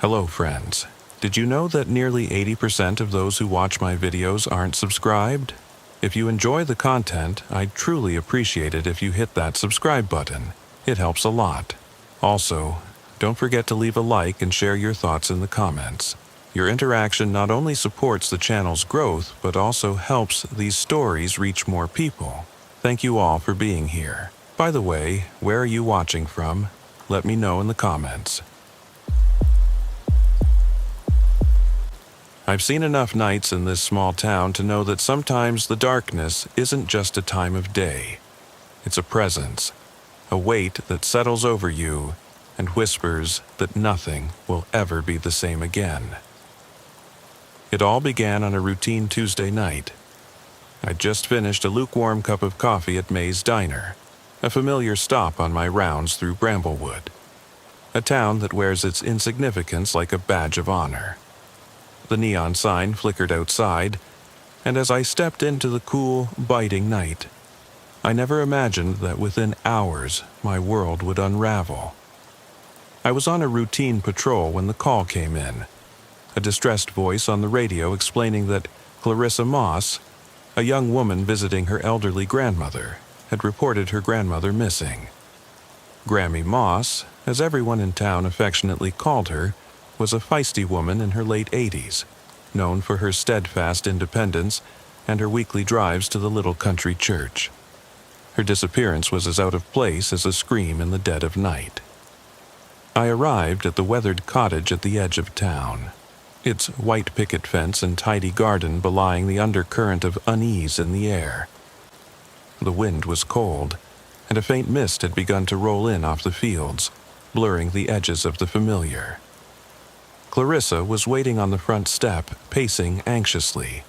Hello, friends. Did you know that nearly 80% of those who watch my videos aren't subscribed? If you enjoy the content, I'd truly appreciate it if you hit that subscribe button. It helps a lot. Also, don't forget to leave a like and share your thoughts in the comments. Your interaction not only supports the channel's growth, but also helps these stories reach more people. Thank you all for being here. By the way, where are you watching from? Let me know in the comments. I've seen enough nights in this small town to know that sometimes the darkness isn't just a time of day. It's a presence, a weight that settles over you and whispers that nothing will ever be the same again. It all began on a routine Tuesday night. I'd just finished a lukewarm cup of coffee at May's Diner, a familiar stop on my rounds through Bramblewood, a town that wears its insignificance like a badge of honor. The neon sign flickered outside, and as I stepped into the cool, biting night, I never imagined that within hours my world would unravel. I was on a routine patrol when the call came in, a distressed voice on the radio explaining that Clarissa Moss, a young woman visiting her elderly grandmother, had reported her grandmother missing. Grammy Moss, as everyone in town affectionately called her, was a feisty woman in her late 80s, known for her steadfast independence and her weekly drives to the little country church. Her disappearance was as out of place as a scream in the dead of night. I arrived at the weathered cottage at the edge of town, its white picket fence and tidy garden belying the undercurrent of unease in the air. The wind was cold, and a faint mist had begun to roll in off the fields, blurring the edges of the familiar. Clarissa was waiting on the front step, pacing anxiously.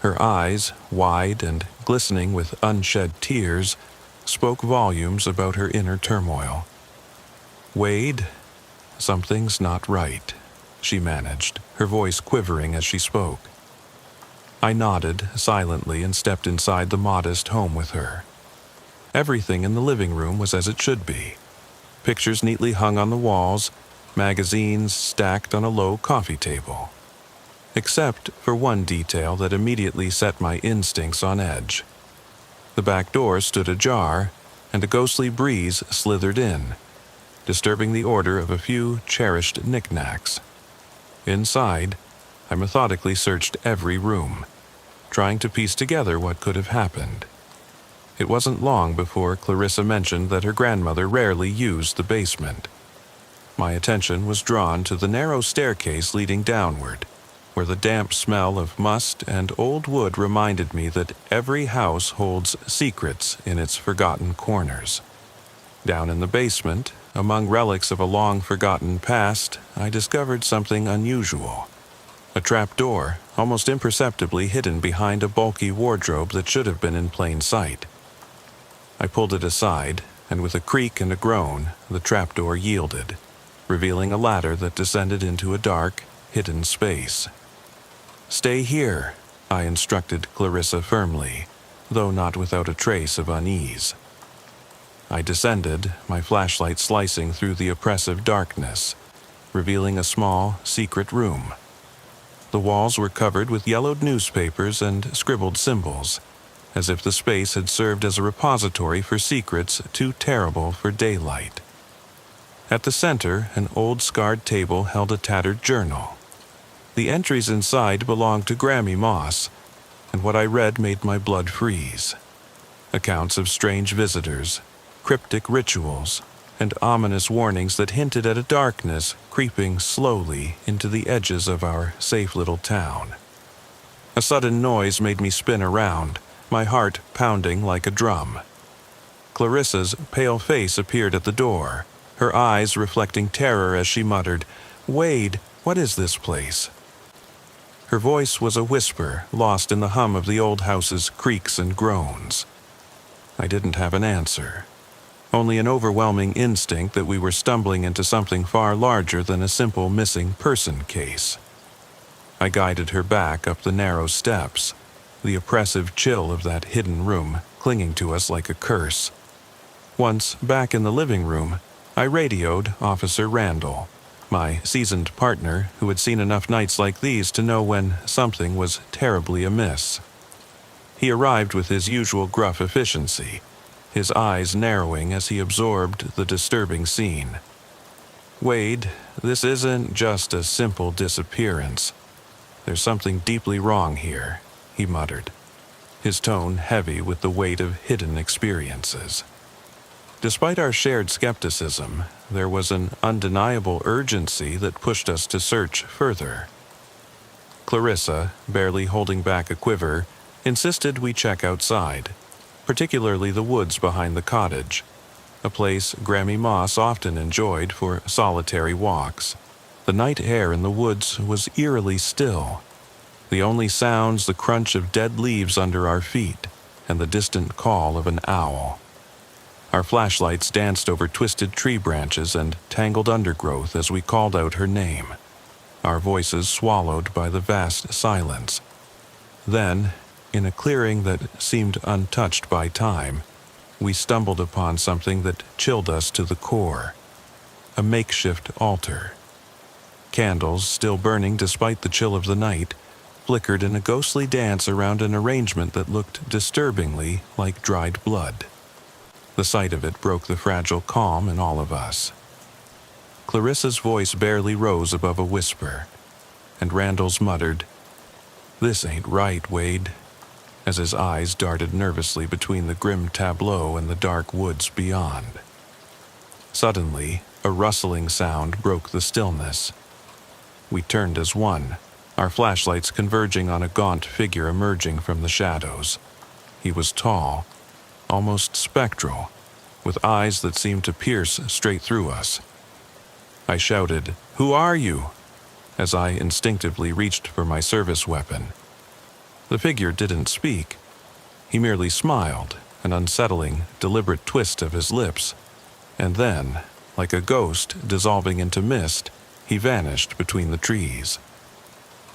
Her eyes, wide and glistening with unshed tears, spoke volumes about her inner turmoil. "Wade, something's not right," she managed, her voice quivering as she spoke. I nodded silently and stepped inside the modest home with her. Everything in the living room was as it should be. Pictures neatly hung on the walls, magazines stacked on a low coffee table. Except for one detail that immediately set my instincts on edge. The back door stood ajar, and a ghostly breeze slithered in, disturbing the order of a few cherished knickknacks. Inside, I methodically searched every room, trying to piece together what could have happened. It wasn't long before Clarissa mentioned that her grandmother rarely used the basement. My attention was drawn to the narrow staircase leading downward, where the damp smell of must and old wood reminded me that every house holds secrets in its forgotten corners. Down in the basement, among relics of a long-forgotten past, I discovered something unusual. A trapdoor, almost imperceptibly hidden behind a bulky wardrobe that should have been in plain sight. I pulled it aside, and with a creak and a groan, the trapdoor yielded, revealing a ladder that descended into a dark, hidden space. "Stay here," I instructed Clarissa firmly, though not without a trace of unease. I descended, my flashlight slicing through the oppressive darkness, revealing a small, secret room. The walls were covered with yellowed newspapers and scribbled symbols, as if the space had served as a repository for secrets too terrible for daylight. At the center, an old scarred table held a tattered journal. The entries inside belonged to Grammy Moss, and what I read made my blood freeze. Accounts of strange visitors, cryptic rituals, and ominous warnings that hinted at a darkness creeping slowly into the edges of our safe little town. A sudden noise made me spin around, my heart pounding like a drum. Clarissa's pale face appeared at the door, her eyes reflecting terror as she muttered, "Wade, what is this place?" Her voice was a whisper, lost in the hum of the old house's creaks and groans. I didn't have an answer, only an overwhelming instinct that we were stumbling into something far larger than a simple missing person case. I guided her back up the narrow steps, the oppressive chill of that hidden room clinging to us like a curse. Once back in the living room, I radioed Officer Randall, my seasoned partner who had seen enough nights like these to know when something was terribly amiss. He arrived with his usual gruff efficiency, his eyes narrowing as he absorbed the disturbing scene. "Wade, this isn't just a simple disappearance. There's something deeply wrong here," he muttered, his tone heavy with the weight of hidden experiences. Despite our shared skepticism, there was an undeniable urgency that pushed us to search further. Clarissa, barely holding back a quiver, insisted we check outside, particularly the woods behind the cottage, a place Grammy Moss often enjoyed for solitary walks. The night air in the woods was eerily still, the only sounds the crunch of dead leaves under our feet and the distant call of an owl. Our flashlights danced over twisted tree branches and tangled undergrowth as we called out her name, our voices swallowed by the vast silence. Then, in a clearing that seemed untouched by time, we stumbled upon something that chilled us to the core: a makeshift altar. Candles, still burning despite the chill of the night, flickered in a ghostly dance around an arrangement that looked disturbingly like dried blood. The sight of it broke the fragile calm in all of us. Clarissa's voice barely rose above a whisper, and Randall's muttered, "This ain't right, Wade," as his eyes darted nervously between the grim tableau and the dark woods beyond. Suddenly, a rustling sound broke the stillness. We turned as one, our flashlights converging on a gaunt figure emerging from the shadows. He was tall, almost spectral, with eyes that seemed to pierce straight through us. I shouted, "Who are you?" as I instinctively reached for my service weapon. The figure didn't speak. He merely smiled, an unsettling, deliberate twist of his lips, and then, like a ghost dissolving into mist, he vanished between the trees.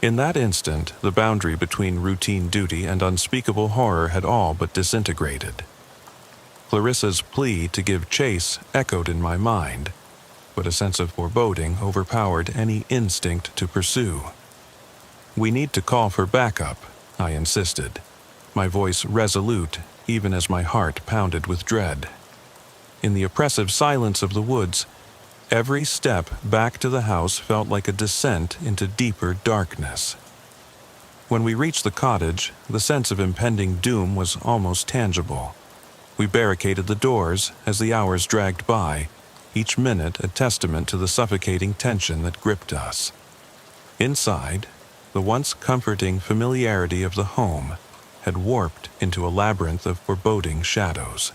In that instant, the boundary between routine duty and unspeakable horror had all but disintegrated. Clarissa's plea to give chase echoed in my mind, but a sense of foreboding overpowered any instinct to pursue. "We need to call for backup," I insisted, my voice resolute even as my heart pounded with dread. In the oppressive silence of the woods, every step back to the house felt like a descent into deeper darkness. When we reached the cottage, the sense of impending doom was almost tangible. We barricaded the doors as the hours dragged by, each minute a testament to the suffocating tension that gripped us. Inside, the once comforting familiarity of the home had warped into a labyrinth of foreboding shadows.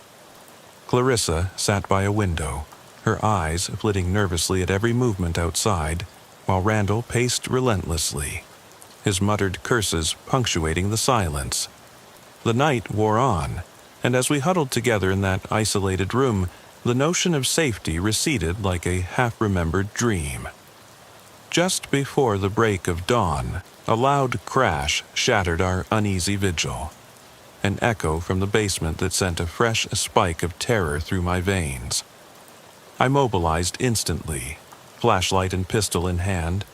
Clarissa sat by a window, her eyes flitting nervously at every movement outside, while Randall paced relentlessly, his muttered curses punctuating the silence. The night wore on, and as we huddled together in that isolated room, the notion of safety receded like a half-remembered dream. Just before the break of dawn, a loud crash shattered our uneasy vigil, an echo from the basement that sent a fresh spike of terror through my veins. I mobilized instantly, flashlight and pistol in hand,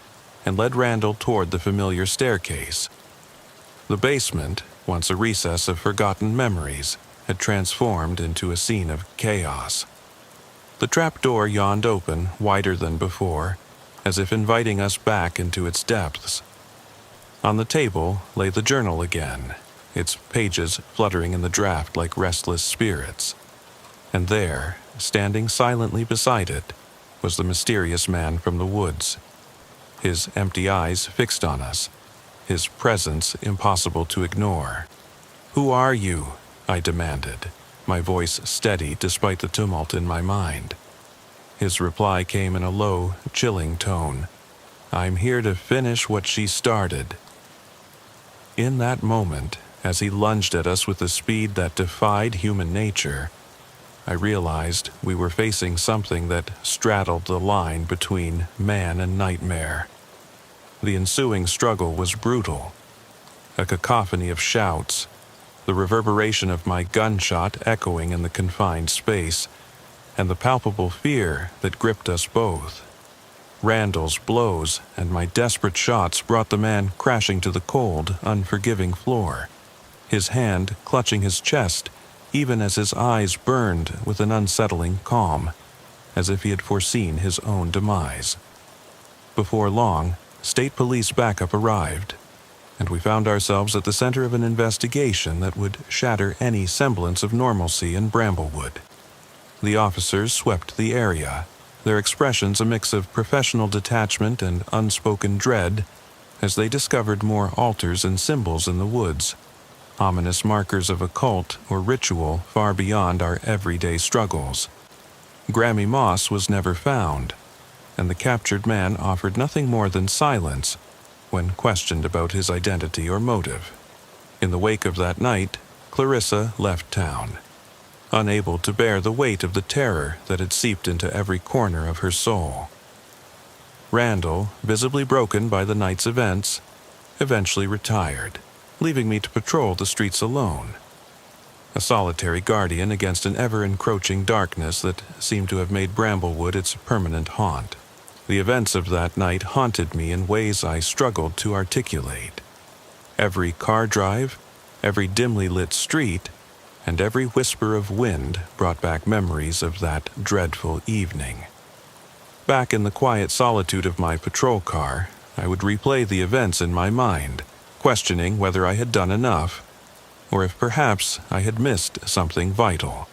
and led Randall toward the familiar staircase. The basement, once a recess of forgotten memories, had transformed into a scene of chaos. The trapdoor yawned open, wider than before, as if inviting us back into its depths. On the table lay the journal again, its pages fluttering in the draft like restless spirits. And there, standing silently beside it, was the mysterious man from the woods, his empty eyes fixed on us, his presence impossible to ignore. "Who are you?" I demanded, my voice steady despite the tumult in my mind. His reply came in a low, chilling tone. "I'm here to finish what she started." In that moment, as he lunged at us with a speed that defied human nature, I realized we were facing something that straddled the line between man and nightmare. The ensuing struggle was brutal, a cacophony of shouts, the reverberation of my gunshot echoing in the confined space, and the palpable fear that gripped us both. Randall's blows and my desperate shots brought the man crashing to the cold, unforgiving floor, his hand clutching his chest even as his eyes burned with an unsettling calm, as if he had foreseen his own demise. Before long, state police backup arrived, and we found ourselves at the center of an investigation that would shatter any semblance of normalcy in Bramblewood. The officers swept the area, their expressions a mix of professional detachment and unspoken dread as they discovered more altars and symbols in the woods, ominous markers of occult or ritual far beyond our everyday struggles. Grammy Moss was never found, and the captured man offered nothing more than silence when questioned about his identity or motive. In the wake of that night, Clarissa left town, unable to bear the weight of the terror that had seeped into every corner of her soul. Randall, visibly broken by the night's events, eventually retired, leaving me to patrol the streets alone, a solitary guardian against an ever-encroaching darkness that seemed to have made Bramblewood its permanent haunt. The events of that night haunted me in ways I struggled to articulate. Every car drive, every dimly lit street, and every whisper of wind brought back memories of that dreadful evening. Back in the quiet solitude of my patrol car, I would replay the events in my mind, questioning whether I had done enough, or if perhaps I had missed something vital,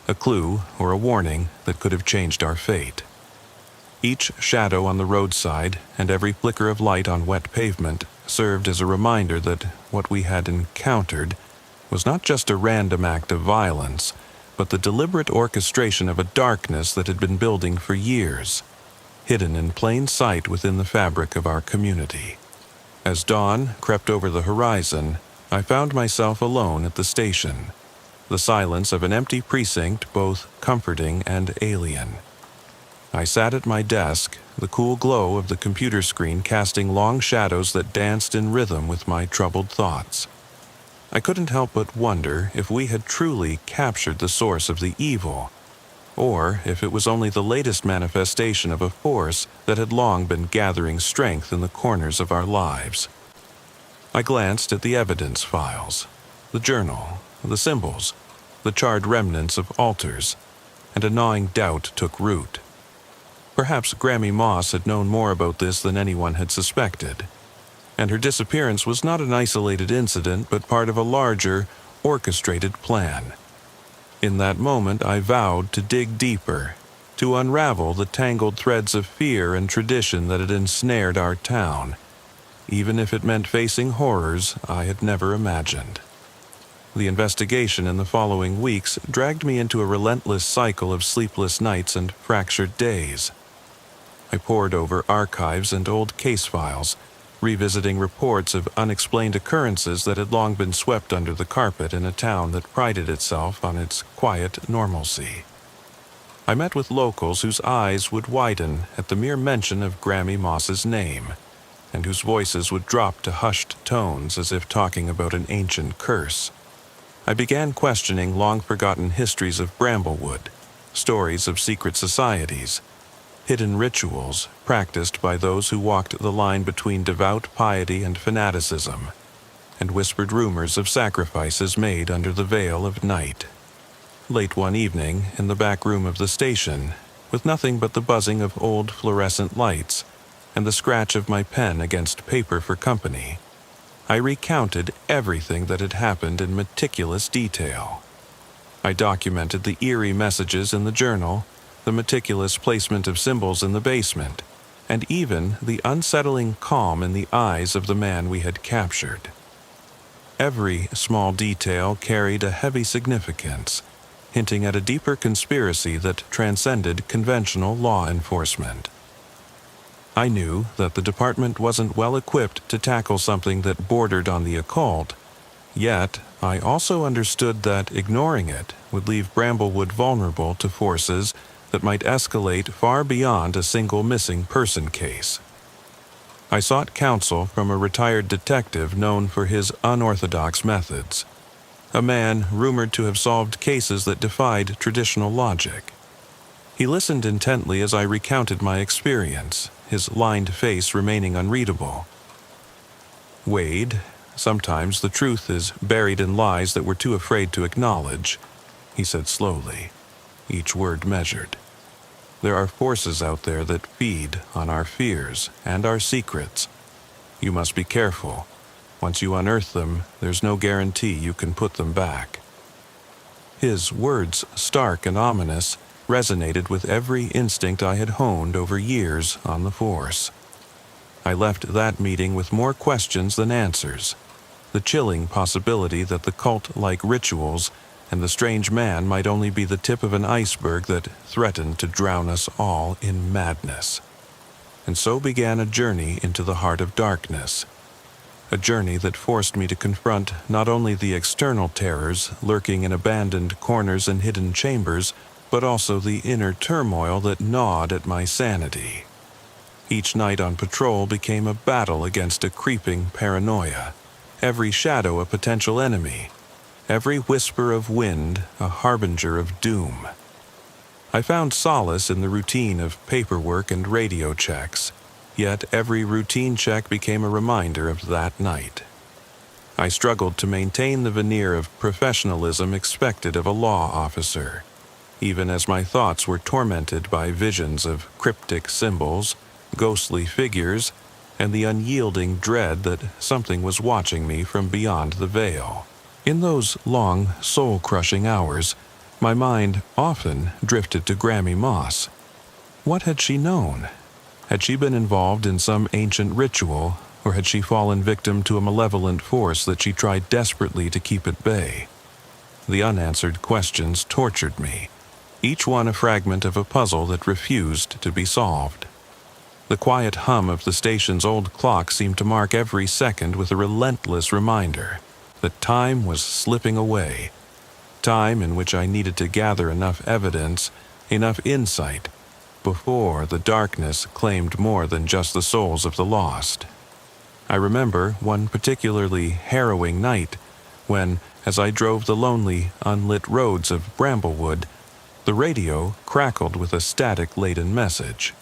a clue or a warning that could have changed our fate. Each shadow on the roadside and every flicker of light on wet pavement served as a reminder that what we had encountered was not just a random act of violence, but the deliberate orchestration of a darkness that had been building for years, hidden in plain sight within the fabric of our community. As dawn crept over the horizon, I found myself alone at the station, the silence of an empty precinct both comforting and alien. I sat at my desk, the cool glow of the computer screen casting long shadows that danced in rhythm with my troubled thoughts. I couldn't help but wonder if we had truly captured the source of the evil, or if it was only the latest manifestation of a force that had long been gathering strength in the corners of our lives. I glanced at the evidence files, the journal, the symbols, the charred remnants of altars, and a gnawing doubt took root. Perhaps Grammy Moss had known more about this than anyone had suspected, and her disappearance was not an isolated incident but part of a larger, orchestrated plan. In that moment, I vowed to dig deeper, to unravel the tangled threads of fear and tradition that had ensnared our town, even if it meant facing horrors I had never imagined. The investigation in the following weeks dragged me into a relentless cycle of sleepless nights and fractured days. I pored over archives and old case files, revisiting reports of unexplained occurrences that had long been swept under the carpet in a town that prided itself on its quiet normalcy. I met with locals whose eyes would widen at the mere mention of Grammy Moss's name, and whose voices would drop to hushed tones as if talking about an ancient curse. I began questioning long-forgotten histories of Bramblewood, stories of secret societies, hidden rituals practiced by those who walked the line between devout piety and fanaticism, and whispered rumors of sacrifices made under the veil of night. Late one evening, in the back room of the station, with nothing but the buzzing of old fluorescent lights and the scratch of my pen against paper for company, I recounted everything that had happened in meticulous detail. I documented the eerie messages in the journal, the meticulous placement of symbols in the basement, and even the unsettling calm in the eyes of the man we had captured. Every small detail carried a heavy significance, hinting at a deeper conspiracy that transcended conventional law enforcement. I knew that the department wasn't well equipped to tackle something that bordered on the occult, yet I also understood that ignoring it would leave Bramblewood vulnerable to forces that might escalate far beyond a single missing person case. I sought counsel from a retired detective known for his unorthodox methods, a man rumored to have solved cases that defied traditional logic. He listened intently as I recounted my experience, his lined face remaining unreadable. "Wade, sometimes the truth is buried in lies that we're too afraid to acknowledge," he said slowly, each word measured. "There are forces out there that feed on our fears and our secrets. You must be careful. Once you unearth them, there's no guarantee you can put them back." His words, stark and ominous, resonated with every instinct I had honed over years on the force. I left that meeting with more questions than answers. The chilling possibility that the cult-like rituals and the strange man might only be the tip of an iceberg that threatened to drown us all in madness. And so began a journey into the heart of darkness. A journey that forced me to confront not only the external terrors lurking in abandoned corners and hidden chambers, but also the inner turmoil that gnawed at my sanity. Each night on patrol became a battle against a creeping paranoia, every shadow a potential enemy, every whisper of wind a harbinger of doom. I found solace in the routine of paperwork and radio checks, yet every routine check became a reminder of that night. I struggled to maintain the veneer of professionalism expected of a law officer, even as my thoughts were tormented by visions of cryptic symbols, ghostly figures, and the unyielding dread that something was watching me from beyond the veil. In those long, soul-crushing hours, my mind often drifted to Grammy Moss. What had she known? Had she been involved in some ancient ritual, or had she fallen victim to a malevolent force that she tried desperately to keep at bay? The unanswered questions tortured me, each one a fragment of a puzzle that refused to be solved. The quiet hum of the station's old clock seemed to mark every second with a relentless reminder that time was slipping away, time in which I needed to gather enough evidence, enough insight, before the darkness claimed more than just the souls of the lost. I remember one particularly harrowing night when, as I drove the lonely, unlit roads of Bramblewood, the radio crackled with a static-laden message.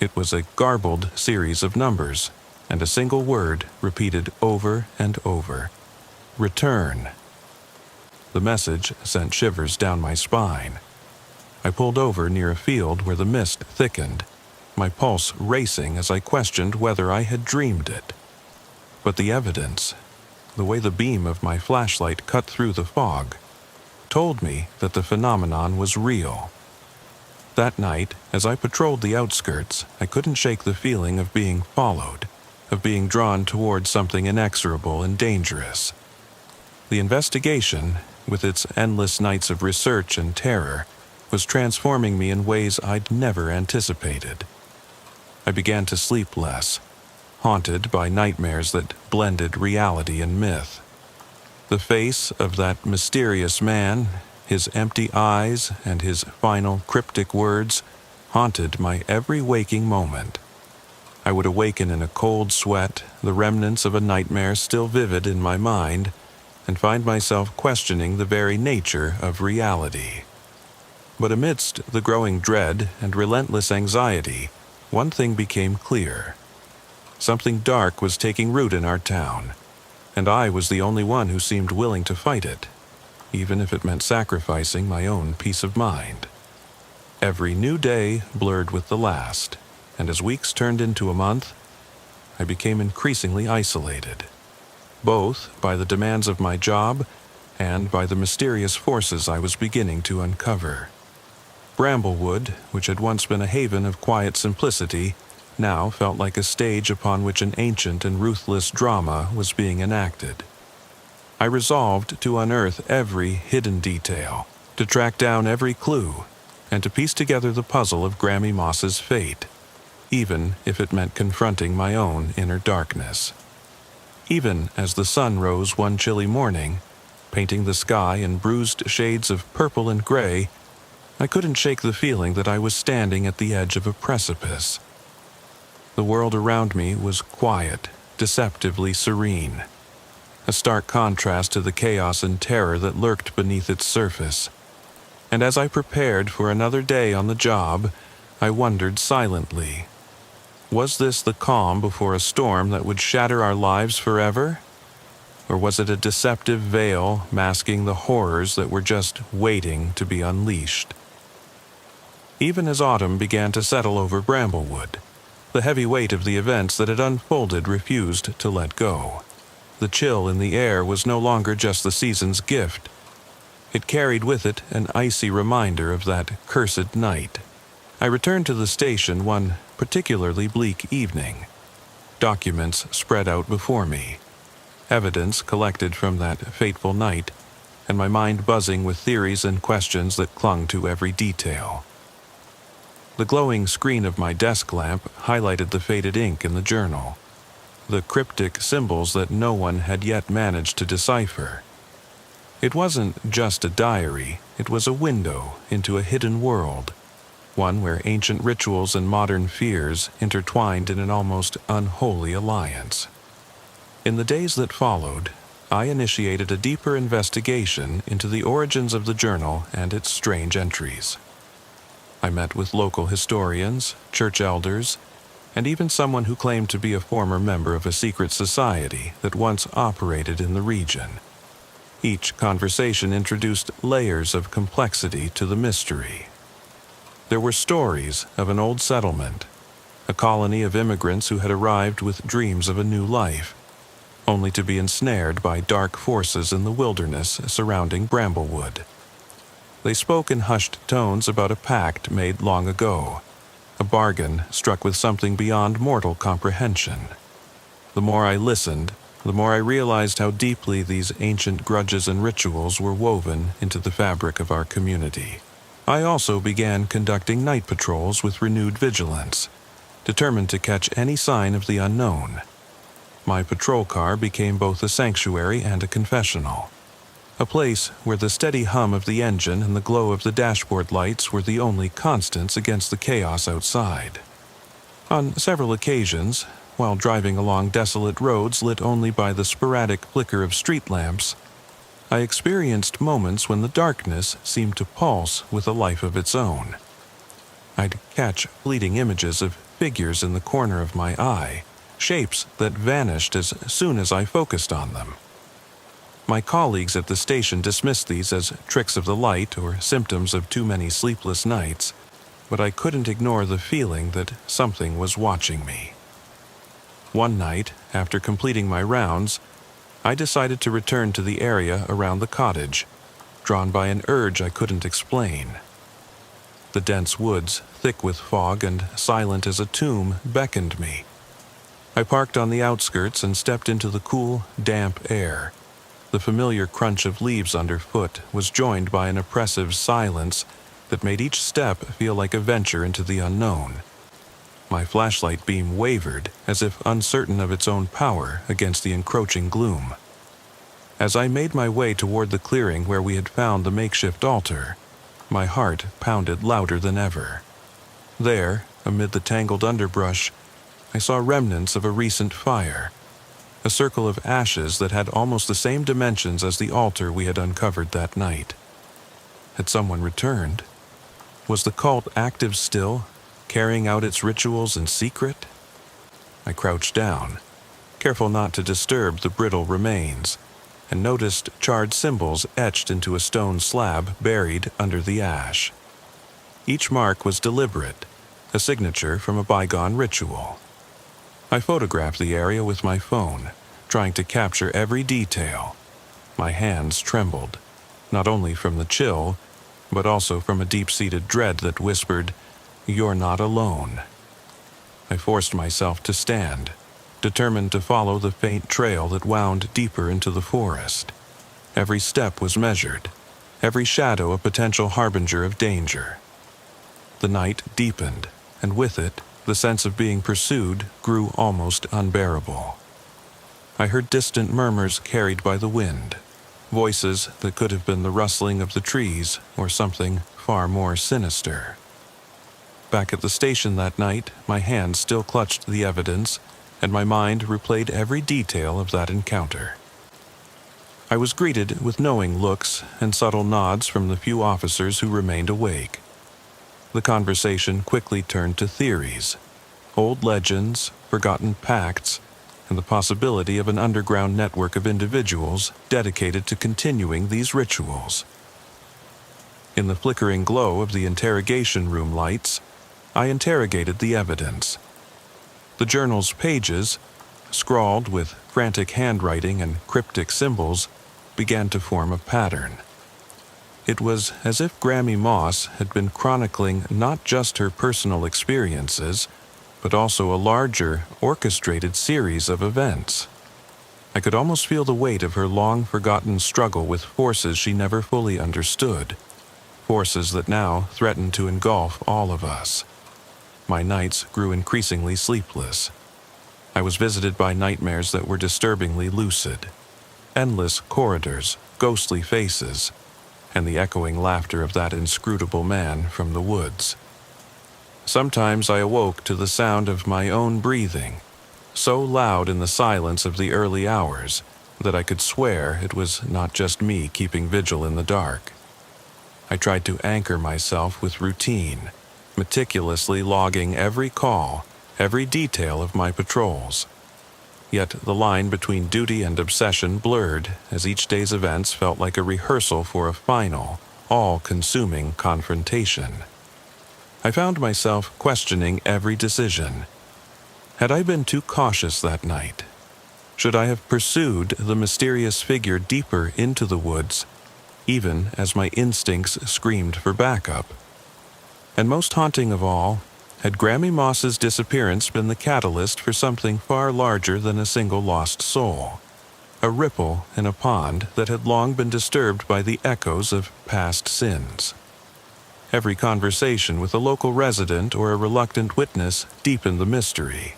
It was a garbled series of numbers, and a single word repeated over and over: "Return." The message sent shivers down my spine. I pulled over near a field where the mist thickened, my pulse racing as I questioned whether I had dreamed it. But the evidence, the way the beam of my flashlight cut through the fog, told me that the phenomenon was real. That night, as I patrolled the outskirts, I couldn't shake the feeling of being followed, of being drawn toward something inexorable and dangerous. The investigation, with its endless nights of research and terror, was transforming me in ways I'd never anticipated. I began to sleep less, haunted by nightmares that blended reality and myth. The face of that mysterious man, his empty eyes, and his final cryptic words haunted my every waking moment. I would awaken in a cold sweat, the remnants of a nightmare still vivid in my mind, and find myself questioning the very nature of reality. But amidst the growing dread and relentless anxiety, one thing became clear. Something dark was taking root in our town, and I was the only one who seemed willing to fight it, even if it meant sacrificing my own peace of mind. Every new day blurred with the last, and as weeks turned into a month, I became increasingly isolated, both by the demands of my job and by the mysterious forces I was beginning to uncover. Bramblewood, which had once been a haven of quiet simplicity, now felt like a stage upon which an ancient and ruthless drama was being enacted. I resolved to unearth every hidden detail, to track down every clue, and to piece together the puzzle of Grammy Moss's fate, even if it meant confronting my own inner darkness. Even as the sun rose one chilly morning, painting the sky in bruised shades of purple and gray, I couldn't shake the feeling that I was standing at the edge of a precipice. The world around me was quiet, deceptively serene, a stark contrast to the chaos and terror that lurked beneath its surface. And as I prepared for another day on the job, I wondered silently, Was this the calm before a storm that would shatter our lives forever? Or was it a deceptive veil masking the horrors that were just waiting to be unleashed? Even as autumn began to settle over Bramblewood, the heavy weight of the events that had unfolded refused to let go. The chill in the air was no longer just the season's gift. It carried with it an icy reminder of that cursed night. I returned to the station one particularly bleak evening. Documents spread out before me, evidence collected from that fateful night, and my mind buzzing with theories and questions that clung to every detail. The glowing screen of my desk lamp highlighted the faded ink in the journal, the cryptic symbols that no one had yet managed to decipher. It wasn't just a diary, it was a window into a hidden world, one where ancient rituals and modern fears intertwined in an almost unholy alliance. In the days that followed, I initiated a deeper investigation into the origins of the journal and its strange entries. I met with local historians, church elders, and even someone who claimed to be a former member of a secret society that once operated in the region. Each conversation introduced layers of complexity to the mystery. There were stories of an old settlement, a colony of immigrants who had arrived with dreams of a new life, only to be ensnared by dark forces in the wilderness surrounding Bramblewood. They spoke in hushed tones about a pact made long ago, a bargain struck with something beyond mortal comprehension. The more I listened, the more I realized how deeply these ancient grudges and rituals were woven into the fabric of our community. I also began conducting night patrols with renewed vigilance, determined to catch any sign of the unknown. My patrol car became both a sanctuary and a confessional, a place where the steady hum of the engine and the glow of the dashboard lights were the only constants against the chaos outside. On several occasions, while driving along desolate roads lit only by the sporadic flicker of street lamps, I experienced moments when the darkness seemed to pulse with a life of its own. I'd catch fleeting images of figures in the corner of my eye, shapes that vanished as soon as I focused on them. My colleagues at the station dismissed these as tricks of the light or symptoms of too many sleepless nights, but I couldn't ignore the feeling that something was watching me. One night, after completing my rounds, I decided to return to the area around the cottage, drawn by an urge I couldn't explain. The dense woods, thick with fog and silent as a tomb, beckoned me. I parked on the outskirts and stepped into the cool, damp air. The familiar crunch of leaves underfoot was joined by an oppressive silence that made each step feel like a venture into the unknown. My flashlight beam wavered as if uncertain of its own power against the encroaching gloom. As I made my way toward the clearing where we had found the makeshift altar, my heart pounded louder than ever. There, amid the tangled underbrush, I saw remnants of a recent fire, a circle of ashes that had almost the same dimensions as the altar we had uncovered that night. Had someone returned? Was the cult active still, carrying out its rituals in secret? I crouched down, careful not to disturb the brittle remains, and noticed charred symbols etched into a stone slab buried under the ash. Each mark was deliberate, a signature from a bygone ritual. I photographed the area with my phone, trying to capture every detail. My hands trembled, not only from the chill, but also from a deep-seated dread that whispered, "You're not alone." I forced myself to stand, determined to follow the faint trail that wound deeper into the forest. Every step was measured, every shadow a potential harbinger of danger. The night deepened, and with it, the sense of being pursued grew almost unbearable. I heard distant murmurs carried by the wind, voices that could have been the rustling of the trees or something far more sinister. Back at the station that night, my hands still clutched the evidence, and my mind replayed every detail of that encounter. I was greeted with knowing looks and subtle nods from the few officers who remained awake. The conversation quickly turned to theories. old legends, forgotten pacts, and the possibility of an underground network of individuals dedicated to continuing these rituals. In the flickering glow of the interrogation room lights, I interrogated the evidence. The journal's pages, scrawled with frantic handwriting and cryptic symbols, began to form a pattern. It was as if Grammy Moss had been chronicling not just her personal experiences, but also a larger, orchestrated series of events. I could almost feel the weight of her long-forgotten struggle with forces she never fully understood, forces that now threatened to engulf all of us. My nights grew increasingly sleepless. I was visited by nightmares that were disturbingly lucid. Endless corridors, ghostly faces, and the echoing laughter of that inscrutable man from the woods. Sometimes I awoke to the sound of my own breathing, so loud in the silence of the early hours that I could swear it was not just me keeping vigil in the dark. I tried to anchor myself with routine, meticulously logging every call, every detail of my patrols. Yet the line between duty and obsession blurred as each day's events felt like a rehearsal for a final, all-consuming confrontation. I found myself questioning every decision. Had I been too cautious that night? Should I have pursued the mysterious figure deeper into the woods, even as my instincts screamed for backup? And most haunting of all, had Grammy Moss's disappearance been the catalyst for something far larger than a single lost soul? A ripple in a pond that had long been disturbed by the echoes of past sins. Every conversation with a local resident or a reluctant witness deepened the mystery.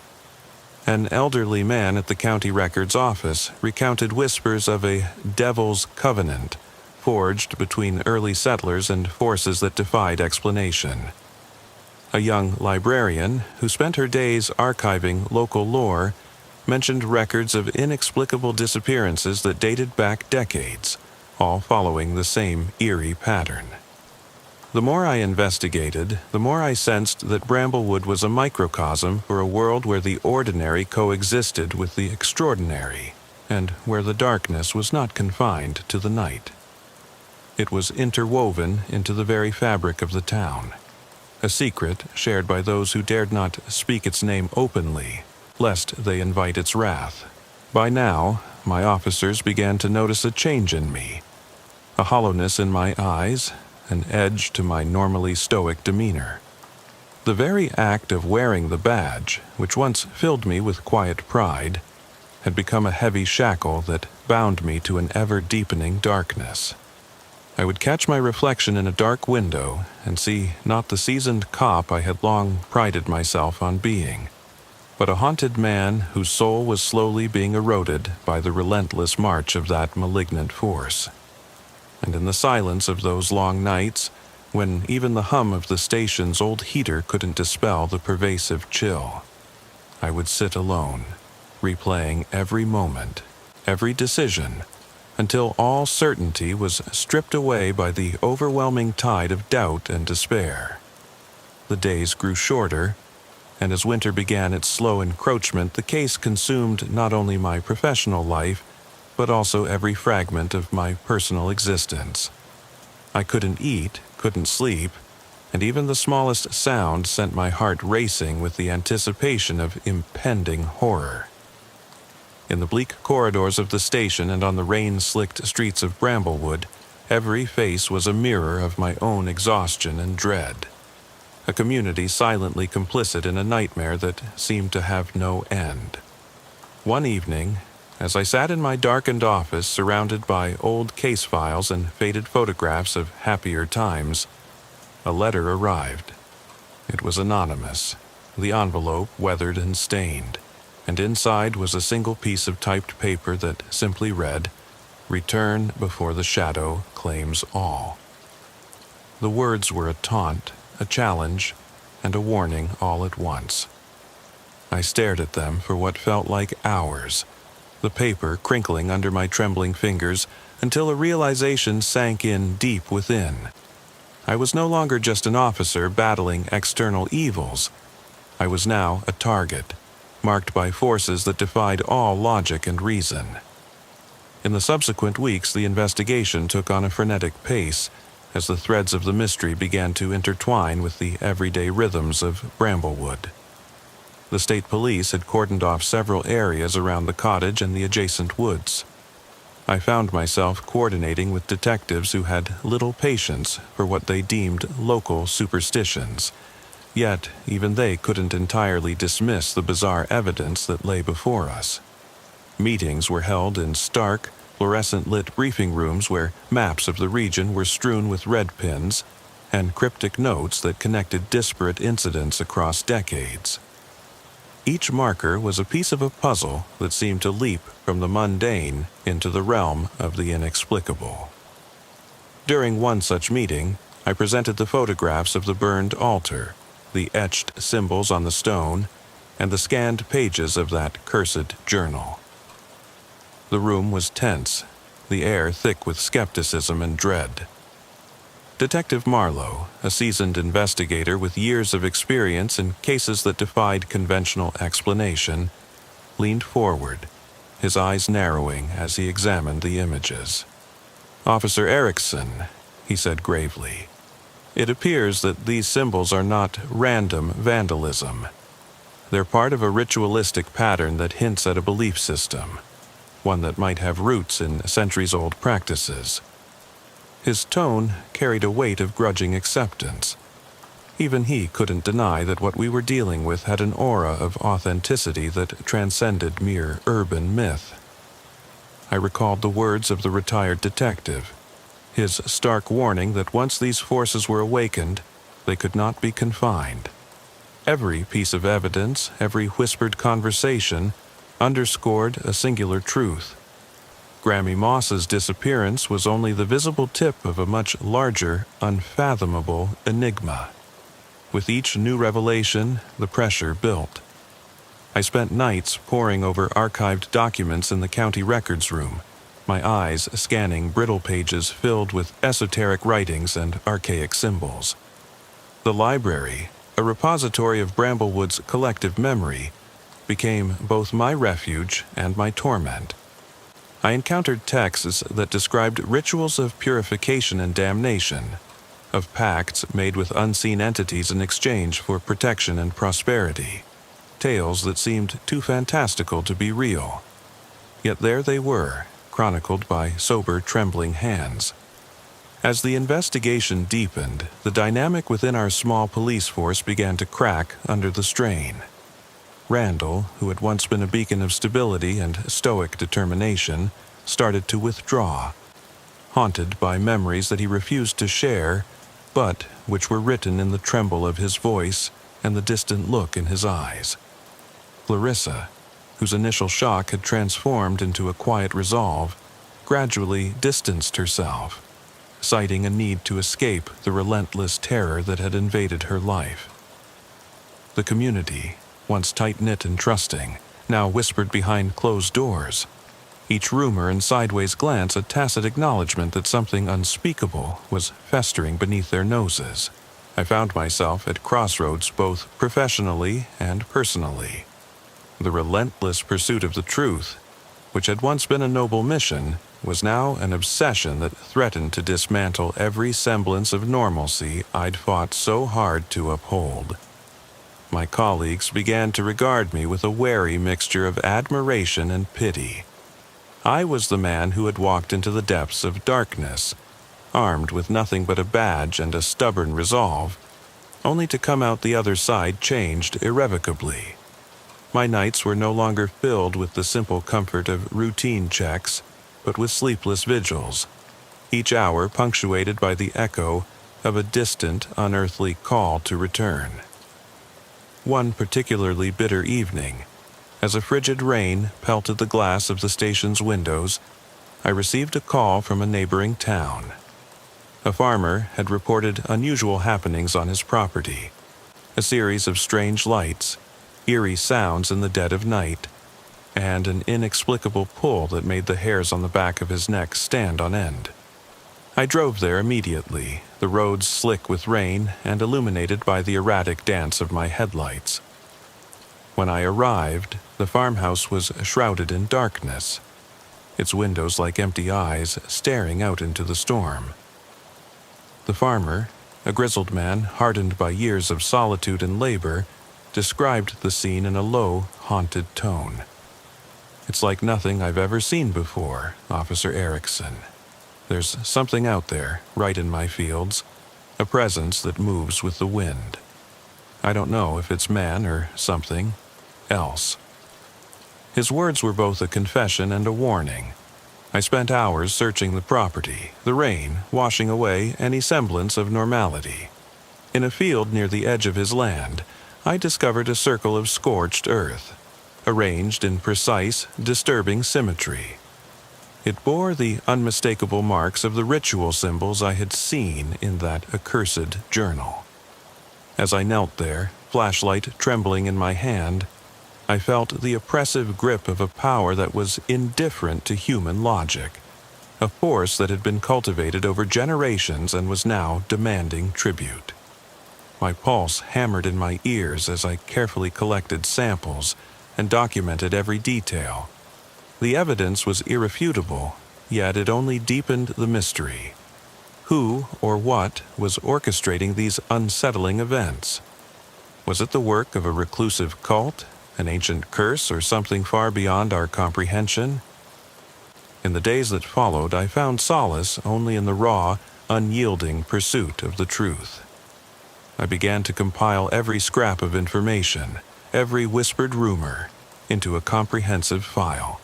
An elderly man at the county records office recounted whispers of a devil's covenant forged between early settlers and forces that defied explanation. A young librarian, who spent her days archiving local lore, mentioned records of inexplicable disappearances that dated back decades, all following the same eerie pattern. The more I investigated, the more I sensed that Bramblewood was a microcosm for a world where the ordinary coexisted with the extraordinary, and where the darkness was not confined to the night. It was interwoven into the very fabric of the town, a secret shared by those who dared not speak its name openly, lest they invite its wrath. By now, my officers began to notice a change in me, a hollowness in my eyes, an edge to my normally stoic demeanor. The very act of wearing the badge, which once filled me with quiet pride, had become a heavy shackle that bound me to an ever-deepening darkness. I would catch my reflection in a dark window and see not the seasoned cop I had long prided myself on being, but a haunted man whose soul was slowly being eroded by the relentless march of that malignant force. And in the silence of those long nights, when even the hum of the station's old heater couldn't dispel the pervasive chill, I would sit alone, replaying every moment, every decision, until all certainty was stripped away by the overwhelming tide of doubt and despair. The days grew shorter, and as winter began its slow encroachment, the case consumed not only my professional life, but also every fragment of my personal existence. I couldn't eat, couldn't sleep, and even the smallest sound sent my heart racing with the anticipation of impending horror. In the bleak corridors of the station and on the rain-slicked streets of Bramblewood, every face was a mirror of my own exhaustion and dread. A community silently complicit in a nightmare that seemed to have no end. One evening, as I sat in my darkened office surrounded by old case files and faded photographs of happier times, a letter arrived. It was anonymous, the envelope weathered and stained, and inside was a single piece of typed paper that simply read, "Return before the shadow claims all." The words were a taunt, a challenge, and a warning all at once. I stared at them for what felt like hours, the paper crinkling under my trembling fingers until a realization sank in deep within. I was no longer just an officer battling external evils. I was now a target, marked by forces that defied all logic and reason. In the subsequent weeks, the investigation took on a frenetic pace as the threads of the mystery began to intertwine with the everyday rhythms of Bramblewood. The state police had cordoned off several areas around the cottage and the adjacent woods. I found myself coordinating with detectives who had little patience for what they deemed local superstitions, yet even they couldn't entirely dismiss the bizarre evidence that lay before us. Meetings were held in stark, fluorescent-lit briefing rooms where maps of the region were strewn with red pins and cryptic notes that connected disparate incidents across decades. Each marker was a piece of a puzzle that seemed to leap from the mundane into the realm of the inexplicable. During one such meeting, I presented the photographs of the burned altar, the etched symbols on the stone, and the scanned pages of that cursed journal. The room was tense, the air thick with skepticism and dread. Detective Marlowe, a seasoned investigator with years of experience in cases that defied conventional explanation, leaned forward, his eyes narrowing as he examined the images. "Officer Erickson," he said gravely, "it appears that these symbols are not random vandalism. They're part of a ritualistic pattern that hints at a belief system, one that might have roots in centuries-old practices." His tone carried a weight of grudging acceptance. Even he couldn't deny that what we were dealing with had an aura of authenticity that transcended mere urban myth. I recalled the words of the retired detective, his stark warning that once these forces were awakened, they could not be confined. Every piece of evidence, every whispered conversation, underscored a singular truth. Grammy Moss's disappearance was only the visible tip of a much larger, unfathomable enigma. With each new revelation, the pressure built. I spent nights poring over archived documents in the county records room, my eyes scanning brittle pages filled with esoteric writings and archaic symbols. The library, a repository of Bramblewood's collective memory, became both my refuge and my torment. I encountered texts that described rituals of purification and damnation, of pacts made with unseen entities in exchange for protection and prosperity, tales that seemed too fantastical to be real. Yet there they were, chronicled by sober, trembling hands. As the investigation deepened, the dynamic within our small police force began to crack under the strain. Randall, who had once been a beacon of stability and stoic determination, started to withdraw, haunted by memories that he refused to share, but which were written in the tremble of his voice and the distant look in his eyes. Clarissa, whose initial shock had transformed into a quiet resolve, gradually distanced herself, citing a need to escape the relentless terror that had invaded her life. The community, once tight-knit and trusting, now whispered behind closed doors, each rumor and sideways glance a tacit acknowledgement that something unspeakable was festering beneath their noses. I found myself at crossroads both professionally and personally. The relentless pursuit of the truth, which had once been a noble mission, was now an obsession that threatened to dismantle every semblance of normalcy I'd fought so hard to uphold. My colleagues began to regard me with a wary mixture of admiration and pity. I was the man who had walked into the depths of darkness, armed with nothing but a badge and a stubborn resolve, only to come out the other side changed irrevocably. My nights were no longer filled with the simple comfort of routine checks, but with sleepless vigils, each hour punctuated by the echo of a distant, unearthly call to return. One particularly bitter evening, as a frigid rain pelted the glass of the station's windows, I received a call from a neighboring town. A farmer had reported unusual happenings on his property, a series of strange lights, eerie sounds in the dead of night, and an inexplicable pull that made the hairs on the back of his neck stand on end. I drove there immediately, the roads slick with rain and illuminated by the erratic dance of my headlights. When I arrived, the farmhouse was shrouded in darkness, its windows like empty eyes staring out into the storm. The farmer, a grizzled man hardened by years of solitude and labor, described the scene in a low, haunted tone. "It's like nothing I've ever seen before, Officer Erickson. There's something out there, right in my fields, a presence that moves with the wind. I don't know if it's man or something else." His words were both a confession and a warning. I spent hours searching the property, the rain washing away any semblance of normality. In a field near the edge of his land, I discovered a circle of scorched earth, arranged in precise, disturbing symmetry. It bore the unmistakable marks of the ritual symbols I had seen in that accursed journal. As I knelt there, flashlight trembling in my hand, I felt the oppressive grip of a power that was indifferent to human logic, a force that had been cultivated over generations and was now demanding tribute. My pulse hammered in my ears as I carefully collected samples and documented every detail. The evidence was irrefutable, yet it only deepened the mystery. Who or what was orchestrating these unsettling events? Was it the work of a reclusive cult, an ancient curse, or something far beyond our comprehension? In the days that followed, I found solace only in the raw, unyielding pursuit of the truth. I began to compile every scrap of information, every whispered rumor, into a comprehensive file.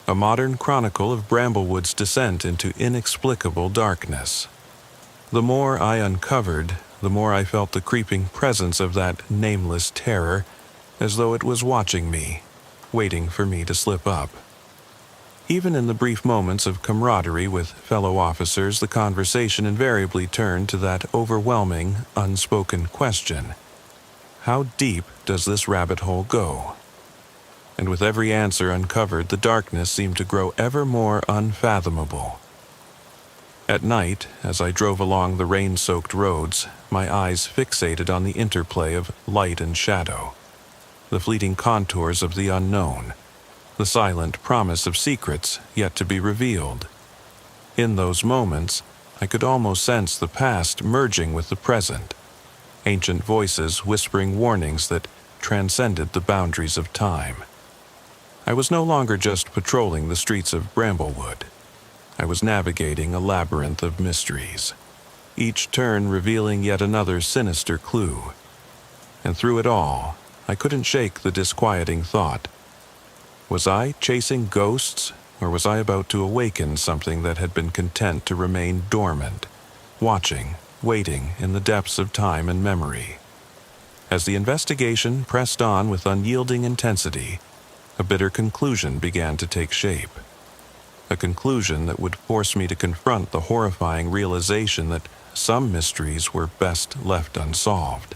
A modern chronicle of Bramblewood's descent into inexplicable darkness. The more I uncovered, the more I felt the creeping presence of that nameless terror, as though it was watching me, waiting for me to slip up. Even in the brief moments of camaraderie with fellow officers, the conversation invariably turned to that overwhelming, unspoken question: how deep does this rabbit hole go? And with every answer uncovered, the darkness seemed to grow ever more unfathomable. At night, as I drove along the rain-soaked roads, my eyes fixated on the interplay of light and shadow, the fleeting contours of the unknown, the silent promise of secrets yet to be revealed. In those moments, I could almost sense the past merging with the present, ancient voices whispering warnings that transcended the boundaries of time. I was no longer just patrolling the streets of Bramblewood. I was navigating a labyrinth of mysteries, each turn revealing yet another sinister clue. And through it all, I couldn't shake the disquieting thought: was I chasing ghosts, or was I about to awaken something that had been content to remain dormant, watching, waiting in the depths of time and memory? As the investigation pressed on with unyielding intensity, a bitter conclusion began to take shape. A conclusion that would force me to confront the horrifying realization that some mysteries were best left unsolved.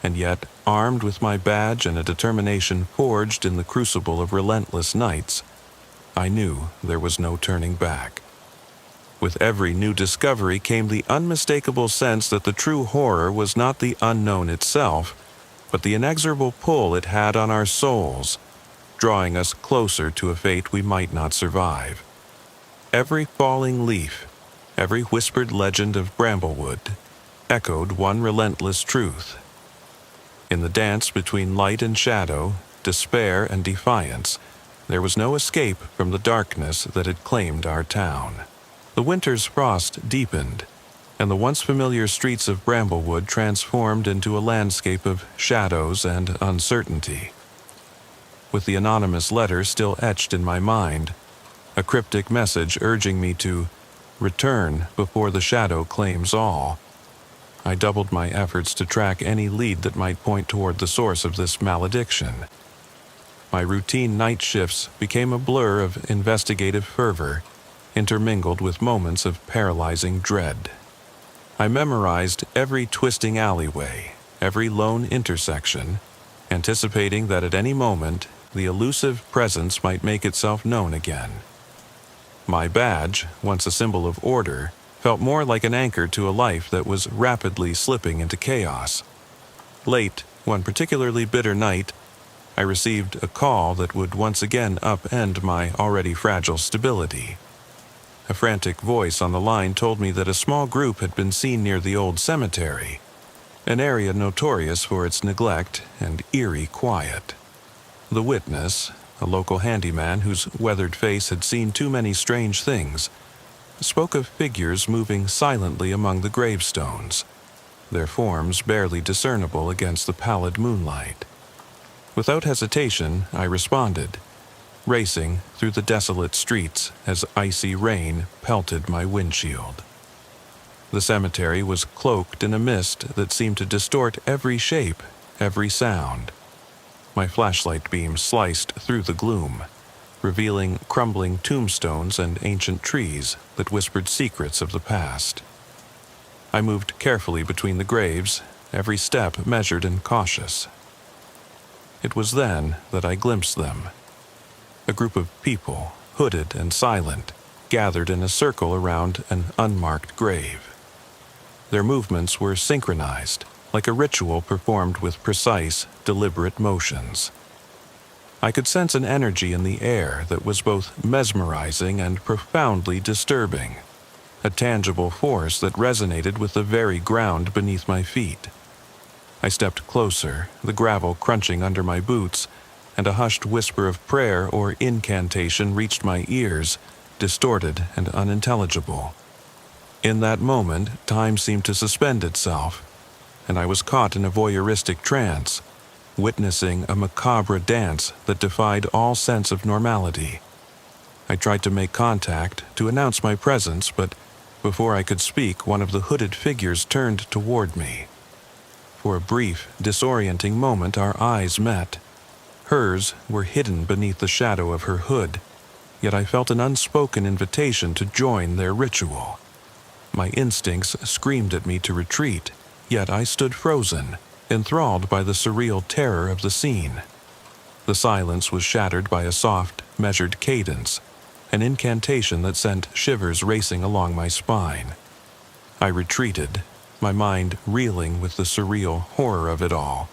And yet, armed with my badge and a determination forged in the crucible of relentless nights, I knew there was no turning back. With every new discovery came the unmistakable sense that the true horror was not the unknown itself, but the inexorable pull it had on our souls, drawing us closer to a fate we might not survive. Every falling leaf, every whispered legend of Bramblewood, echoed one relentless truth. In the dance between light and shadow, despair and defiance, there was no escape from the darkness that had claimed our town. The winter's frost deepened, and the once familiar streets of Bramblewood transformed into a landscape of shadows and uncertainty. With the anonymous letter still etched in my mind, a cryptic message urging me to return before the shadow claims all, I doubled my efforts to track any lead that might point toward the source of this malediction. My routine night shifts became a blur of investigative fervor, intermingled with moments of paralyzing dread. I memorized every twisting alleyway, every lone intersection, anticipating that at any moment the elusive presence might make itself known again. My badge, once a symbol of order, felt more like an anchor to a life that was rapidly slipping into chaos. Late, one particularly bitter night, I received a call that would once again upend my already fragile stability. A frantic voice on the line told me that a small group had been seen near the old cemetery, an area notorious for its neglect and eerie quiet. The witness, a local handyman whose weathered face had seen too many strange things, spoke of figures moving silently among the gravestones, their forms barely discernible against the pallid moonlight. Without hesitation, I responded, racing through the desolate streets as icy rain pelted my windshield. The cemetery was cloaked in a mist that seemed to distort every shape, every sound. My flashlight beam sliced through the gloom, revealing crumbling tombstones and ancient trees that whispered secrets of the past. I moved carefully between the graves, every step measured and cautious. It was then that I glimpsed them. A group of people, hooded and silent, gathered in a circle around an unmarked grave. Their movements were synchronized, like a ritual performed with precise, deliberate motions. I could sense an energy in the air that was both mesmerizing and profoundly disturbing, a tangible force that resonated with the very ground beneath my feet. I stepped closer, the gravel crunching under my boots, and a hushed whisper of prayer or incantation reached my ears, distorted and unintelligible. In that moment, time seemed to suspend itself, and I was caught in a voyeuristic trance, witnessing a macabre dance that defied all sense of normality. I tried to make contact, to announce my presence, but before I could speak, one of the hooded figures turned toward me. For a brief, disorienting moment, our eyes met. Hers were hidden beneath the shadow of her hood, yet I felt an unspoken invitation to join their ritual. My instincts screamed at me to retreat, yet I stood frozen, enthralled by the surreal terror of the scene. The silence was shattered by a soft, measured cadence, an incantation that sent shivers racing along my spine. I retreated, my mind reeling with the surreal horror of it all,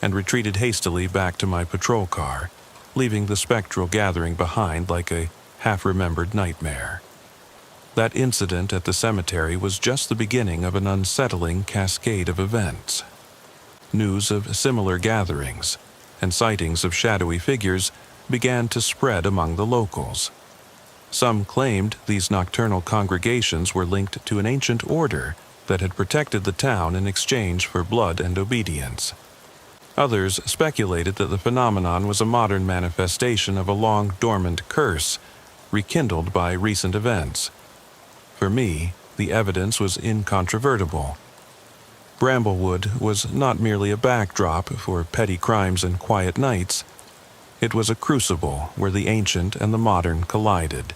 and retreated hastily back to my patrol car, leaving the spectral gathering behind like a half-remembered nightmare. That incident at the cemetery was just the beginning of an unsettling cascade of events. News of similar gatherings and sightings of shadowy figures began to spread among the locals. Some claimed these nocturnal congregations were linked to an ancient order that had protected the town in exchange for blood and obedience. Others speculated that the phenomenon was a modern manifestation of a long-dormant curse, rekindled by recent events. For me, the evidence was incontrovertible. Bramblewood was not merely a backdrop for petty crimes and quiet nights. It was a crucible where the ancient and the modern collided,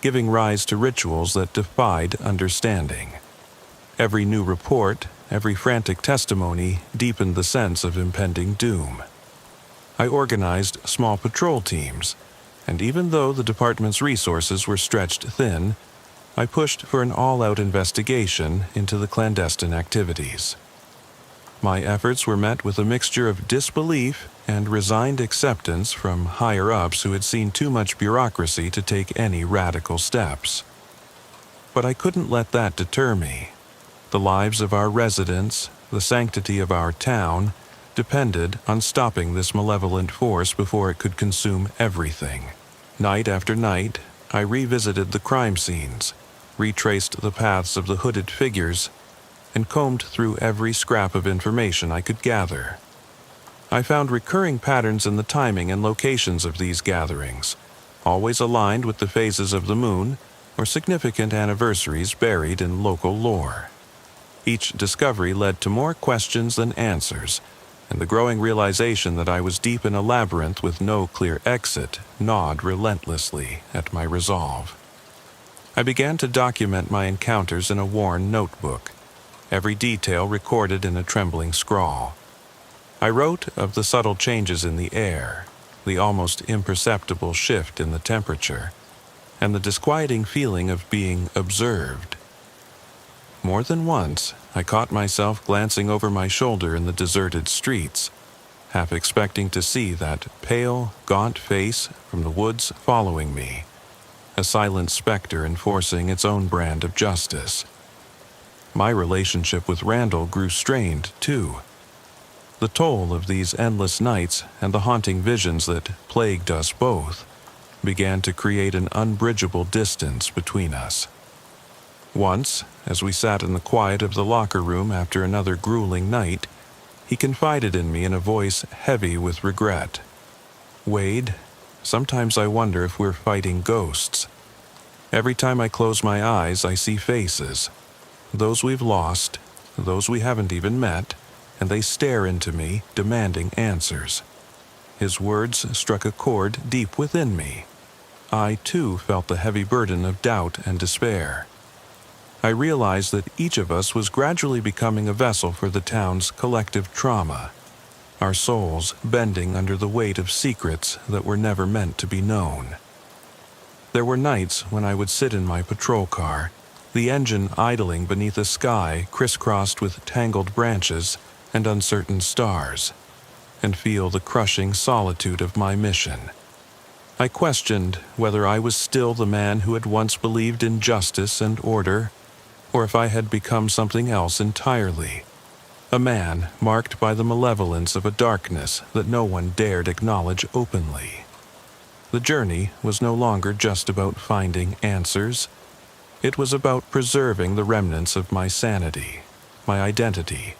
giving rise to rituals that defied understanding. Every new report, every frantic testimony deepened the sense of impending doom. I organized small patrol teams, and even though the department's resources were stretched thin, I pushed for an all-out investigation into the clandestine activities. My efforts were met with a mixture of disbelief and resigned acceptance from higher-ups who had seen too much bureaucracy to take any radical steps. But I couldn't let that deter me. The lives of our residents, the sanctity of our town, depended on stopping this malevolent force before it could consume everything. Night after night, I revisited the crime scenes, retraced the paths of the hooded figures, and combed through every scrap of information I could gather. I found recurring patterns in the timing and locations of these gatherings, always aligned with the phases of the moon or significant anniversaries buried in local lore. Each discovery led to more questions than answers, and the growing realization that I was deep in a labyrinth with no clear exit gnawed relentlessly at my resolve. I began to document my encounters in a worn notebook, every detail recorded in a trembling scrawl. I wrote of the subtle changes in the air, the almost imperceptible shift in the temperature, and the disquieting feeling of being observed. More than once, I caught myself glancing over my shoulder in the deserted streets, half expecting to see that pale, gaunt face from the woods following me, a silent specter enforcing its own brand of justice. My relationship with Randall grew strained, too. The toll of these endless nights and the haunting visions that plagued us both began to create an unbridgeable distance between us. Once, as we sat in the quiet of the locker room after another grueling night, he confided in me in a voice heavy with regret. "Wade, sometimes I wonder if we're fighting ghosts. Every time I close my eyes, I see faces. Those we've lost, those we haven't even met, and they stare into me, demanding answers." His words struck a chord deep within me. I, too, felt the heavy burden of doubt and despair. I realized that each of us was gradually becoming a vessel for the town's collective trauma, our souls bending under the weight of secrets that were never meant to be known. There were nights when I would sit in my patrol car, the engine idling beneath a sky crisscrossed with tangled branches and uncertain stars, and feel the crushing solitude of my mission. I questioned whether I was still the man who had once believed in justice and order, or if I had become something else entirely, a man marked by the malevolence of a darkness that no one dared acknowledge openly. The journey was no longer just about finding answers. It was about preserving the remnants of my sanity, my identity,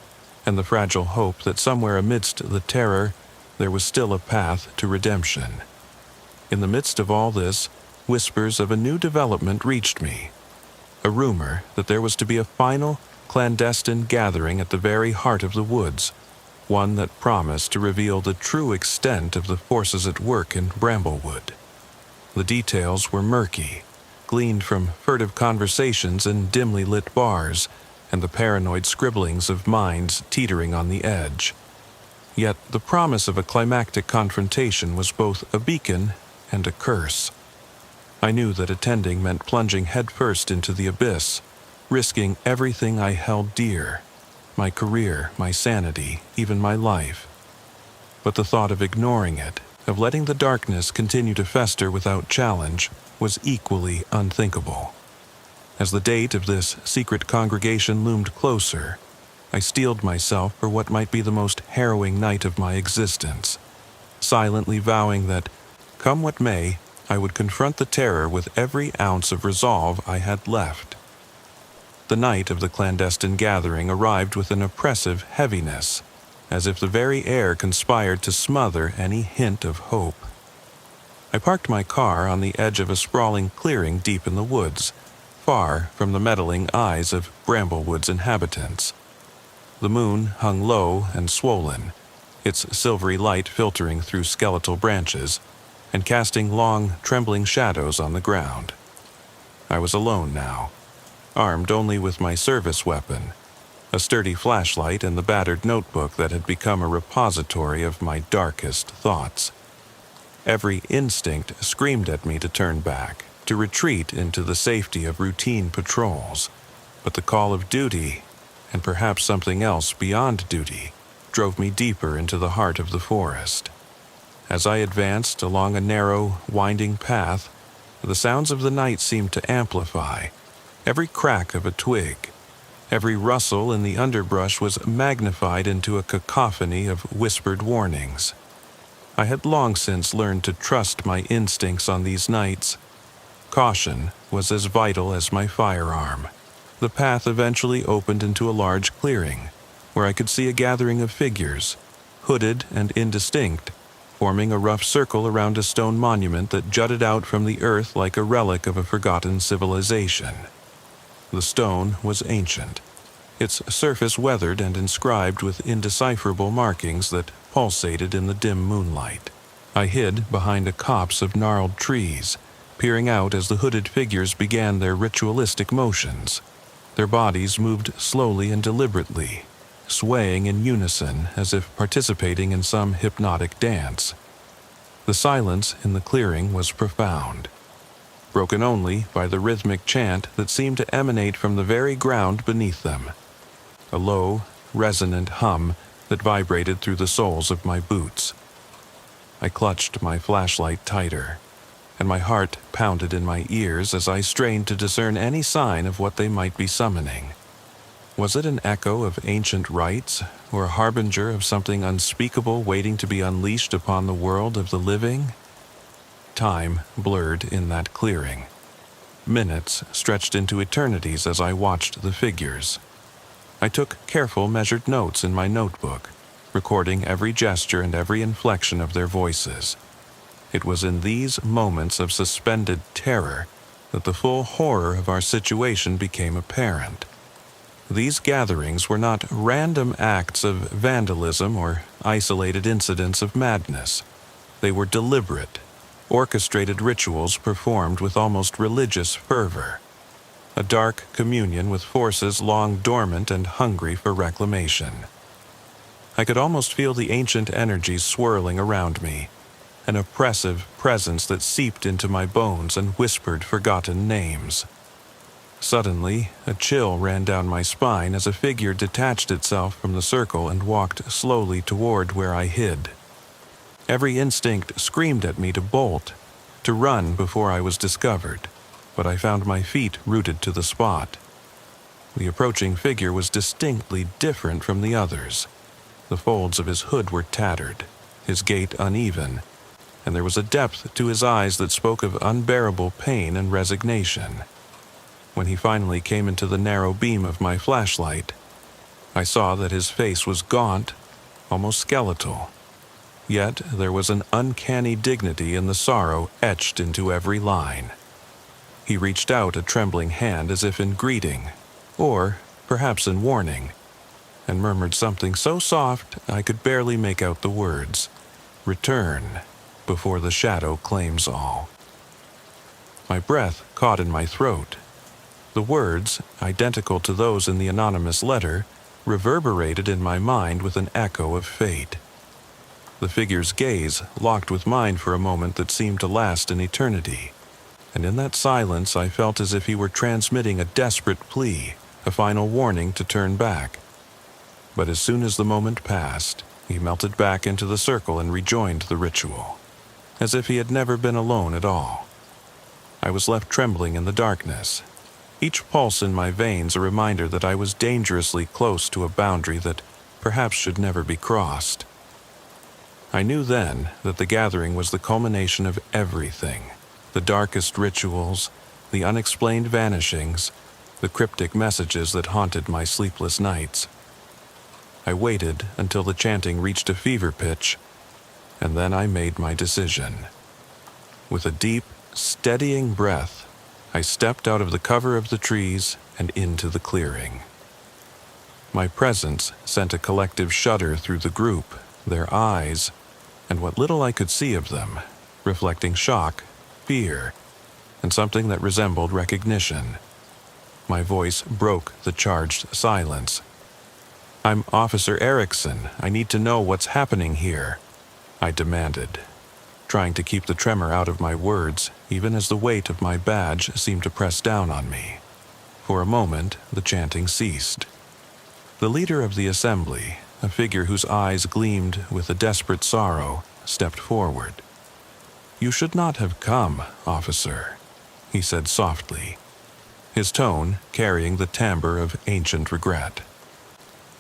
and the fragile hope that somewhere amidst the terror there was still a path to redemption. In the midst of all this, whispers of a new development reached me. A rumor that there was to be a final, clandestine gathering at the very heart of the woods, one that promised to reveal the true extent of the forces at work in Bramblewood. The details were murky, gleaned from furtive conversations in dimly lit bars, and the paranoid scribblings of minds teetering on the edge. Yet the promise of a climactic confrontation was both a beacon and a curse. I knew that attending meant plunging headfirst into the abyss, risking everything I held dear, my career, my sanity, even my life. But the thought of ignoring it, of letting the darkness continue to fester without challenge, was equally unthinkable. As the date of this secret congregation loomed closer, I steeled myself for what might be the most harrowing night of my existence, silently vowing that, come what may, I would confront the terror with every ounce of resolve I had left. The night of the clandestine gathering arrived with an oppressive heaviness, as if the very air conspired to smother any hint of hope. I parked my car on the edge of a sprawling clearing deep in the woods, far from the meddling eyes of Bramblewood's inhabitants. The moon hung low and swollen, its silvery light filtering through skeletal branches and casting long, trembling shadows on the ground. I was alone now, armed only with my service weapon, a sturdy flashlight and the battered notebook that had become a repository of my darkest thoughts. Every instinct screamed at me to turn back, to retreat into the safety of routine patrols, but the call of duty, and perhaps something else beyond duty, drove me deeper into the heart of the forest. As I advanced along a narrow, winding path, the sounds of the night seemed to amplify. Every crack of a twig, every rustle in the underbrush was magnified into a cacophony of whispered warnings. I had long since learned to trust my instincts on these nights. Caution was as vital as my firearm. The path eventually opened into a large clearing, where I could see a gathering of figures, hooded and indistinct, forming a rough circle around a stone monument that jutted out from the earth like a relic of a forgotten civilization. The stone was ancient, its surface weathered and inscribed with indecipherable markings that pulsated in the dim moonlight. I hid behind a copse of gnarled trees, peering out as the hooded figures began their ritualistic motions. Their bodies moved slowly and deliberately, swaying in unison as if participating in some hypnotic dance. The silence in the clearing was profound, broken only by the rhythmic chant that seemed to emanate from the very ground beneath them. A low, resonant hum that vibrated through the soles of my boots. I clutched my flashlight tighter, and my heart pounded in my ears as I strained to discern any sign of what they might be summoning. Was it an echo of ancient rites, or a harbinger of something unspeakable waiting to be unleashed upon the world of the living? Time blurred in that clearing. Minutes stretched into eternities as I watched the figures. I took careful, measured notes in my notebook, recording every gesture and every inflection of their voices. It was in these moments of suspended terror that the full horror of our situation became apparent. These gatherings were not random acts of vandalism or isolated incidents of madness. They were deliberate, orchestrated rituals performed with almost religious fervor. A dark communion with forces long dormant and hungry for reclamation. I could almost feel the ancient energies swirling around me, an oppressive presence that seeped into my bones and whispered forgotten names. Suddenly, a chill ran down my spine as a figure detached itself from the circle and walked slowly toward where I hid. Every instinct screamed at me to bolt, to run before I was discovered, but I found my feet rooted to the spot. The approaching figure was distinctly different from the others. The folds of his hood were tattered, his gait uneven, and there was a depth to his eyes that spoke of unbearable pain and resignation. When he finally came into the narrow beam of my flashlight, I saw that his face was gaunt, almost skeletal. Yet there was an uncanny dignity in the sorrow etched into every line. He reached out a trembling hand as if in greeting, or perhaps in warning, and murmured something so soft I could barely make out the words, "Return, before the shadow claims all." My breath caught in my throat. The words, identical to those in the anonymous letter, reverberated in my mind with an echo of fate. The figure's gaze locked with mine for a moment that seemed to last an eternity, and in that silence I felt as if he were transmitting a desperate plea, a final warning to turn back. But as soon as the moment passed, he melted back into the circle and rejoined the ritual, as if he had never been alone at all. I was left trembling in the darkness, each pulse in my veins a reminder that I was dangerously close to a boundary that perhaps should never be crossed. I knew then that the gathering was the culmination of everything, the darkest rituals, the unexplained vanishings, the cryptic messages that haunted my sleepless nights. I waited until the chanting reached a fever pitch, and then I made my decision. With a deep, steadying breath, I stepped out of the cover of the trees and into the clearing. My presence sent a collective shudder through the group, their eyes, and what little I could see of them, reflecting shock, fear, and something that resembled recognition. My voice broke the charged silence. "I'm Officer Erickson. I need to know what's happening here," I demanded, trying to keep the tremor out of my words, even as the weight of my badge seemed to press down on me. For a moment, the chanting ceased. The leader of the assembly, a figure whose eyes gleamed with a desperate sorrow, stepped forward. "You should not have come, officer," he said softly, his tone carrying the timbre of ancient regret.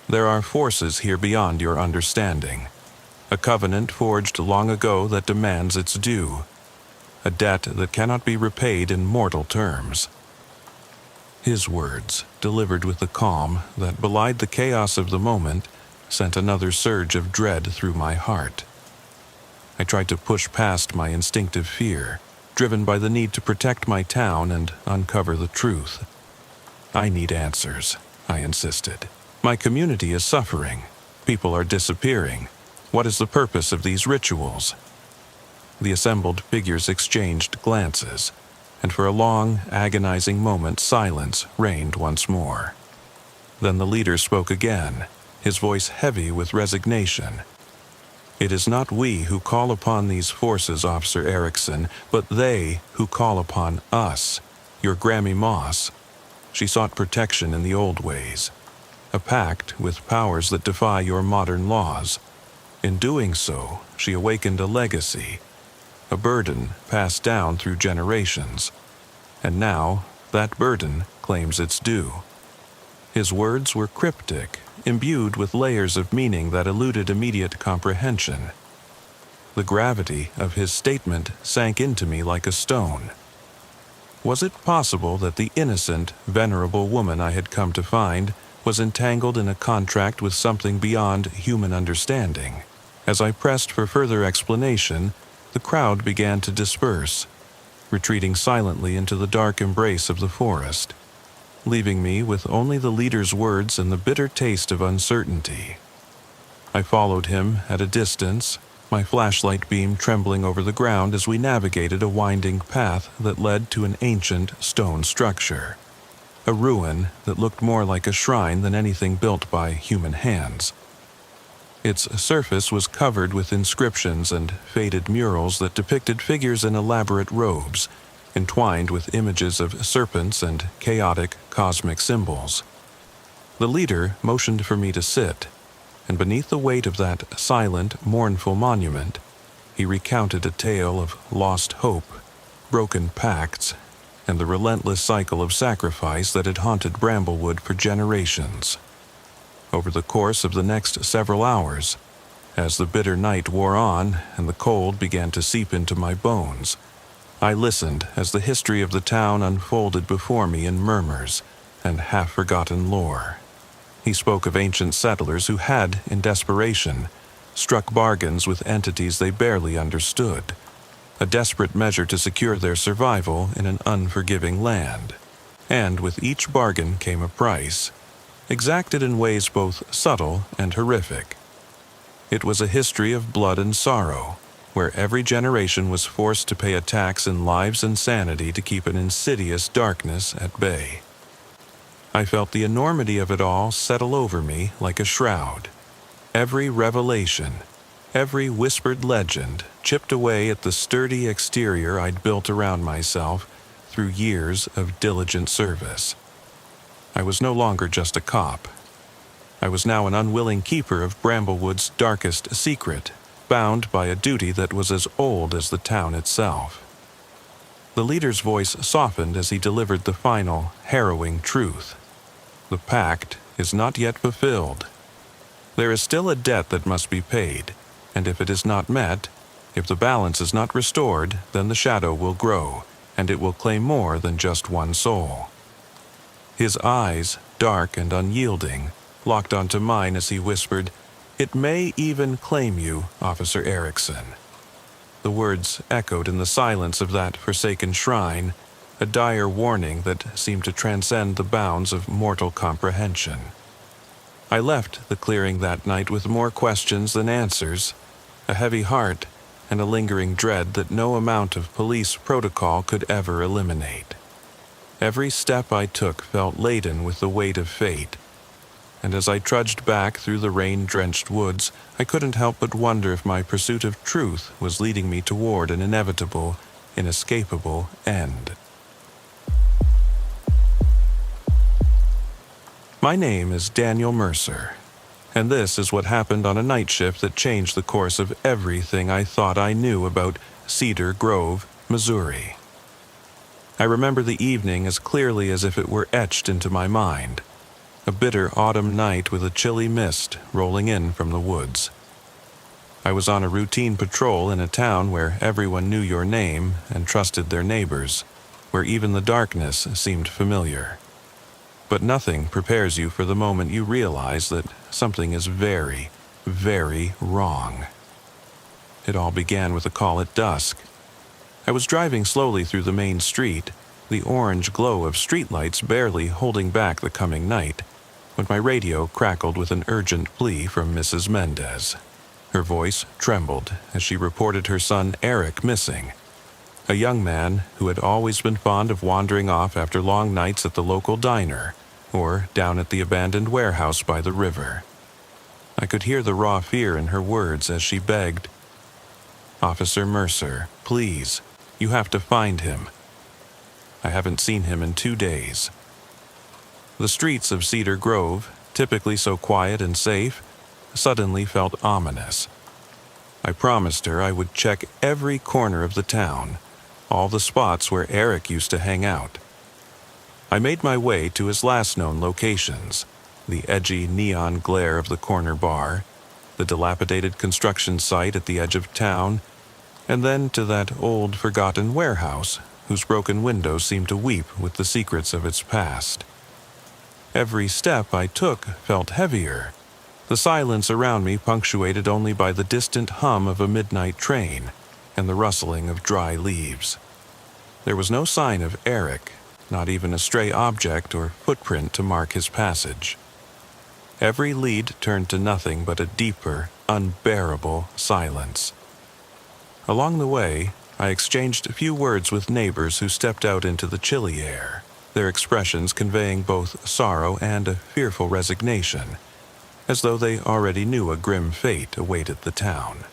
"There are forces here beyond your understanding. A covenant forged long ago that demands its due. A debt that cannot be repaid in mortal terms." His words, delivered with a calm that belied the chaos of the moment, sent another surge of dread through my heart. I tried to push past my instinctive fear, driven by the need to protect my town and uncover the truth. "I need answers," I insisted. "My community is suffering. People are disappearing. What is the purpose of these rituals?" The assembled figures exchanged glances, and for a long, agonizing moment silence reigned once more. Then the leader spoke again, his voice heavy with resignation. "It is not we who call upon these forces, Officer Erickson, but they who call upon us, your Grammy Moss. She sought protection in the old ways. a pact with powers that defy your modern laws. In doing so, she awakened a legacy, a burden passed down through generations. And now, that burden claims its due. His words were cryptic, imbued with layers of meaning that eluded immediate comprehension. The gravity of his statement sank into me like a stone. Was it possible that the innocent, venerable woman I had come to find was entangled in a contract with something beyond human understanding? As I pressed for further explanation, the crowd began to disperse, retreating silently into the dark embrace of the forest, leaving me with only the leader's words and the bitter taste of uncertainty. I followed him at a distance, my flashlight beam trembling over the ground as we navigated a winding path that led to an ancient stone structure, a ruin that looked more like a shrine than anything built by human hands. Its surface was covered with inscriptions and faded murals that depicted figures in elaborate robes, entwined with images of serpents and chaotic cosmic symbols. The leader motioned for me to sit, and beneath the weight of that silent, mournful monument, he recounted a tale of lost hope, broken pacts, and the relentless cycle of sacrifice that had haunted Bramblewood for generations. Over the course of the next several hours, as the bitter night wore on and the cold began to seep into my bones, I listened as the history of the town unfolded before me in murmurs and half-forgotten lore. He spoke of ancient settlers who had, in desperation, struck bargains with entities they barely understood, a desperate measure to secure their survival in an unforgiving land. And with each bargain came a price, exacted in ways both subtle and horrific. It was a history of blood and sorrow, where every generation was forced to pay a tax in lives and sanity to keep an insidious darkness at bay. I felt the enormity of it all settle over me like a shroud. Every revelation, every whispered legend chipped away at the sturdy exterior I'd built around myself through years of diligent service. I was no longer just a cop. I was now an unwilling keeper of Bramblewood's darkest secret, bound by a duty that was as old as the town itself. The leader's voice softened as he delivered the final, harrowing truth. The pact is not yet fulfilled. There is still a debt that must be paid, and if it is not met, if the balance is not restored, then the shadow will grow, and it will claim more than just one soul. His eyes, dark and unyielding, locked onto mine as he whispered, "It may even claim you, Officer Erickson." The words echoed in the silence of that forsaken shrine, a dire warning that seemed to transcend the bounds of mortal comprehension. I left the clearing that night with more questions than answers, a heavy heart, and a lingering dread that no amount of police protocol could ever eliminate. Every step I took felt laden with the weight of fate, and as I trudged back through the rain-drenched woods, I couldn't help but wonder if my pursuit of truth was leading me toward an inevitable, inescapable end. My name is Daniel Mercer, and this is what happened on a night shift that changed the course of everything I thought I knew about Cedar Grove, Missouri. I remember the evening as clearly as if it were etched into my mind, a bitter autumn night with a chilly mist rolling in from the woods. I was on a routine patrol in a town where everyone knew your name and trusted their neighbors, where even the darkness seemed familiar. But nothing prepares you for the moment you realize that something is very, very wrong. It all began with a call at dusk. I was driving slowly through the main street, the orange glow of streetlights barely holding back the coming night, when my radio crackled with an urgent plea from Mrs. Mendez. Her voice trembled as she reported her son Eric missing, a young man who had always been fond of wandering off after long nights at the local diner or down at the abandoned warehouse by the river. I could hear the raw fear in her words as she begged, "Officer Mercer, please, you have to find him. I haven't seen him in 2 days." The streets of Cedar Grove, typically so quiet and safe, suddenly felt ominous. I promised her I would check every corner of the town, all the spots where Eric used to hang out. I made my way to his last known locations, the edgy neon glare of the corner bar, the dilapidated construction site at the edge of town, and then to that old forgotten warehouse whose broken windows seemed to weep with the secrets of its past. Every step I took felt heavier, the silence around me punctuated only by the distant hum of a midnight train and the rustling of dry leaves. There was no sign of Eric, not even a stray object or footprint to mark his passage. Every lead turned to nothing but a deeper, unbearable silence. Along the way, I exchanged a few words with neighbors who stepped out into the chilly air, their expressions conveying both sorrow and a fearful resignation, as though they already knew a grim fate awaited the town.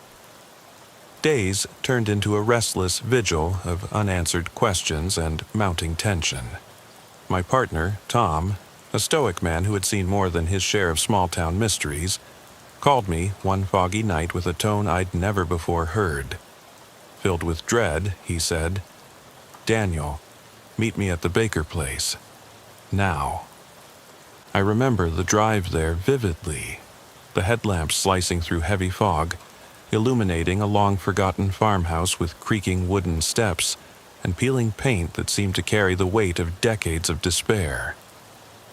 Days turned into a restless vigil of unanswered questions and mounting tension. My partner, Tom, a stoic man who had seen more than his share of small-town mysteries, called me one foggy night with a tone I'd never before heard. Filled with dread, he said, "Daniel, meet me at the Baker place. Now." I remember the drive there vividly, the headlamps slicing through heavy fog, illuminating a long-forgotten farmhouse with creaking wooden steps and peeling paint that seemed to carry the weight of decades of despair.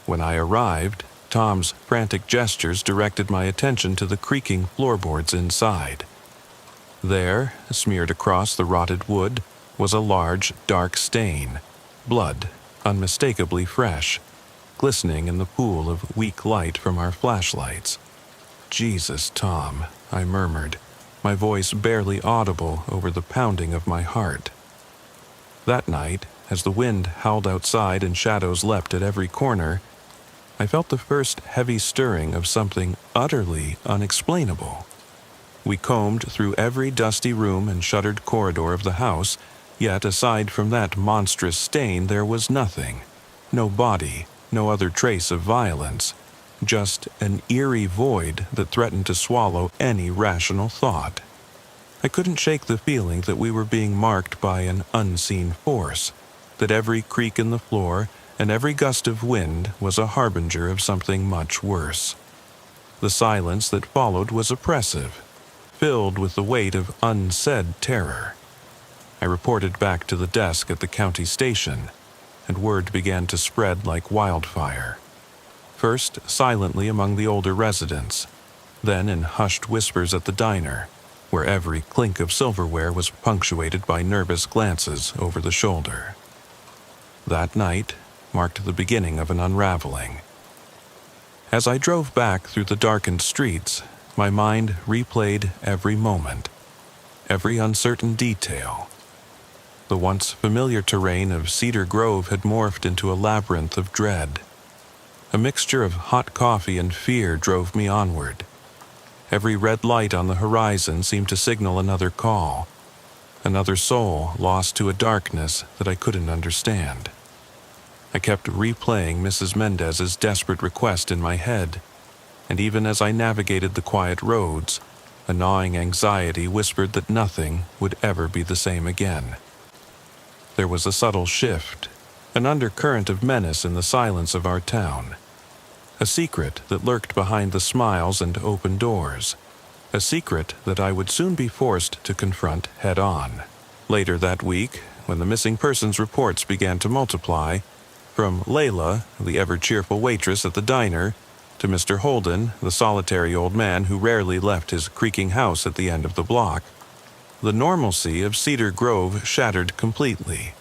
When I arrived, Tom's frantic gestures directed my attention to the creaking floorboards inside. There, smeared across the rotted wood, was a large, dark stain, blood, unmistakably fresh, glistening in the pool of weak light from our flashlights. "Jesus, Tom," I murmured, my voice barely audible over the pounding of my heart. That night, as the wind howled outside and shadows leapt at every corner, I felt the first heavy stirring of something utterly unexplainable. We combed through every dusty room and shuttered corridor of the house, yet aside from that monstrous stain there was nothing. No body, no other trace of violence, just an eerie void that threatened to swallow any rational thought. I couldn't shake the feeling that we were being marked by an unseen force, that every creak in the floor and every gust of wind was a harbinger of something much worse. The silence that followed was oppressive, filled with the weight of unsaid terror. I reported back to the desk at the county station, and word began to spread like wildfire. First silently among the older residents, then in hushed whispers at the diner, where every clink of silverware was punctuated by nervous glances over the shoulder. That night marked the beginning of an unraveling. As I drove back through the darkened streets, my mind replayed every moment, every uncertain detail. The once familiar terrain of Cedar Grove had morphed into a labyrinth of dread. A mixture of hot coffee and fear drove me onward. Every red light on the horizon seemed to signal another call, another soul lost to a darkness that I couldn't understand. I kept replaying Mrs. Mendez's desperate request in my head, and even as I navigated the quiet roads, a gnawing anxiety whispered that nothing would ever be the same again. There was a subtle shift, an undercurrent of menace in the silence of our town. A secret that lurked behind the smiles and open doors. A secret that I would soon be forced to confront head-on. Later that week, when the missing persons reports began to multiply, from Layla, the ever-cheerful waitress at the diner, to Mr. Holden, the solitary old man who rarely left his creaking house at the end of the block, the normalcy of Cedar Grove shattered completely.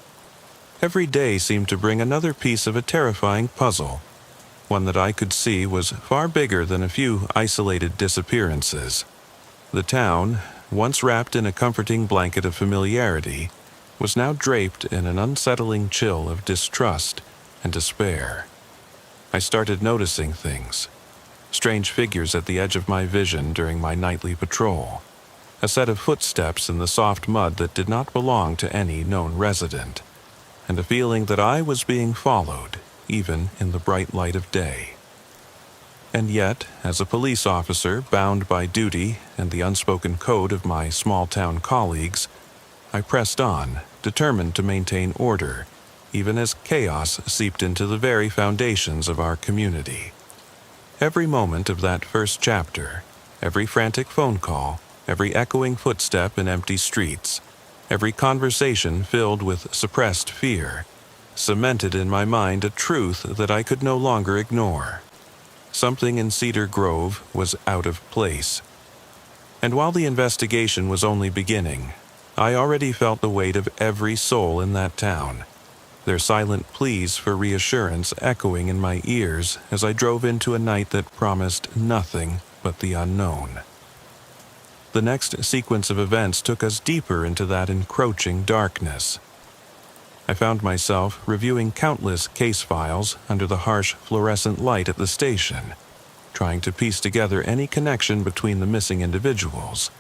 Every day seemed to bring another piece of a terrifying puzzle, one that I could see was far bigger than a few isolated disappearances. The town, once wrapped in a comforting blanket of familiarity, was now draped in an unsettling chill of distrust and despair. I started noticing things. Strange figures at the edge of my vision during my nightly patrol. A set of footsteps in the soft mud that did not belong to any known resident. And a feeling that I was being followed, even in the bright light of day. And yet, as a police officer bound by duty and the unspoken code of my small-town colleagues, I pressed on, determined to maintain order, even as chaos seeped into the very foundations of our community. Every moment of that first chapter, every frantic phone call, every echoing footstep in empty streets, every conversation filled with suppressed fear, cemented in my mind a truth that I could no longer ignore. Something in Cedar Grove was out of place. And while the investigation was only beginning, I already felt the weight of every soul in that town, their silent pleas for reassurance echoing in my ears as I drove into a night that promised nothing but the unknown. The next sequence of events took us deeper into that encroaching darkness. I found myself reviewing countless case files under the harsh fluorescent light at the station, trying to piece together any connection between the missing individuals,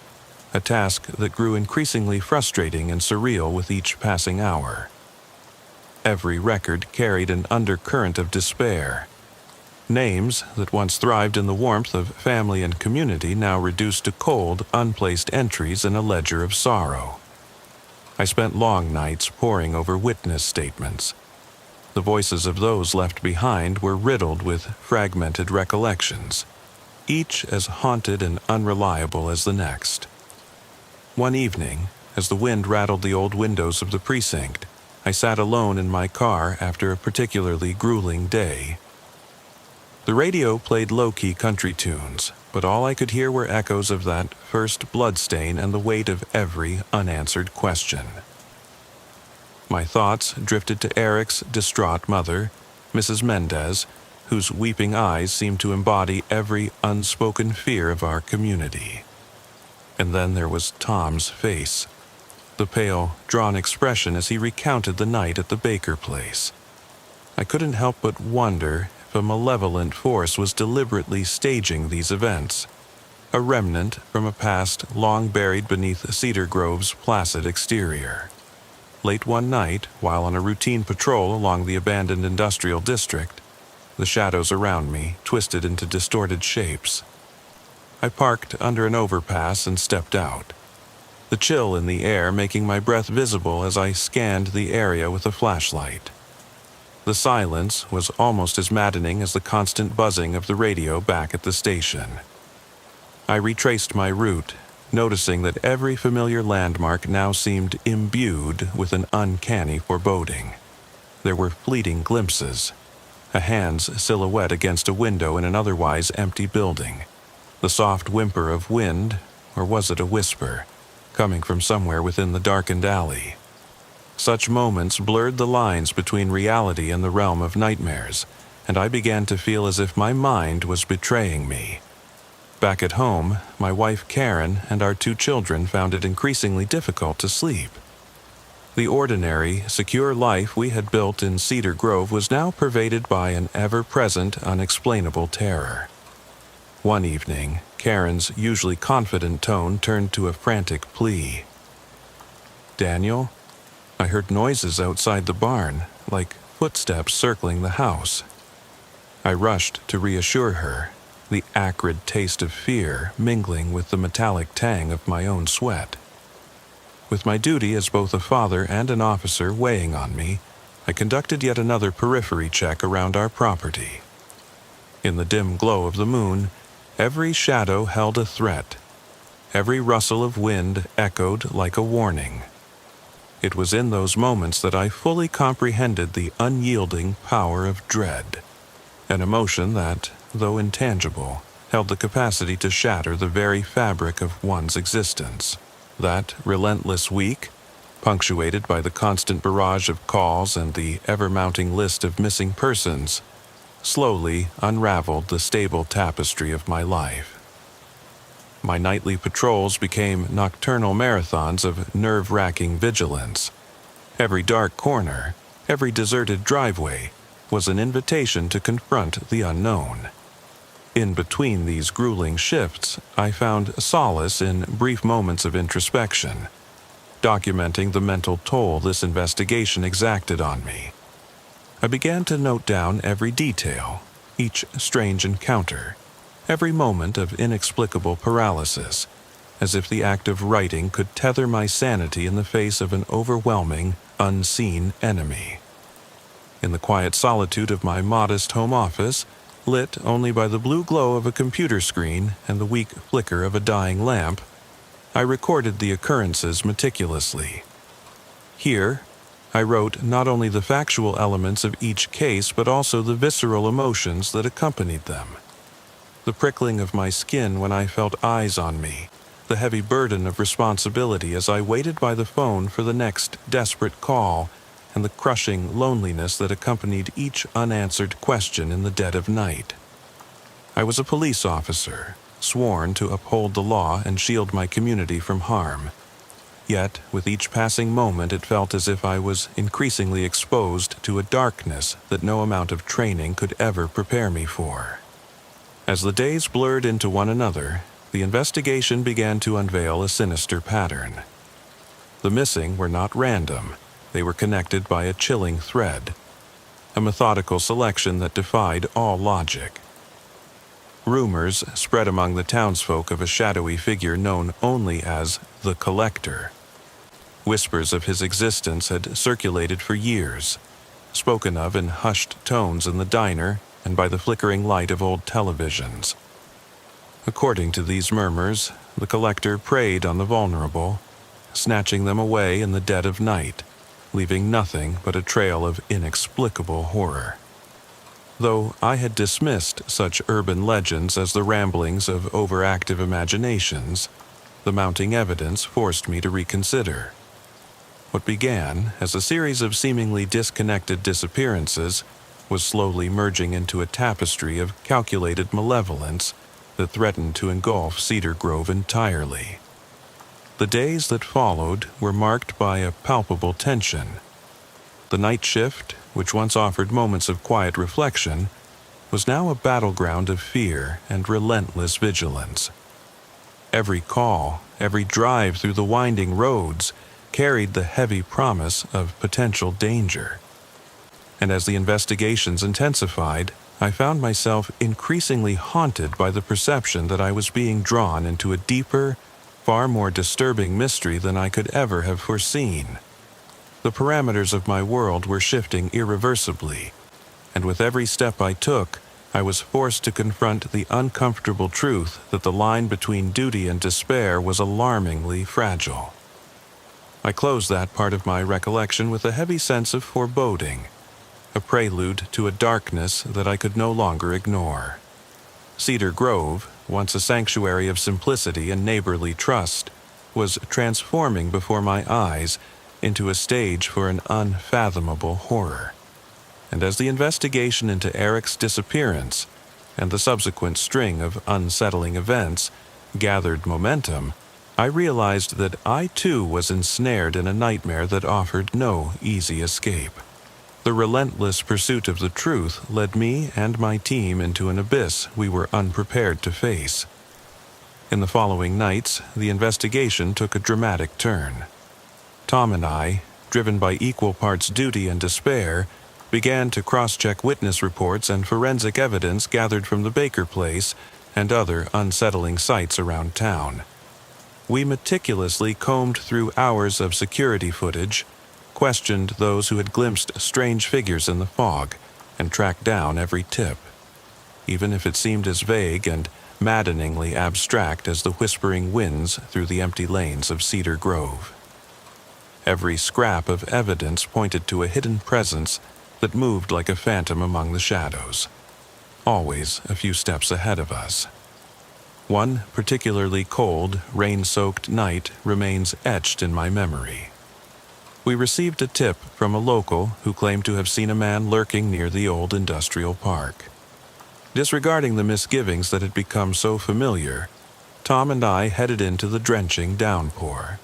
a task that grew increasingly frustrating and surreal with each passing hour. Every record carried an undercurrent of despair. Names that once thrived in the warmth of family and community now reduced to cold, unplaced entries in a ledger of sorrow. I spent long nights poring over witness statements. The voices of those left behind were riddled with fragmented recollections, each as haunted and unreliable as the next. One evening, as the wind rattled the old windows of the precinct, I sat alone in my car after a particularly grueling day. The radio played low-key country tunes, but all I could hear were echoes of that first bloodstain and the weight of every unanswered question. My thoughts drifted to Eric's distraught mother, Mrs. Mendez, whose weeping eyes seemed to embody every unspoken fear of our community. And then there was Tom's face, the pale, drawn expression as he recounted the night at the Baker place. I couldn't help but wonder if a malevolent force was deliberately staging these events, a remnant from a past long buried beneath Cedar Grove's placid exterior. Late one night, while on a routine patrol along the abandoned industrial district, the shadows around me twisted into distorted shapes. I parked under an overpass and stepped out, the chill in the air making my breath visible as I scanned the area with a flashlight. The silence was almost as maddening as the constant buzzing of the radio back at the station. I retraced my route, noticing that every familiar landmark now seemed imbued with an uncanny foreboding. There were fleeting glimpses, a hand's silhouette against a window in an otherwise empty building, the soft whimper of wind, or was it a whisper, coming from somewhere within the darkened alley. Such moments blurred the lines between reality and the realm of nightmares, and I began to feel as if my mind was betraying me. Back at home, my wife Karen and our 2 children found it increasingly difficult to sleep. The ordinary, secure life we had built in Cedar Grove was now pervaded by an ever-present, unexplainable terror. One evening, Karen's usually confident tone turned to a frantic plea. "Daniel, I heard noises outside the barn, like footsteps circling the house." I rushed to reassure her, the acrid taste of fear mingling with the metallic tang of my own sweat. With my duty as both a father and an officer weighing on me, I conducted yet another periphery check around our property. In the dim glow of the moon, every shadow held a threat. Every rustle of wind echoed like a warning. It was in those moments that I fully comprehended the unyielding power of dread, an emotion that, though intangible, held the capacity to shatter the very fabric of one's existence. That relentless week, punctuated by the constant barrage of calls and the ever-mounting list of missing persons, slowly unraveled the stable tapestry of my life. My nightly patrols became nocturnal marathons of nerve-wracking vigilance. Every dark corner, every deserted driveway, was an invitation to confront the unknown. In between these grueling shifts, I found solace in brief moments of introspection, documenting the mental toll this investigation exacted on me. I began to note down every detail, each strange encounter, every moment of inexplicable paralysis, as if the act of writing could tether my sanity in the face of an overwhelming, unseen enemy. In the quiet solitude of my modest home office, lit only by the blue glow of a computer screen and the weak flicker of a dying lamp, I recorded the occurrences meticulously. Here, I wrote not only the factual elements of each case but also the visceral emotions that accompanied them. The prickling of my skin when I felt eyes on me, the heavy burden of responsibility as I waited by the phone for the next desperate call, and the crushing loneliness that accompanied each unanswered question in the dead of night. I was a police officer, sworn to uphold the law and shield my community from harm. Yet, with each passing moment, it felt as if I was increasingly exposed to a darkness that no amount of training could ever prepare me for. As the days blurred into one another, the investigation began to unveil a sinister pattern. The missing were not random. They were connected by a chilling thread, a methodical selection that defied all logic. Rumors spread among the townsfolk of a shadowy figure known only as the Collector. Whispers of his existence had circulated for years, spoken of in hushed tones in the diner and by the flickering light of old televisions. According to these murmurs, the Collector preyed on the vulnerable, snatching them away in the dead of night, leaving nothing but a trail of inexplicable horror. Though I had dismissed such urban legends as the ramblings of overactive imaginations, the mounting evidence forced me to reconsider. What began as a series of seemingly disconnected disappearances was slowly merging into a tapestry of calculated malevolence that threatened to engulf Cedar Grove entirely. The days that followed were marked by a palpable tension. The night shift, which once offered moments of quiet reflection, was now a battleground of fear and relentless vigilance. Every call, every drive through the winding roads, carried the heavy promise of potential danger. And as the investigations intensified, I found myself increasingly haunted by the perception that I was being drawn into a deeper, far more disturbing mystery than I could ever have foreseen. The parameters of my world were shifting irreversibly, and with every step I took, I was forced to confront the uncomfortable truth that the line between duty and despair was alarmingly fragile. I closed that part of my recollection with a heavy sense of foreboding, a prelude to a darkness that I could no longer ignore. Cedar Grove, once a sanctuary of simplicity and neighborly trust, was transforming before my eyes into a stage for an unfathomable horror. And as the investigation into Eric's disappearance and the subsequent string of unsettling events gathered momentum, I realized that I too was ensnared in a nightmare that offered no easy escape. The relentless pursuit of the truth led me and my team into an abyss we were unprepared to face. In the following nights, the investigation took a dramatic turn. Tom and I, driven by equal parts duty and despair, began to cross-check witness reports and forensic evidence gathered from the Baker place and other unsettling sites around town. We meticulously combed through hours of security footage, questioned those who had glimpsed strange figures in the fog, and tracked down every tip, even if it seemed as vague and maddeningly abstract as the whispering winds through the empty lanes of Cedar Grove. Every scrap of evidence pointed to a hidden presence that moved like a phantom among the shadows, always a few steps ahead of us. One particularly cold, rain-soaked night remains etched in my memory. We received a tip from a local who claimed to have seen a man lurking near the old industrial park. Disregarding the misgivings that had become so familiar, Tom and I headed into the drenching downpour.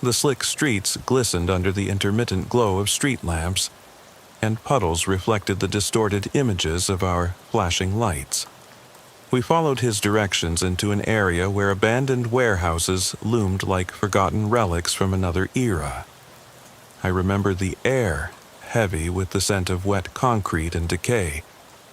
The slick streets glistened under the intermittent glow of street lamps, and puddles reflected the distorted images of our flashing lights. We followed his directions into an area where abandoned warehouses loomed like forgotten relics from another era. I remember the air, heavy with the scent of wet concrete and decay,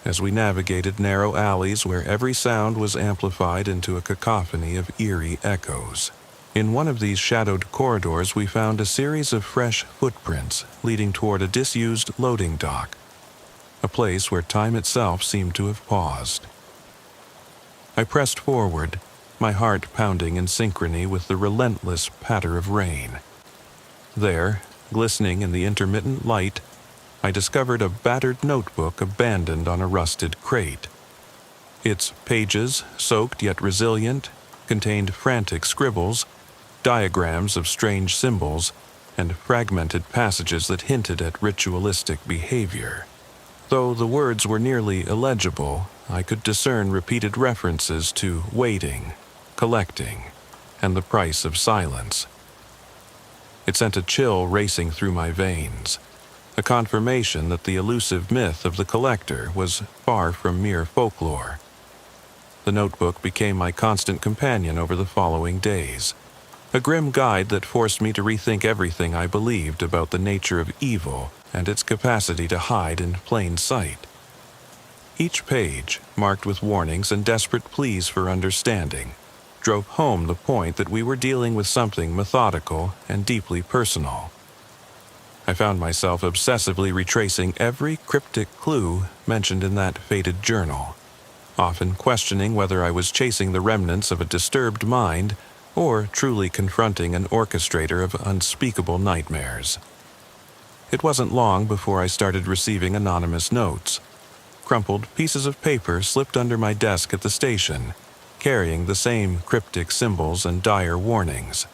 as we navigated narrow alleys where every sound was amplified into a cacophony of eerie echoes. In one of these shadowed corridors, we found a series of fresh footprints leading toward a disused loading dock, a place where time itself seemed to have paused. I pressed forward, my heart pounding in synchrony with the relentless patter of rain. There, glistening in the intermittent light, I discovered a battered notebook abandoned on a rusted crate. Its pages, soaked yet resilient, contained frantic scribbles, diagrams of strange symbols, and fragmented passages that hinted at ritualistic behavior. Though the words were nearly illegible, I could discern repeated references to waiting, collecting, and the price of silence. It sent a chill racing through my veins, a confirmation that the elusive myth of the collector was far from mere folklore. The notebook became my constant companion over the following days, a grim guide that forced me to rethink everything I believed about the nature of evil and its capacity to hide in plain sight. Each page, marked with warnings and desperate pleas for understanding, drove home the point that we were dealing with something methodical and deeply personal. I found myself obsessively retracing every cryptic clue mentioned in that faded journal, often questioning whether I was chasing the remnants of a disturbed mind or truly confronting an orchestrator of unspeakable nightmares. It wasn't long before I started receiving anonymous notes, crumpled pieces of paper slipped under my desk at the station, carrying the same cryptic symbols and dire warnings.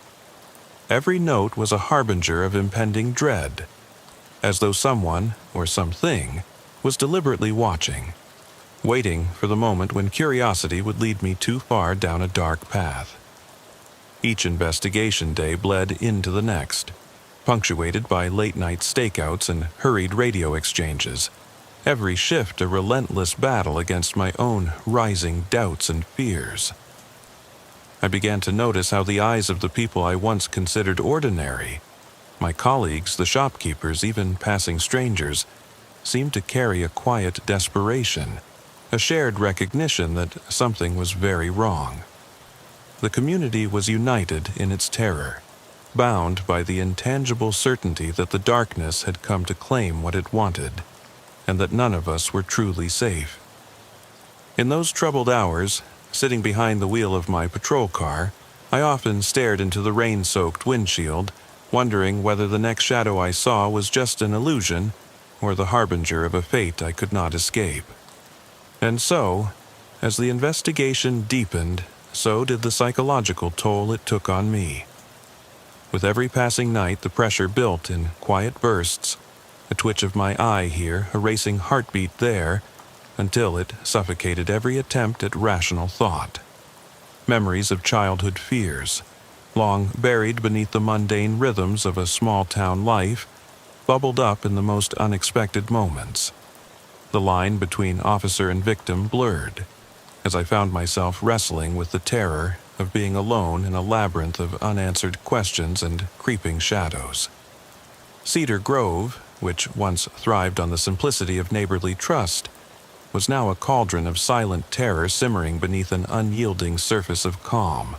Every note was a harbinger of impending dread, as though someone, or something, was deliberately watching, waiting for the moment when curiosity would lead me too far down a dark path. Each investigation day bled into the next, punctuated by late-night stakeouts and hurried radio exchanges, every shift a relentless battle against my own rising doubts and fears. I began to notice how the eyes of the people I once considered ordinary, my colleagues, the shopkeepers, even passing strangers, seemed to carry a quiet desperation, a shared recognition that something was very wrong. The community was united in its terror, bound by the intangible certainty that the darkness had come to claim what it wanted, and that none of us were truly safe. In those troubled hours, sitting behind the wheel of my patrol car, I often stared into the rain-soaked windshield, wondering whether the next shadow I saw was just an illusion or the harbinger of a fate I could not escape. And so, as the investigation deepened, so did the psychological toll it took on me. With every passing night, the pressure built in quiet bursts, a twitch of my eye here, a racing heartbeat there, until it suffocated every attempt at rational thought. Memories of childhood fears, long buried beneath the mundane rhythms of a small-town life, bubbled up in the most unexpected moments. The line between officer and victim blurred, as I found myself wrestling with the terror of being alone in a labyrinth of unanswered questions and creeping shadows. Cedar Grove, which once thrived on the simplicity of neighborly trust, was now a cauldron of silent terror simmering beneath an unyielding surface of calm.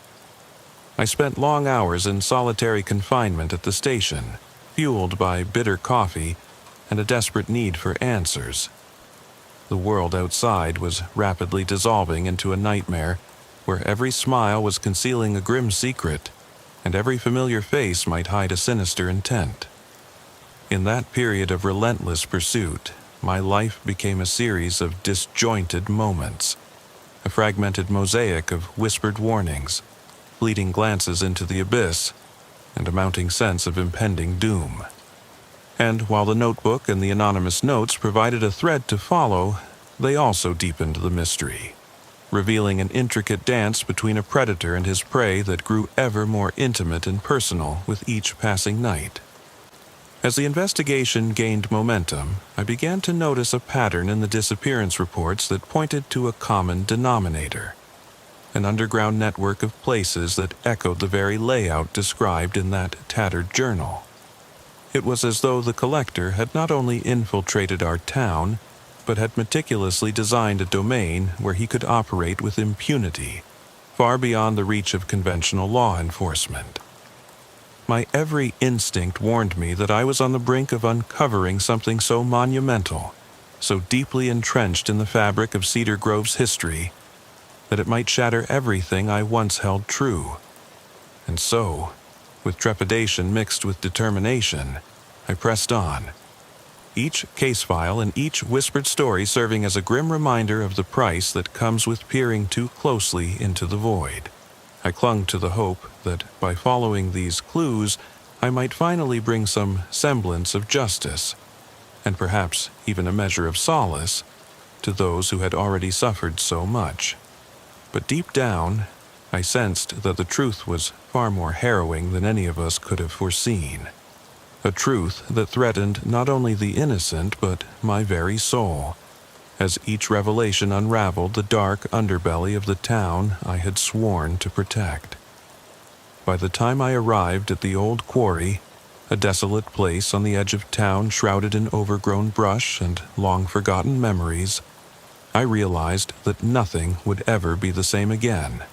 I spent long hours in solitary confinement at the station, fueled by bitter coffee and a desperate need for answers. The world outside was rapidly dissolving into a nightmare where every smile was concealing a grim secret and every familiar face might hide a sinister intent. In that period of relentless pursuit, my life became a series of disjointed moments, a fragmented mosaic of whispered warnings, fleeting glances into the abyss, and a mounting sense of impending doom. And while the notebook and the anonymous notes provided a thread to follow, they also deepened the mystery, revealing an intricate dance between a predator and his prey that grew ever more intimate and personal with each passing night. As the investigation gained momentum, I began to notice a pattern in the disappearance reports that pointed to a common denominator, an underground network of places that echoed the very layout described in that tattered journal. It was as though the collector had not only infiltrated our town, but had meticulously designed a domain where he could operate with impunity, far beyond the reach of conventional law enforcement. My every instinct warned me that I was on the brink of uncovering something so monumental, so deeply entrenched in the fabric of Cedar Grove's history, that it might shatter everything I once held true. And so, with trepidation mixed with determination, I pressed on, each case file and each whispered story serving as a grim reminder of the price that comes with peering too closely into the void. I clung to the hope that by following these clues, I might finally bring some semblance of justice, and perhaps even a measure of solace, to those who had already suffered so much. But deep down, I sensed that the truth was far more harrowing than any of us could have foreseen. A truth that threatened not only the innocent but my very soul, as each revelation unraveled the dark underbelly of the town I had sworn to protect. By the time I arrived at the old quarry, a desolate place on the edge of town shrouded in overgrown brush and long-forgotten memories, I realized that nothing would ever be the same again.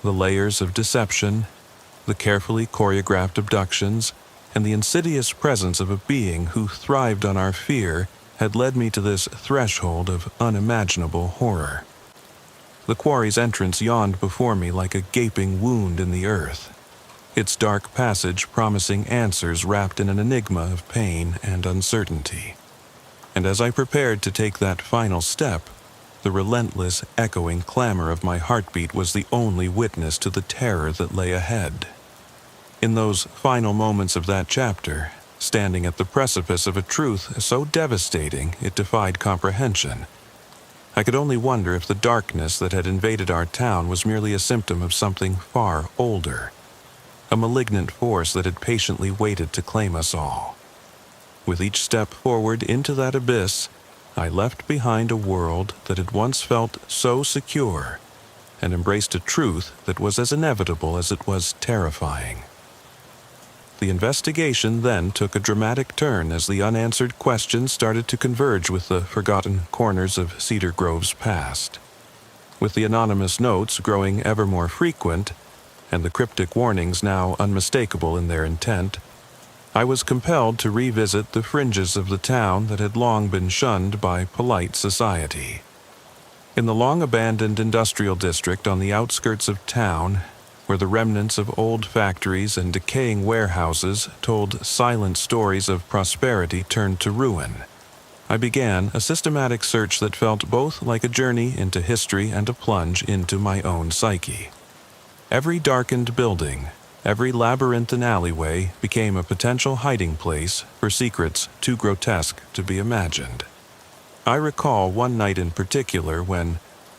The layers of deception, the carefully choreographed abductions, and the insidious presence of a being who thrived on our fear had led me to this threshold of unimaginable horror. The quarry's entrance yawned before me like a gaping wound in the earth, its dark passage promising answers wrapped in an enigma of pain and uncertainty. And as I prepared to take that final step, the relentless, echoing clamor of my heartbeat was the only witness to the terror that lay ahead. In those final moments of that chapter, standing at the precipice of a truth so devastating it defied comprehension, I could only wonder if the darkness that had invaded our town was merely a symptom of something far older, a malignant force that had patiently waited to claim us all. With each step forward into that abyss, I left behind a world that had once felt so secure and embraced a truth that was as inevitable as it was terrifying. The investigation then took a dramatic turn as the unanswered questions started to converge with the forgotten corners of Cedar Grove's past. With the anonymous notes growing ever more frequent, and the cryptic warnings now unmistakable in their intent, I was compelled to revisit the fringes of the town that had long been shunned by polite society. In the long-abandoned industrial district on the outskirts of town, where the remnants of old factories and decaying warehouses told silent stories of prosperity turned to ruin, I began a systematic search that felt both like a journey into history and a plunge into my own psyche. Every darkened building, every labyrinthine alleyway became a potential hiding place for secrets too grotesque to be imagined. I recall one night in particular when,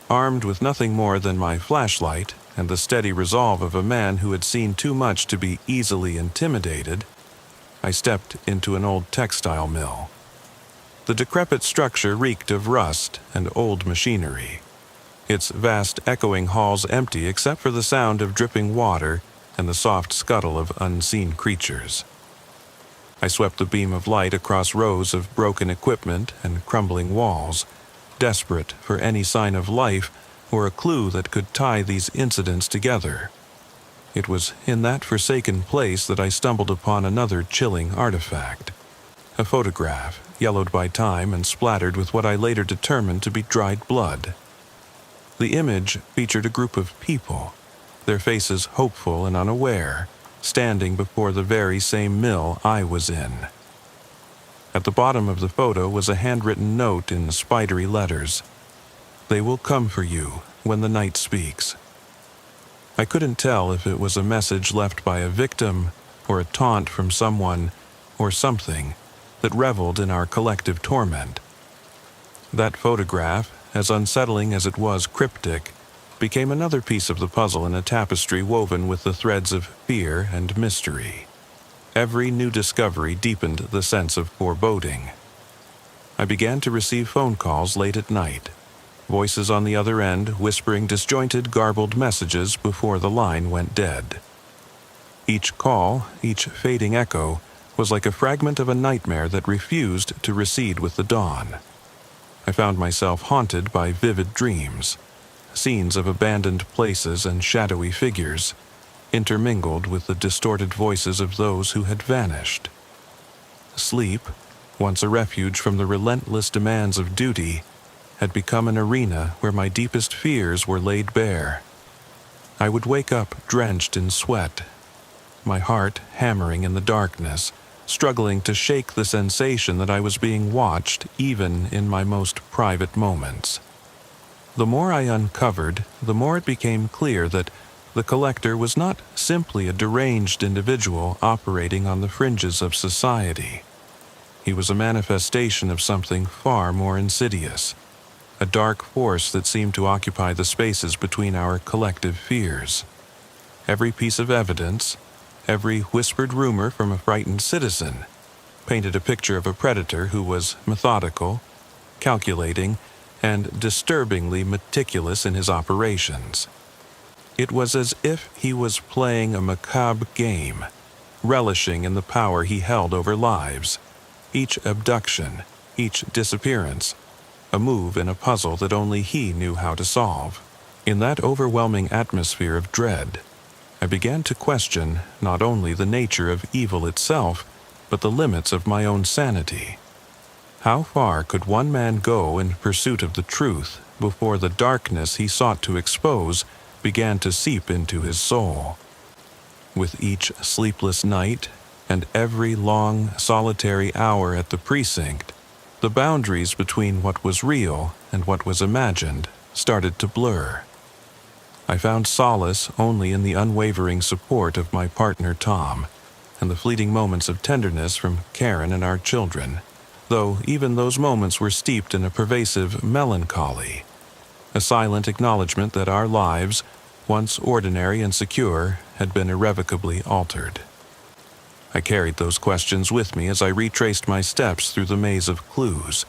armed with nothing more than my flashlight and the steady resolve of a man who had seen too much to be easily intimidated, I stepped into an old textile mill. The decrepit structure reeked of rust and old machinery, its vast echoing halls empty except for the sound of dripping water and the soft scuttle of unseen creatures. I swept the beam of light across rows of broken equipment and crumbling walls, desperate for any sign of life or a clue that could tie these incidents together. It was in that forsaken place that I stumbled upon another chilling artifact, a photograph, yellowed by time and splattered with what I later determined to be dried blood. The image featured a group of people, their faces hopeful and unaware, standing before the very same mill I was in. At the bottom of the photo was a handwritten note in spidery letters. "They will come for you when the night speaks." I couldn't tell if it was a message left by a victim or a taunt from someone or something that reveled in our collective torment. That photograph, as unsettling as it was cryptic, became another piece of the puzzle in a tapestry woven with the threads of fear and mystery. Every new discovery deepened the sense of foreboding. I began to receive phone calls late at night, voices on the other end whispering disjointed, garbled messages before the line went dead. Each call, each fading echo, was like a fragment of a nightmare that refused to recede with the dawn. I found myself haunted by vivid dreams, scenes of abandoned places and shadowy figures, intermingled with the distorted voices of those who had vanished. Sleep, once a refuge from the relentless demands of duty, had become an arena where my deepest fears were laid bare. I would wake up drenched in sweat, my heart hammering in the darkness, struggling to shake the sensation that I was being watched even in my most private moments. The more I uncovered, the more it became clear that the collector was not simply a deranged individual operating on the fringes of society. He was a manifestation of something far more insidious, a dark force that seemed to occupy the spaces between our collective fears. Every piece of evidence, every whispered rumor from a frightened citizen, painted a picture of a predator who was methodical, calculating, and disturbingly meticulous in his operations. It was as if he was playing a macabre game, relishing in the power he held over lives. Each abduction, each disappearance, a move in a puzzle that only he knew how to solve. In that overwhelming atmosphere of dread, I began to question not only the nature of evil itself, but the limits of my own sanity. How far could one man go in pursuit of the truth before the darkness he sought to expose began to seep into his soul? With each sleepless night and every long, solitary hour at the precinct, the boundaries between what was real and what was imagined started to blur. I found solace only in the unwavering support of my partner Tom, and the fleeting moments of tenderness from Karen and our children, though even those moments were steeped in a pervasive melancholy, a silent acknowledgement that our lives, once ordinary and secure, had been irrevocably altered. I carried those questions with me as I retraced my steps through the maze of clues,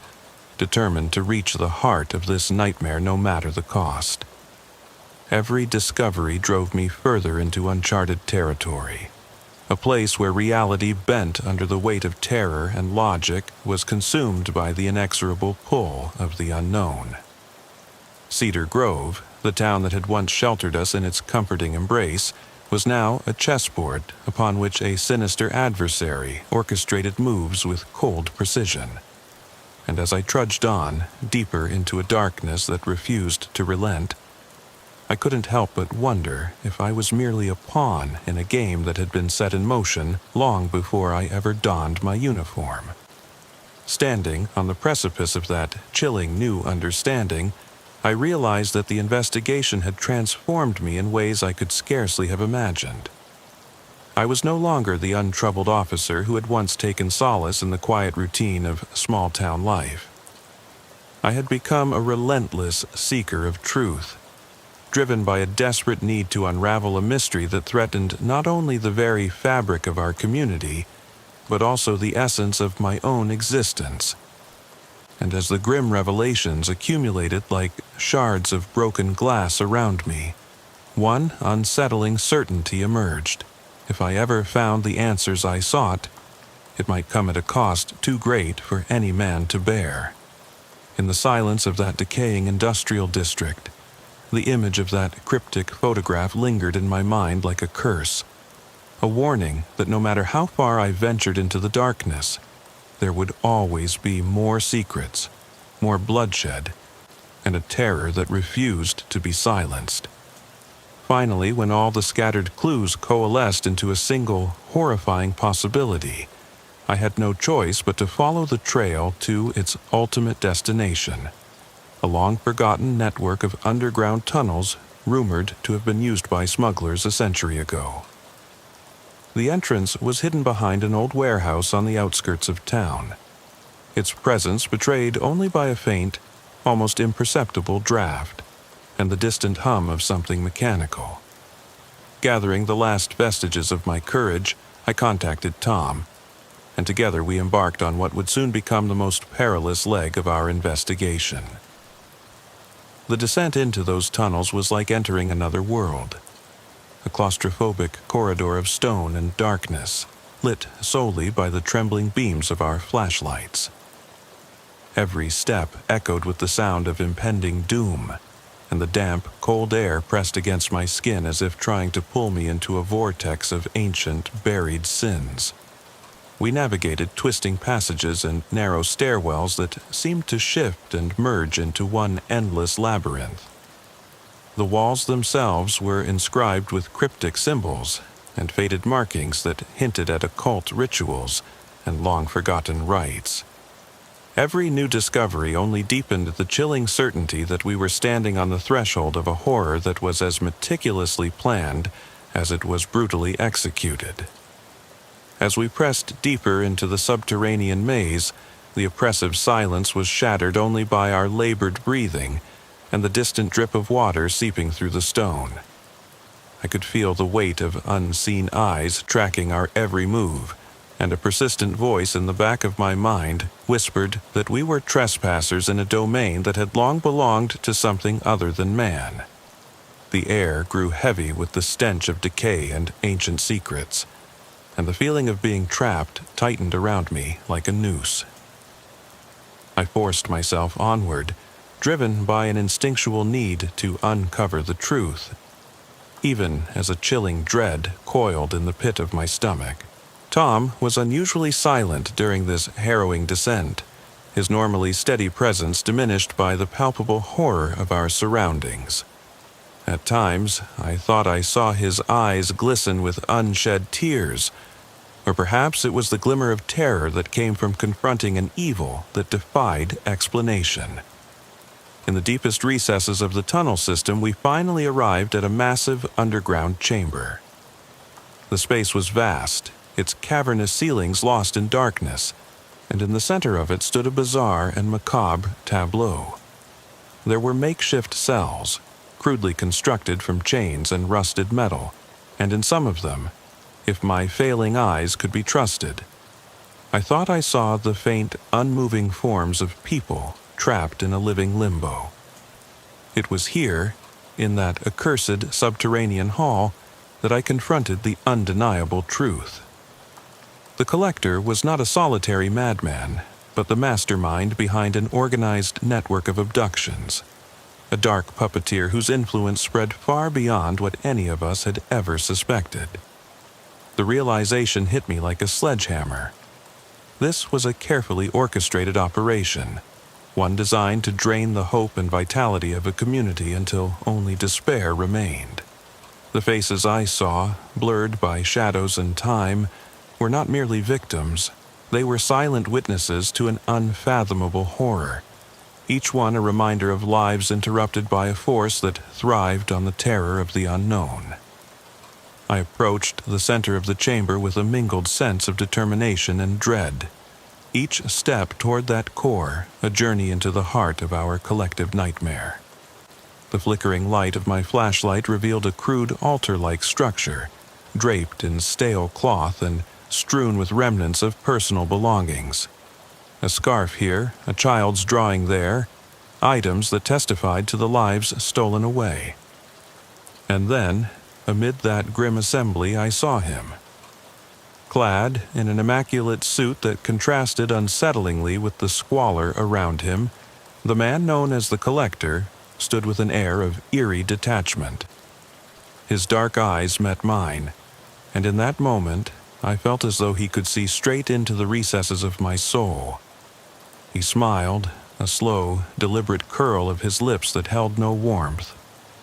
determined to reach the heart of this nightmare no matter the cost. Every discovery drove me further into uncharted territory, a place where reality bent under the weight of terror and logic was consumed by the inexorable pull of the unknown. Cedar Grove, the town that had once sheltered us in its comforting embrace, was now a chessboard upon which a sinister adversary orchestrated moves with cold precision. And as I trudged on, deeper into a darkness that refused to relent, I couldn't help but wonder if I was merely a pawn in a game that had been set in motion long before I ever donned my uniform. Standing on the precipice of that chilling new understanding, I realized that the investigation had transformed me in ways I could scarcely have imagined. I was no longer the untroubled officer who had once taken solace in the quiet routine of small-town life. I had become a relentless seeker of truth, driven by a desperate need to unravel a mystery that threatened not only the very fabric of our community, but also the essence of my own existence. And as the grim revelations accumulated like shards of broken glass around me, one unsettling certainty emerged. If I ever found the answers I sought, it might come at a cost too great for any man to bear. In the silence of that decaying industrial district, the image of that cryptic photograph lingered in my mind like a curse, a warning that no matter how far I ventured into the darkness, there would always be more secrets, more bloodshed, and a terror that refused to be silenced. Finally, when all the scattered clues coalesced into a single, horrifying possibility, I had no choice but to follow the trail to its ultimate destination, a long-forgotten network of underground tunnels rumored to have been used by smugglers a century ago. The entrance was hidden behind an old warehouse on the outskirts of town, its presence betrayed only by a faint, almost imperceptible draft, and the distant hum of something mechanical. Gathering the last vestiges of my courage, I contacted Tom, and together we embarked on what would soon become the most perilous leg of our investigation. The descent into those tunnels was like entering another world, a claustrophobic corridor of stone and darkness, lit solely by the trembling beams of our flashlights. Every step echoed with the sound of impending doom, and the damp, cold air pressed against my skin as if trying to pull me into a vortex of ancient, buried sins. We navigated twisting passages and narrow stairwells that seemed to shift and merge into one endless labyrinth. The walls themselves were inscribed with cryptic symbols and faded markings that hinted at occult rituals and long-forgotten rites. Every new discovery only deepened the chilling certainty that we were standing on the threshold of a horror that was as meticulously planned as it was brutally executed. As we pressed deeper into the subterranean maze, the oppressive silence was shattered only by our labored breathing and the distant drip of water seeping through the stone. I could feel the weight of unseen eyes tracking our every move, and a persistent voice in the back of my mind whispered that we were trespassers in a domain that had long belonged to something other than man. The air grew heavy with the stench of decay and ancient secrets, and the feeling of being trapped tightened around me like a noose. I forced myself onward, driven by an instinctual need to uncover the truth, even as a chilling dread coiled in the pit of my stomach. Tom was unusually silent during this harrowing descent, his normally steady presence diminished by the palpable horror of our surroundings. At times, I thought I saw his eyes glisten with unshed tears, or perhaps it was the glimmer of terror that came from confronting an evil that defied explanation. In the deepest recesses of the tunnel system, we finally arrived at a massive underground chamber. The space was vast, its cavernous ceilings lost in darkness, and in the center of it stood a bizarre and macabre tableau. There were makeshift cells, crudely constructed from chains and rusted metal, and in some of them, if my failing eyes could be trusted, I thought I saw the faint, unmoving forms of people trapped in a living limbo. It was here, in that accursed subterranean hall, that I confronted the undeniable truth. The collector was not a solitary madman, but the mastermind behind an organized network of abductions, a dark puppeteer whose influence spread far beyond what any of us had ever suspected. The realization hit me like a sledgehammer. This was a carefully orchestrated operation, one designed to drain the hope and vitality of a community until only despair remained. The faces I saw, blurred by shadows and time, were not merely victims. They were silent witnesses to an unfathomable horror, each one a reminder of lives interrupted by a force that thrived on the terror of the unknown. I approached the center of the chamber with a mingled sense of determination and dread, each step toward that core a journey into the heart of our collective nightmare. The flickering light of my flashlight revealed a crude altar-like structure, draped in stale cloth and strewn with remnants of personal belongings. A scarf here, a child's drawing there, items that testified to the lives stolen away. And then, amid that grim assembly, I saw him. Clad in an immaculate suit that contrasted unsettlingly with the squalor around him, the man known as the Collector stood with an air of eerie detachment. His dark eyes met mine, and in that moment I felt as though he could see straight into the recesses of my soul. He smiled, a slow, deliberate curl of his lips that held no warmth,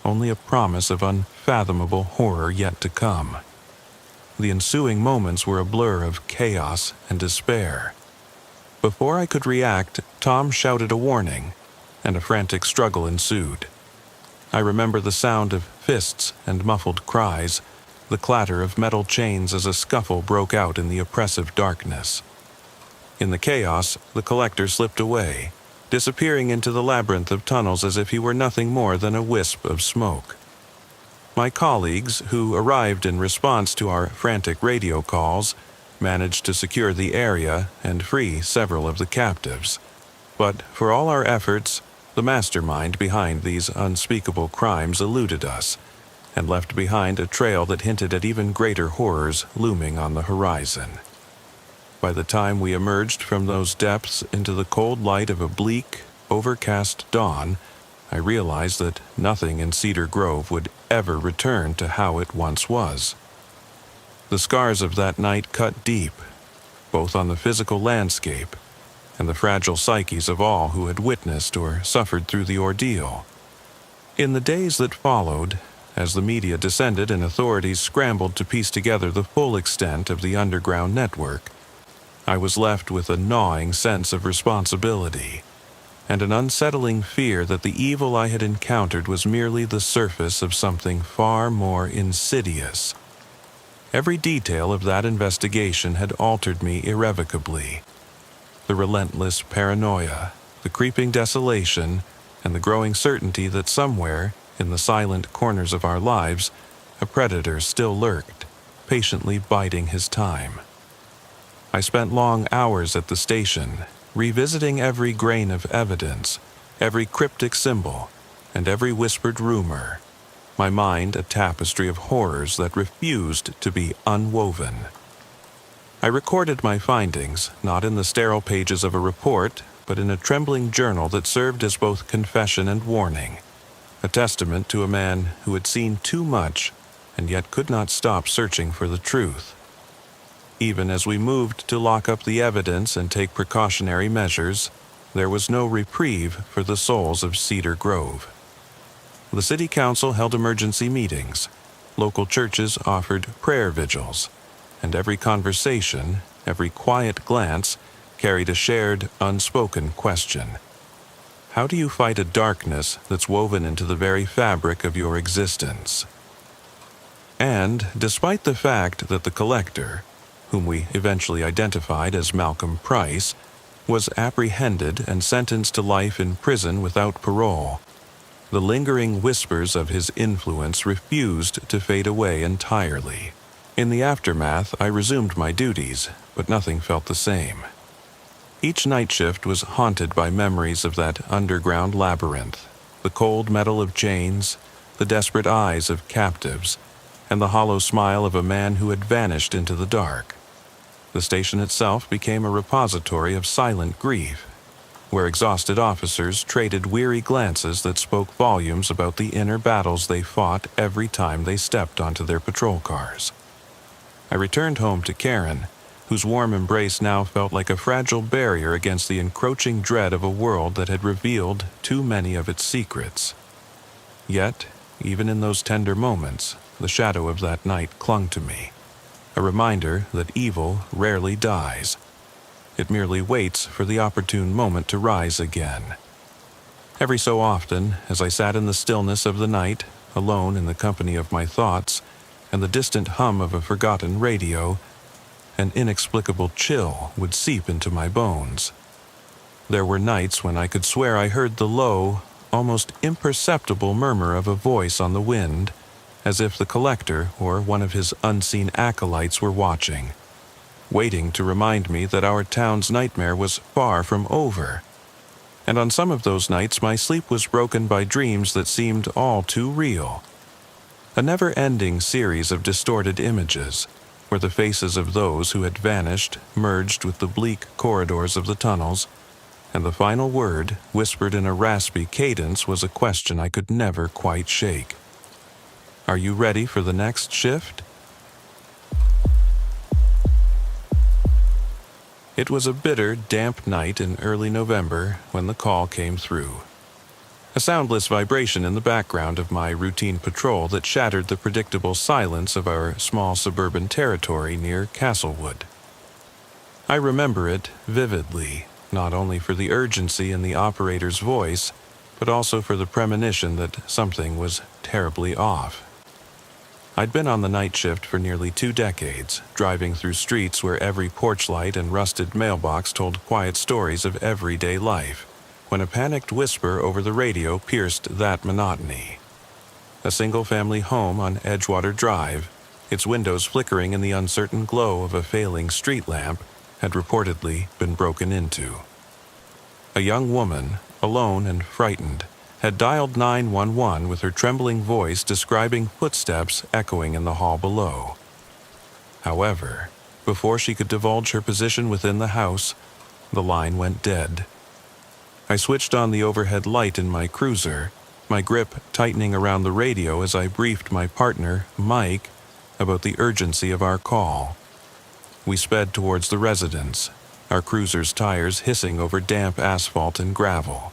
only a promise of unfathomable horror yet to come. The ensuing moments were a blur of chaos and despair. Before I could react, Tom shouted a warning, and a frantic struggle ensued. I remember the sound of fists and muffled cries, the clatter of metal chains as a scuffle broke out in the oppressive darkness. In the chaos, the Collector slipped away, disappearing into the labyrinth of tunnels as if he were nothing more than a wisp of smoke. My colleagues, who arrived in response to our frantic radio calls, managed to secure the area and free several of the captives. But for all our efforts, the mastermind behind these unspeakable crimes eluded us and left behind a trail that hinted at even greater horrors looming on the horizon. By the time we emerged from those depths into the cold light of a bleak, overcast dawn, I realized that nothing in Cedar Grove would ever return to how it once was. The scars of that night cut deep, both on the physical landscape and the fragile psyches of all who had witnessed or suffered through the ordeal. In the days that followed, as the media descended and authorities scrambled to piece together the full extent of the underground network, I was left with a gnawing sense of responsibility and an unsettling fear that the evil I had encountered was merely the surface of something far more insidious. Every detail of that investigation had altered me irrevocably. The relentless paranoia, the creeping desolation, and the growing certainty that somewhere, in the silent corners of our lives, a predator still lurked, patiently biding his time. I spent long hours at the station, revisiting every grain of evidence, every cryptic symbol, and every whispered rumor, my mind a tapestry of horrors that refused to be unwoven. I recorded my findings, not in the sterile pages of a report, but in a trembling journal that served as both confession and warning, a testament to a man who had seen too much and yet could not stop searching for the truth. Even as we moved to lock up the evidence and take precautionary measures, there was no reprieve for the souls of Cedar Grove. The city council held emergency meetings, local churches offered prayer vigils, and every conversation, every quiet glance, carried a shared, unspoken question. How do you fight a darkness that's woven into the very fabric of your existence? And, despite the fact that the collector, whom we eventually identified as Malcolm Price, was apprehended and sentenced to life in prison without parole, the lingering whispers of his influence refused to fade away entirely. In the aftermath, I resumed my duties, but nothing felt the same. Each night shift was haunted by memories of that underground labyrinth, the cold metal of chains, the desperate eyes of captives, and the hollow smile of a man who had vanished into the dark. The station itself became a repository of silent grief, where exhausted officers traded weary glances that spoke volumes about the inner battles they fought every time they stepped onto their patrol cars. I returned home to Karen, whose warm embrace now felt like a fragile barrier against the encroaching dread of a world that had revealed too many of its secrets. Yet, even in those tender moments, the shadow of that night clung to me, a reminder that evil rarely dies. It merely waits for the opportune moment to rise again. Every so often, as I sat in the stillness of the night, alone in the company of my thoughts, and the distant hum of a forgotten radio, an inexplicable chill would seep into my bones. There were nights when I could swear I heard the low, almost imperceptible murmur of a voice on the wind, as if the collector or one of his unseen acolytes were watching, waiting to remind me that our town's nightmare was far from over. And on some of those nights my sleep was broken by dreams that seemed all too real. A never-ending series of distorted images, where the faces of those who had vanished merged with the bleak corridors of the tunnels, and the final word, whispered in a raspy cadence, was a question I could never quite shake. Are you ready for the next shift? It was a bitter, damp night in early November when the call came through. A soundless vibration in the background of my routine patrol that shattered the predictable silence of our small suburban territory near Castlewood. I remember it vividly, not only for the urgency in the operator's voice, but also for the premonition that something was terribly off. I'd been on the night shift for nearly 2 decades, driving through streets where every porch light and rusted mailbox told quiet stories of everyday life, when a panicked whisper over the radio pierced that monotony. A single-family home on Edgewater Drive, its windows flickering in the uncertain glow of a failing street lamp, had reportedly been broken into. A young woman, alone and frightened, had dialed 911 with her trembling voice describing footsteps echoing in the hall below. However, Before she could divulge her position within the house, the line went dead. I switched on the overhead light in my cruiser, my grip tightening around the radio as I briefed my partner, Mike, about the urgency of our call. We sped towards the residence, our cruiser's tires hissing over damp asphalt and gravel.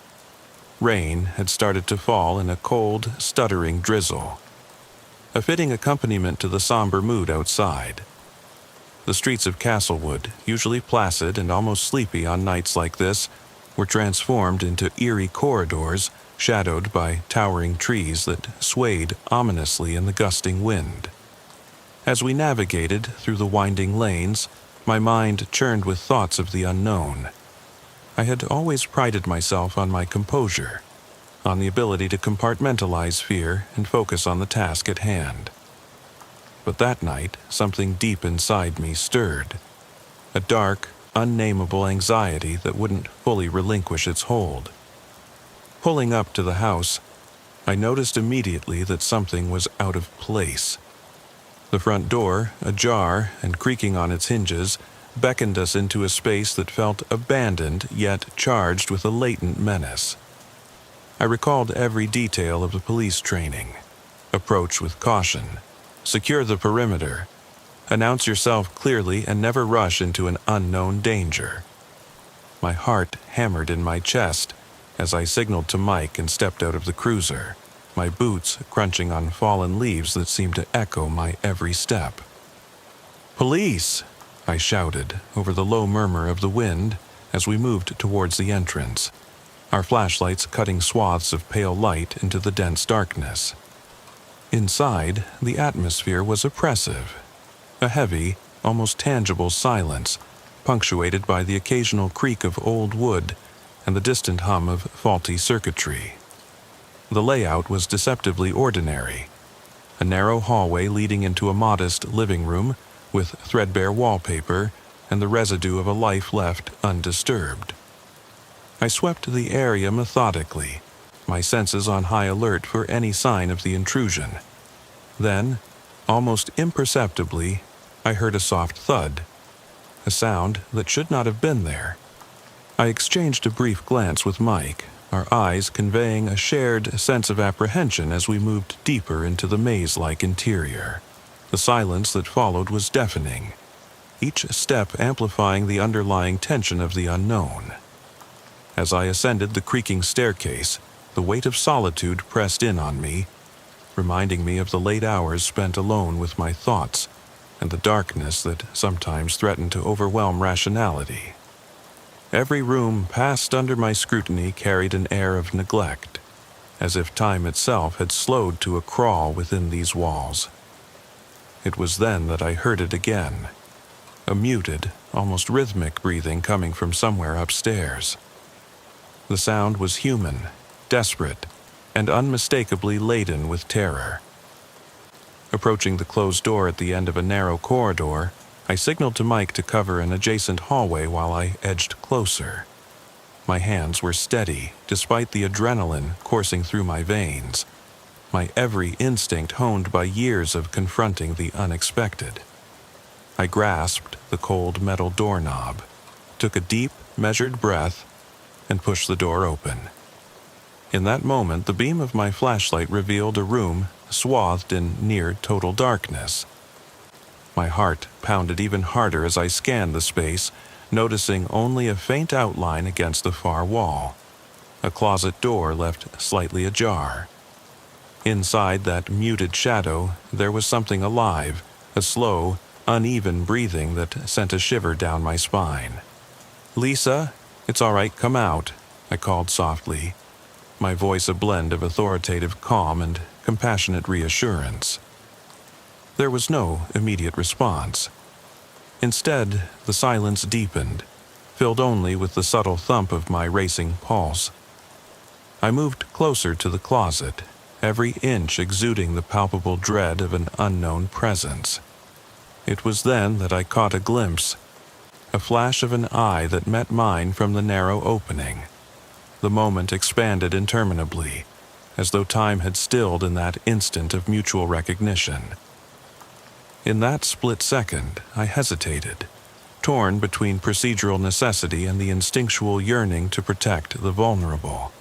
Rain had started to fall in a cold, stuttering drizzle, a fitting accompaniment to the somber mood outside. The streets of Castlewood, usually placid and almost sleepy on nights like this, were transformed into eerie corridors shadowed by towering trees that swayed ominously in the gusting wind. As we navigated through the winding lanes, my mind churned with thoughts of the unknown. I had always prided myself on my composure, on the ability to compartmentalize fear and focus on the task at hand. But that night, something deep inside me stirred, a dark, unnameable anxiety that wouldn't fully relinquish its hold. Pulling up to the house, I noticed immediately that something was out of place. The front door, ajar and creaking on its hinges, beckoned us into a space that felt abandoned yet charged with a latent menace. I recalled every detail of the police training. Approach with caution. Secure the perimeter. Announce yourself clearly and never rush into an unknown danger. My heart hammered in my chest as I signaled to Mike and stepped out of the cruiser, my boots crunching on fallen leaves that seemed to echo my every step. "Police!" I shouted over the low murmur of the wind as we moved towards the entrance, our flashlights cutting swaths of pale light into the dense darkness. Inside, the atmosphere was oppressive. A heavy, almost tangible silence, punctuated by the occasional creak of old wood and the distant hum of faulty circuitry. The layout was deceptively ordinary. A narrow hallway leading into a modest living room with threadbare wallpaper and the residue of a life left undisturbed. I swept the area methodically, my senses on high alert for any sign of the intrusion. Then, almost imperceptibly, I heard a soft thud, a sound that should not have been there. I exchanged a brief glance with Mike, our eyes conveying a shared sense of apprehension as we moved deeper into the maze-like interior. The silence that followed was deafening, each step amplifying the underlying tension of the unknown. As I ascended the creaking staircase, the weight of solitude pressed in on me, reminding me of the late hours spent alone with my thoughts and the darkness that sometimes threatened to overwhelm rationality. Every room passed under my scrutiny carried an air of neglect, as if time itself had slowed to a crawl within these walls. It was then that I heard it again, a muted, almost rhythmic breathing coming from somewhere upstairs. The sound was human, desperate, and unmistakably laden with terror. Approaching the closed door at the end of a narrow corridor, I signaled to Mike to cover an adjacent hallway while I edged closer. My hands were steady, despite the adrenaline coursing through my veins, my every instinct honed by years of confronting the unexpected. I grasped the cold metal doorknob, took a deep, measured breath, and pushed the door open. In that moment, the beam of my flashlight revealed a room swathed in near total darkness. My heart pounded even harder as I scanned the space, noticing only a faint outline against the far wall, a closet door left slightly ajar. Inside that muted shadow, there was something alive, a slow, uneven breathing that sent a shiver down my spine. "Lisa, it's all right, come out," I called softly, my voice a blend of authoritative calm and compassionate reassurance. There was no immediate response. Instead, the silence deepened, filled only with the subtle thump of my racing pulse. I moved closer to the closet, every inch exuding the palpable dread of an unknown presence. It was then that I caught a glimpse, a flash of an eye that met mine from the narrow opening. The moment expanded interminably, as though time had stilled in that instant of mutual recognition. In that split second, I hesitated, torn between procedural necessity and the instinctual yearning to protect the vulnerable.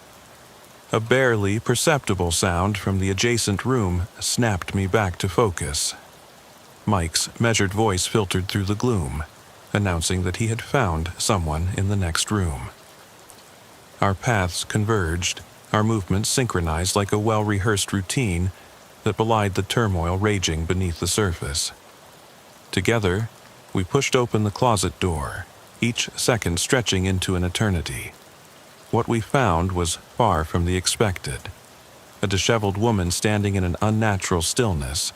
A barely perceptible sound from the adjacent room snapped me back to focus. Mike's measured voice filtered through the gloom, announcing that he had found someone in the next room. Our paths converged, our movements synchronized like a well-rehearsed routine that belied the turmoil raging beneath the surface. Together, we pushed open the closet door, each second stretching into an eternity. What we found was far from the expected. A disheveled woman standing in an unnatural stillness,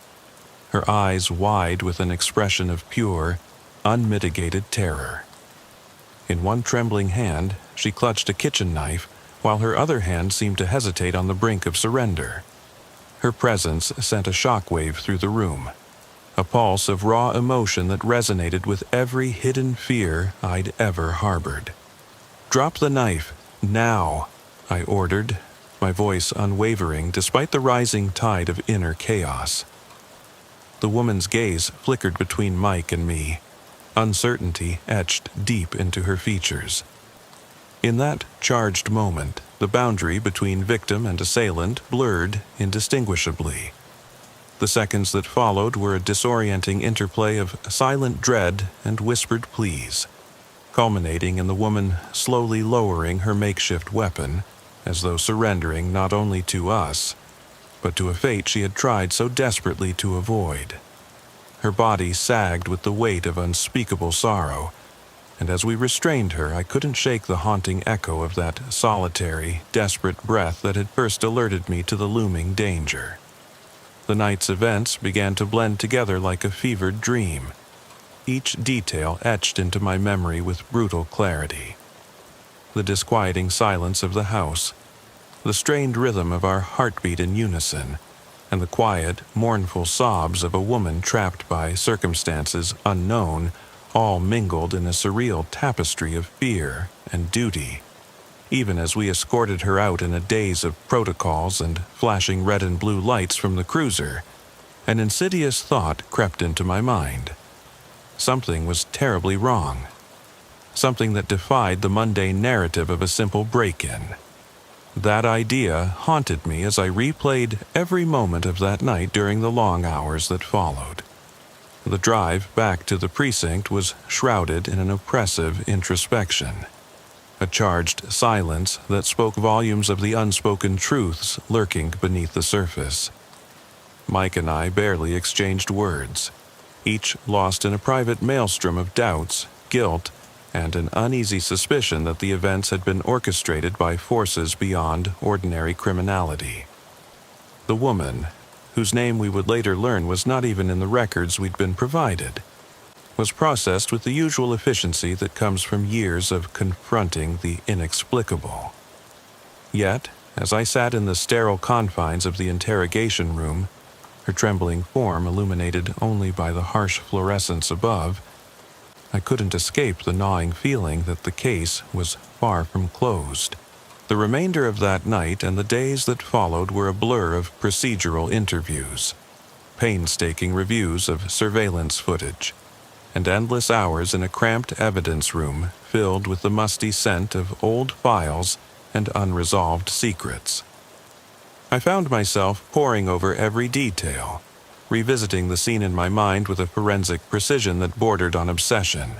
her eyes wide with an expression of pure, unmitigated terror. In one trembling hand, she clutched a kitchen knife, while her other hand seemed to hesitate on the brink of surrender. Her presence sent a shockwave through the room, a pulse of raw emotion that resonated with every hidden fear I'd ever harbored. "Drop the knife, now," I ordered, my voice unwavering despite the rising tide of inner chaos. The woman's gaze flickered between Mike and me, uncertainty etched deep into her features. In that charged moment, the boundary between victim and assailant blurred indistinguishably. The seconds that followed were a disorienting interplay of silent dread and whispered pleas, culminating in the woman slowly lowering her makeshift weapon, as though surrendering not only to us, but to a fate she had tried so desperately to avoid. Her body sagged with the weight of unspeakable sorrow, and as we restrained her, I couldn't shake the haunting echo of that solitary, desperate breath that had first alerted me to the looming danger. The night's events began to blend together like a fevered dream, each detail etched into my memory with brutal clarity. The disquieting silence of the house, the strained rhythm of our heartbeat in unison, and the quiet, mournful sobs of a woman trapped by circumstances unknown, all mingled in a surreal tapestry of fear and duty. Even as we escorted her out in a daze of protocols and flashing red and blue lights from the cruiser, an insidious thought crept into my mind. Something was terribly wrong. Something that defied the mundane narrative of a simple break-in. That idea haunted me as I replayed every moment of that night during the long hours that followed. The drive back to the precinct was shrouded in an oppressive introspection, a charged silence that spoke volumes of the unspoken truths lurking beneath the surface. Mike and I barely exchanged words, each lost in a private maelstrom of doubts, guilt, and an uneasy suspicion that the events had been orchestrated by forces beyond ordinary criminality. The woman, whose name we would later learn was not even in the records we'd been provided, was processed with the usual efficiency that comes from years of confronting the inexplicable. Yet, as I sat in the sterile confines of the interrogation room, her trembling form illuminated only by the harsh fluorescence above, I couldn't escape the gnawing feeling that the case was far from closed. The remainder of that night and the days that followed were a blur of procedural interviews, painstaking reviews of surveillance footage, and endless hours in a cramped evidence room filled with the musty scent of old files and unresolved secrets. I found myself poring over every detail, revisiting the scene in my mind with a forensic precision that bordered on obsession.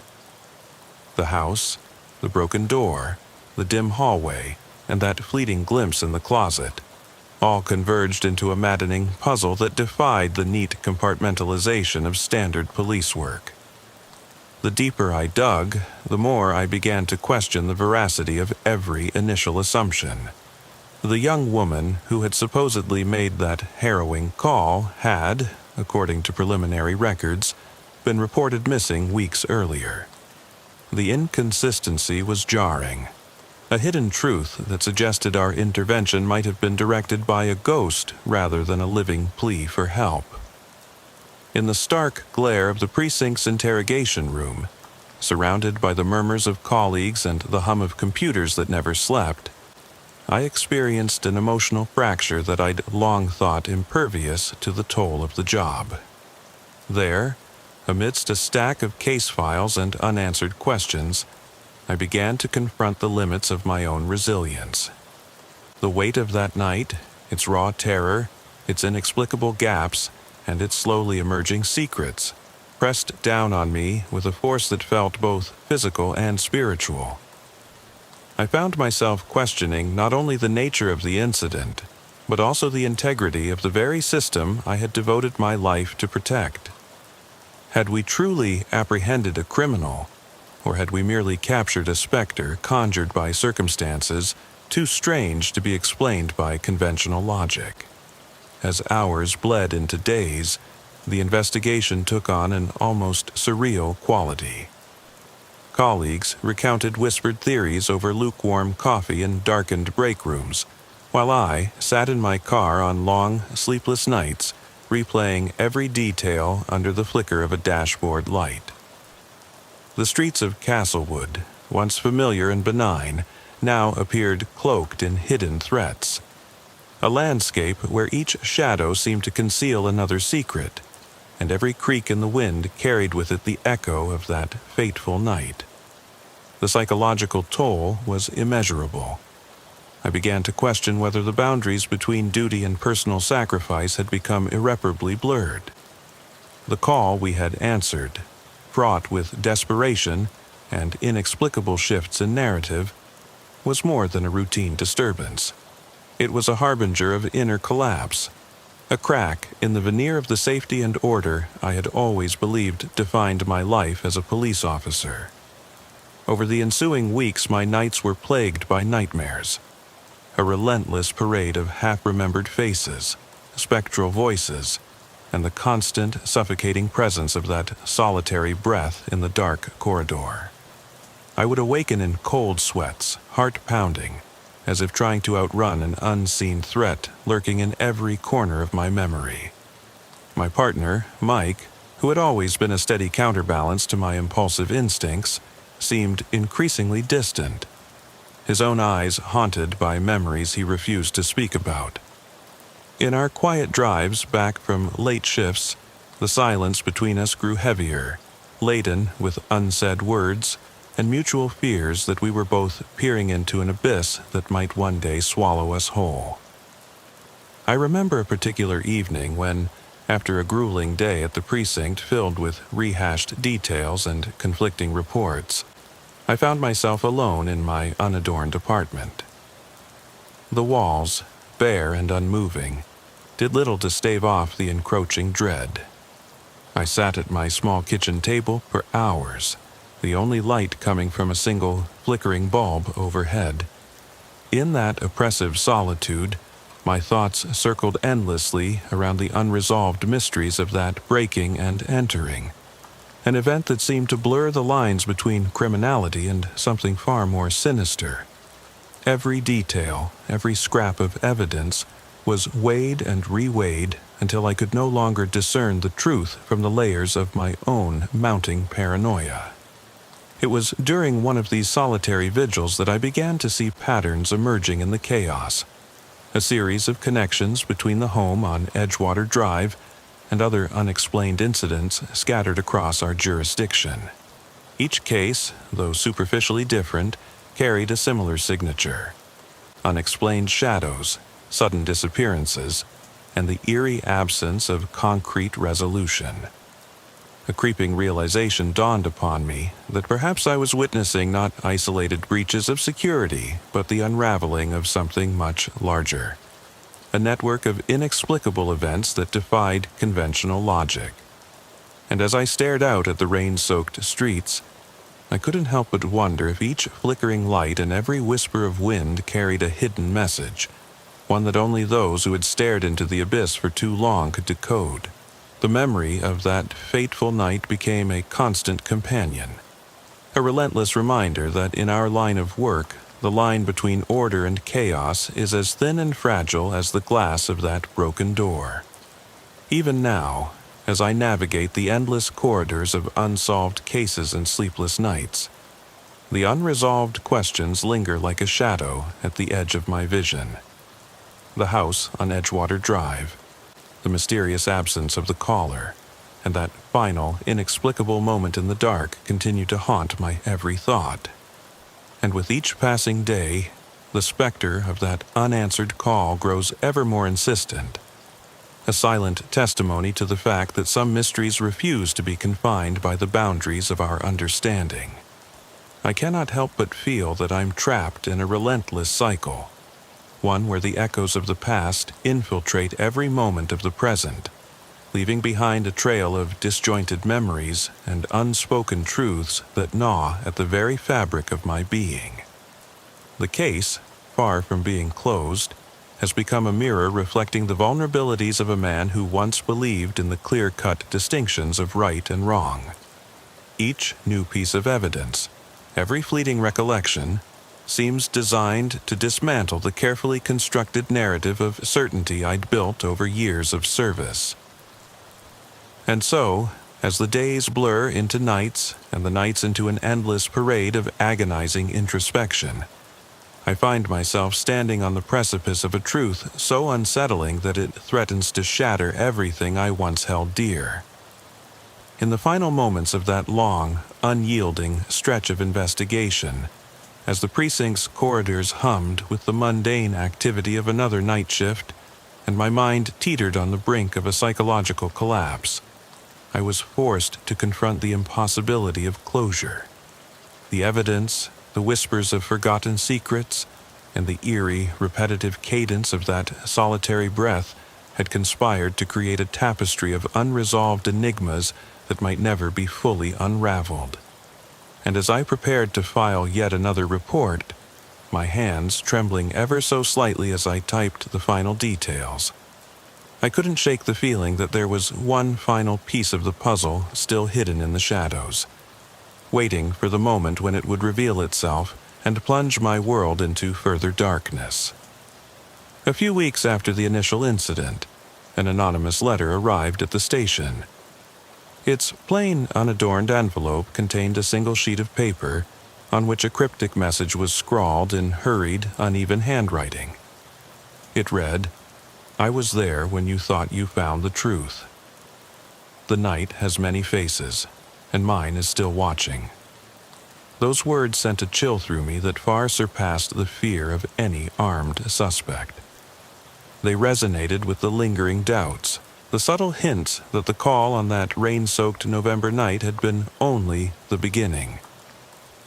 The house, the broken door, the dim hallway, and that fleeting glimpse in the closet, all converged into a maddening puzzle that defied the neat compartmentalization of standard police work. The deeper I dug, the more I began to question the veracity of every initial assumption. The young woman who had supposedly made that harrowing call had, according to preliminary records, been reported missing weeks earlier. The inconsistency was jarring, a hidden truth that suggested our intervention might have been directed by a ghost rather than a living plea for help. In the stark glare of the precinct's interrogation room, surrounded by the murmurs of colleagues and the hum of computers that never slept, I experienced an emotional fracture that I'd long thought impervious to the toll of the job. There, amidst a stack of case files and unanswered questions, I began to confront the limits of my own resilience. The weight of that night, its raw terror, its inexplicable gaps, and its slowly emerging secrets, pressed down on me with a force that felt both physical and spiritual. I found myself questioning not only the nature of the incident, but also the integrity of the very system I had devoted my life to protect. Had we truly apprehended a criminal, or had we merely captured a specter conjured by circumstances too strange to be explained by conventional logic? As hours bled into days, the investigation took on an almost surreal quality. Colleagues recounted whispered theories over lukewarm coffee in darkened break rooms, while I sat in my car on long, sleepless nights, replaying every detail under the flicker of a dashboard light. The streets of Castlewood, once familiar and benign, now appeared cloaked in hidden threats. A landscape where each shadow seemed to conceal another secret, and every creak in the wind carried with it the echo of that fateful night. The psychological toll was immeasurable. I began to question whether the boundaries between duty and personal sacrifice had become irreparably blurred. The call we had answered, fraught with desperation and inexplicable shifts in narrative, was more than a routine disturbance. It was a harbinger of inner collapse, a crack in the veneer of the safety and order I had always believed defined my life as a police officer. Over the ensuing weeks, my nights were plagued by nightmares. A relentless parade of half-remembered faces, spectral voices, and the constant, suffocating presence of that solitary breath in the dark corridor. I would awaken in cold sweats, heart pounding, as if trying to outrun an unseen threat lurking in every corner of my memory. My partner, Mike, who had always been a steady counterbalance to my impulsive instincts, seemed increasingly distant, his own eyes haunted by memories he refused to speak about. In our quiet drives back from late shifts, the silence between us grew heavier, laden with unsaid words and mutual fears that we were both peering into an abyss that might one day swallow us whole. I remember a particular evening when, after a grueling day at the precinct filled with rehashed details and conflicting reports, I found myself alone in my unadorned apartment. The walls, bare and unmoving, did little to stave off the encroaching dread. I sat at my small kitchen table for hours, the only light coming from a single flickering bulb overhead. In that oppressive solitude, my thoughts circled endlessly around the unresolved mysteries of that breaking and entering, an event that seemed to blur the lines between criminality and something far more sinister. Every detail, every scrap of evidence was weighed and reweighed until I could no longer discern the truth from the layers of my own mounting paranoia. It was during one of these solitary vigils that I began to see patterns emerging in the chaos, a series of connections between the home on Edgewater Drive and other unexplained incidents scattered across our jurisdiction. Each case, though superficially different, carried a similar signature: unexplained shadows, sudden disappearances, and the eerie absence of concrete resolution. A creeping realization dawned upon me that perhaps I was witnessing not isolated breaches of security, but the unraveling of something much larger. A network of inexplicable events that defied conventional logic. And as I stared out at the rain-soaked streets, I couldn't help but wonder if each flickering light and every whisper of wind carried a hidden message, one that only those who had stared into the abyss for too long could decode. The memory of that fateful night became a constant companion, a relentless reminder that in our line of work, the line between order and chaos is as thin and fragile as the glass of that broken door. Even now, as I navigate the endless corridors of unsolved cases and sleepless nights, the unresolved questions linger like a shadow at the edge of my vision. The house on Edgewater Drive, the mysterious absence of the caller, and that final, inexplicable moment in the dark continued to haunt my every thought. And with each passing day, the specter of that unanswered call grows ever more insistent, a silent testimony to the fact that some mysteries refuse to be confined by the boundaries of our understanding. I cannot help but feel that I'm trapped in a relentless cycle, one where the echoes of the past infiltrate every moment of the present, leaving behind a trail of disjointed memories and unspoken truths that gnaw at the very fabric of my being. The case, far from being closed, has become a mirror reflecting the vulnerabilities of a man who once believed in the clear-cut distinctions of right and wrong. Each new piece of evidence, every fleeting recollection, seems designed to dismantle the carefully constructed narrative of certainty I'd built over years of service. And so, as the days blur into nights and the nights into an endless parade of agonizing introspection, I find myself standing on the precipice of a truth so unsettling that it threatens to shatter everything I once held dear. In the final moments of that long, unyielding stretch of investigation, as the precinct's corridors hummed with the mundane activity of another night shift, and my mind teetered on the brink of a psychological collapse, I was forced to confront the impossibility of closure. The evidence, the whispers of forgotten secrets, and the eerie, repetitive cadence of that solitary breath had conspired to create a tapestry of unresolved enigmas that might never be fully unraveled. And as I prepared to file yet another report, my hands trembling ever so slightly as I typed the final details, I couldn't shake the feeling that there was one final piece of the puzzle still hidden in the shadows, waiting for the moment when it would reveal itself and plunge my world into further darkness. A few weeks after the initial incident, an anonymous letter arrived at the station. Its plain, unadorned envelope contained a single sheet of paper on which a cryptic message was scrawled in hurried, uneven handwriting. It read, "I was there when you thought you found the truth. The night has many faces, and mine is still watching." Those words sent a chill through me that far surpassed the fear of any armed suspect. They resonated with the lingering doubts, the subtle hints that the call on that rain-soaked November night had been only the beginning.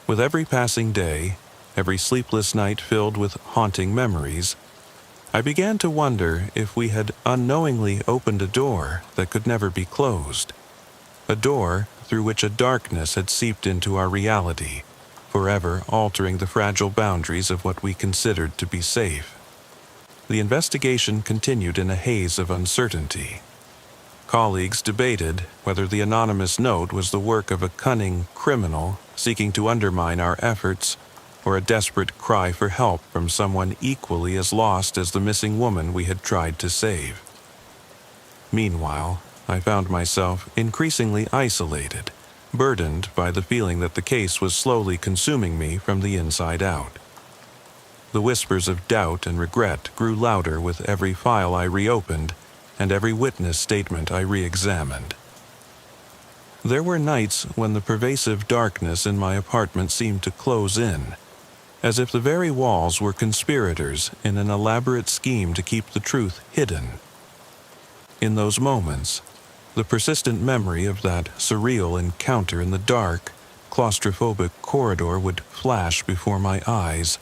With every passing day, every sleepless night filled with haunting memories, I began to wonder if we had unknowingly opened a door that could never be closed, a door through which a darkness had seeped into our reality, forever altering the fragile boundaries of what we considered to be safe. The investigation continued in a haze of uncertainty. Colleagues debated whether the anonymous note was the work of a cunning criminal seeking to undermine our efforts, or a desperate cry for help from someone equally as lost as the missing woman we had tried to save. Meanwhile, I found myself increasingly isolated, burdened by the feeling that the case was slowly consuming me from the inside out. The whispers of doubt and regret grew louder with every file I reopened and every witness statement I re-examined. There were nights when the pervasive darkness in my apartment seemed to close in, as if the very walls were conspirators in an elaborate scheme to keep the truth hidden. In those moments, the persistent memory of that surreal encounter in the dark, claustrophobic corridor would flash before my eyes,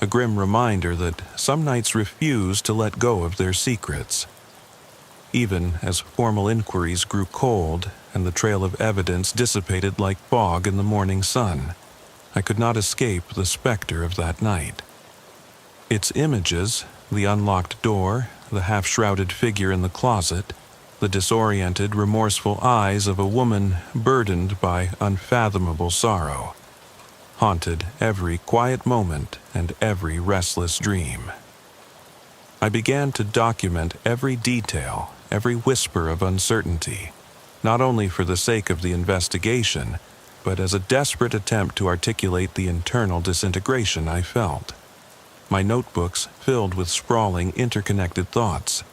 a grim reminder that some nights refuse to let go of their secrets. Even as formal inquiries grew cold and the trail of evidence dissipated like fog in the morning sun, I could not escape the specter of that night. Its images, the unlocked door, the half-shrouded figure in the closet, the disoriented, remorseful eyes of a woman burdened by unfathomable sorrow, haunted every quiet moment and every restless dream. I began to document every detail, every whisper of uncertainty, not only for the sake of the investigation, but as a desperate attempt to articulate the internal disintegration I felt. My notebooks filled with sprawling, interconnected thoughts,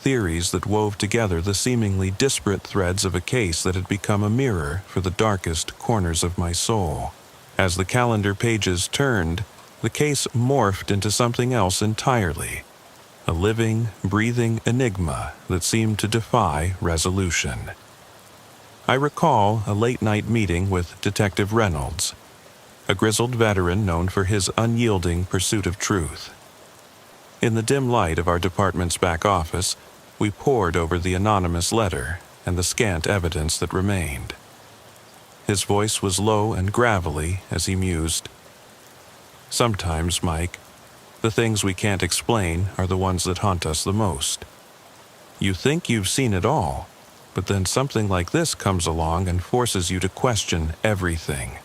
theories that wove together the seemingly disparate threads of a case that had become a mirror for the darkest corners of my soul. As the calendar pages turned, the case morphed into something else entirely, a living, breathing enigma that seemed to defy resolution. I recall a late-night meeting with Detective Reynolds, a grizzled veteran known for his unyielding pursuit of truth. In the dim light of our department's back office, we pored over the anonymous letter and the scant evidence that remained. His voice was low and gravelly as he mused, "Sometimes, Mike, the things we can't explain are the ones that haunt us the most. You think you've seen it all, but then something like this comes along and forces you to question everything."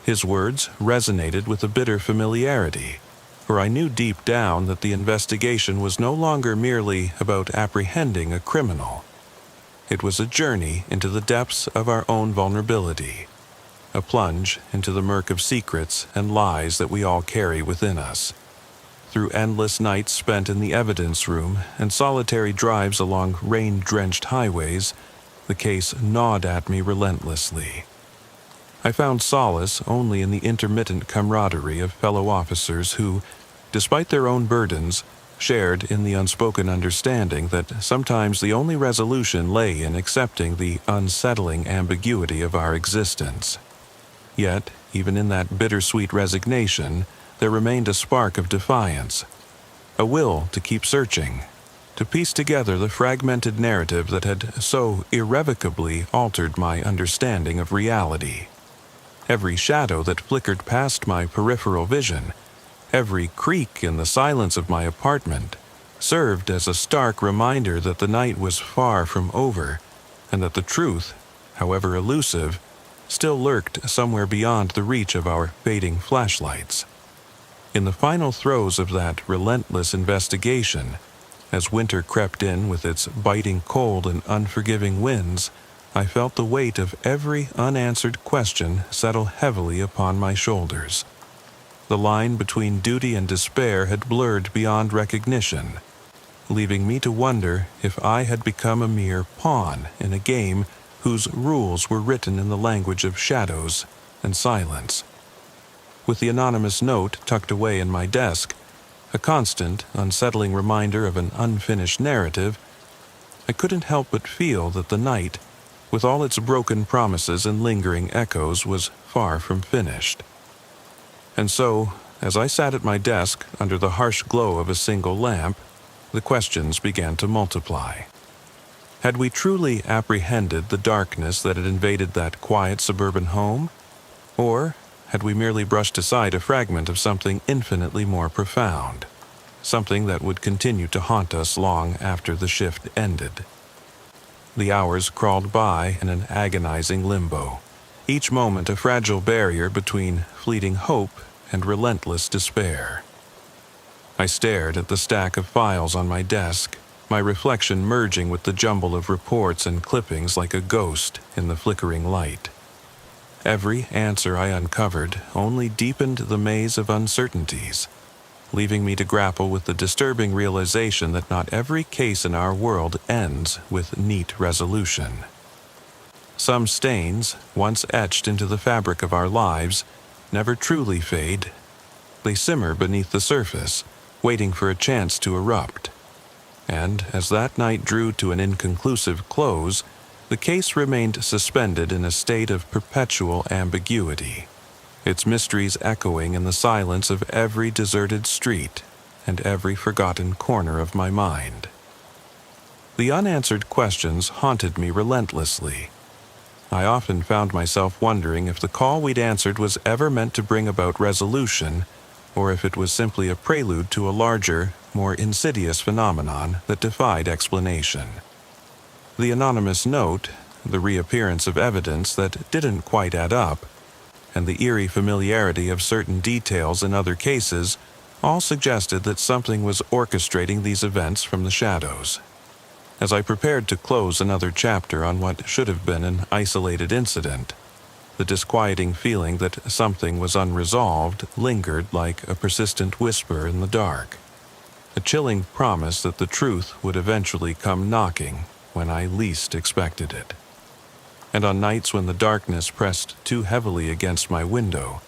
His words resonated with a bitter familiarity, for I knew deep down that the investigation was no longer merely about apprehending a criminal. It was a journey into the depths of our own vulnerability, a plunge into the murk of secrets and lies that we all carry within us. Through endless nights spent in the evidence room and solitary drives along rain-drenched highways, the case gnawed at me relentlessly. I found solace only in the intermittent camaraderie of fellow officers who, despite their own burdens, shared in the unspoken understanding that sometimes the only resolution lay in accepting the unsettling ambiguity of our existence. Yet, even in that bittersweet resignation, there remained a spark of defiance, a will to keep searching, to piece together the fragmented narrative that had so irrevocably altered my understanding of reality. Every shadow that flickered past my peripheral vision, every creak in the silence of my apartment, served as a stark reminder that the night was far from over, and that the truth, however elusive, still lurked somewhere beyond the reach of our fading flashlights. In the final throes of that relentless investigation, as winter crept in with its biting cold and unforgiving winds, I felt the weight of every unanswered question settle heavily upon my shoulders. The line between duty and despair had blurred beyond recognition, leaving me to wonder if I had become a mere pawn in a game whose rules were written in the language of shadows and silence. With the anonymous note tucked away in my desk, a constant, unsettling reminder of an unfinished narrative, I couldn't help but feel that the night, with all its broken promises and lingering echoes, was far from finished. And so, as I sat at my desk under the harsh glow of a single lamp, the questions began to multiply. Had we truly apprehended the darkness that had invaded that quiet suburban home? Or had we merely brushed aside a fragment of something infinitely more profound, something that would continue to haunt us long after the shift ended? The hours crawled by in an agonizing limbo, each moment a fragile barrier between fleeting hope and relentless despair. I stared at the stack of files on my desk, my reflection merging with the jumble of reports and clippings like a ghost in the flickering light. Every answer I uncovered only deepened the maze of uncertainties, leaving me to grapple with the disturbing realization that not every case in our world ends with neat resolution. Some stains, once etched into the fabric of our lives, never truly fade. They simmer beneath the surface, waiting for a chance to erupt. And as that night drew to an inconclusive close, the case remained suspended in a state of perpetual ambiguity, its mysteries echoing in the silence of every deserted street and every forgotten corner of my mind. The unanswered questions haunted me relentlessly. I often found myself wondering if the call we'd answered was ever meant to bring about resolution, or if it was simply a prelude to a larger, more insidious phenomenon that defied explanation. The anonymous note, the reappearance of evidence that didn't quite add up, and the eerie familiarity of certain details in other cases all suggested that something was orchestrating these events from the shadows. As I prepared to close another chapter on what should have been an isolated incident, the disquieting feeling that something was unresolved lingered like a persistent whisper in the dark. a chilling promise that the truth would eventually come knocking when I least expected it. And on nights when the darkness pressed too heavily against my window,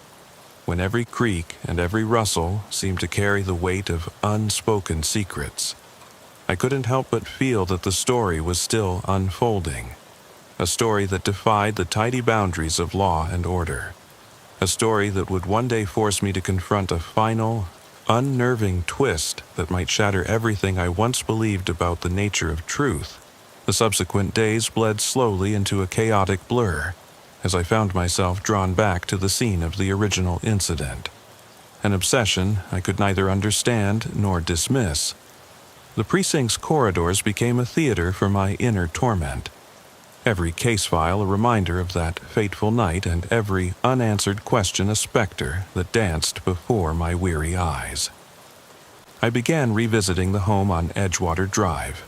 when every creak and every rustle seemed to carry the weight of unspoken secrets, I couldn't help but feel that the story was still unfolding, a story that defied the tidy boundaries of law and order, a story that would one day force me to confront a final, unnerving twist that might shatter everything I once believed about the nature of truth. The subsequent days bled slowly into a chaotic blur as I found myself drawn back to the scene of the original incident, an obsession I could neither understand nor dismiss. The precinct's corridors became a theater for my inner torment, every case file a reminder of that fateful night, and every unanswered question a specter that danced before my weary eyes. I began revisiting the home on Edgewater Drive,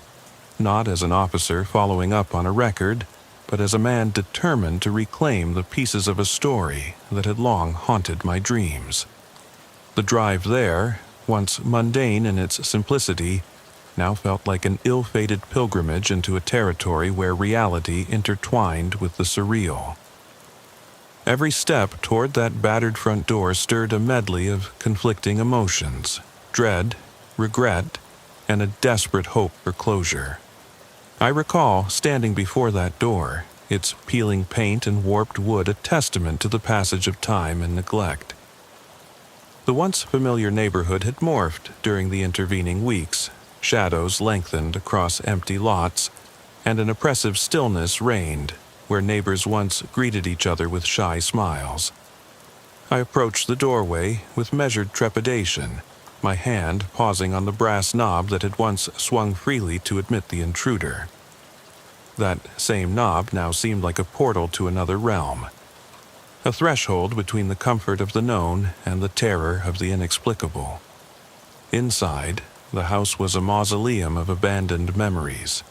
not as an officer following up on a record, but as a man determined to reclaim the pieces of a story that had long haunted my dreams. The drive there, once mundane in its simplicity, now felt like an ill-fated pilgrimage into a territory where reality intertwined with the surreal. Every step toward that battered front door stirred a medley of conflicting emotions, dread, regret, and a desperate hope for closure. I recall standing before that door, its peeling paint and warped wood a testament to the passage of time and neglect. The once familiar neighborhood had morphed during the intervening weeks. Shadows lengthened across empty lots, and an oppressive stillness reigned where neighbors once greeted each other with shy smiles. I approached the doorway with measured trepidation, my hand pausing on the brass knob that had once swung freely to admit the intruder. That same knob now seemed like a portal to another realm, a threshold between the comfort of the known and the terror of the inexplicable. Inside, the house was a mausoleum of abandoned memories.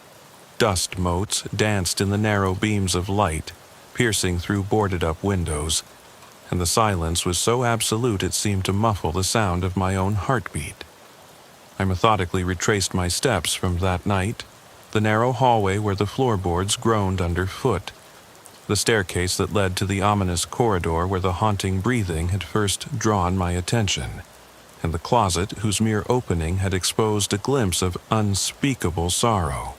Dust motes danced in the narrow beams of light, piercing through boarded-up windows, and the silence was so absolute it seemed to muffle the sound of my own heartbeat. I methodically retraced my steps from that night, the narrow hallway where the floorboards groaned underfoot, the staircase that led to the ominous corridor where the haunting breathing had first drawn my attention, and the closet whose mere opening had exposed a glimpse of unspeakable sorrow.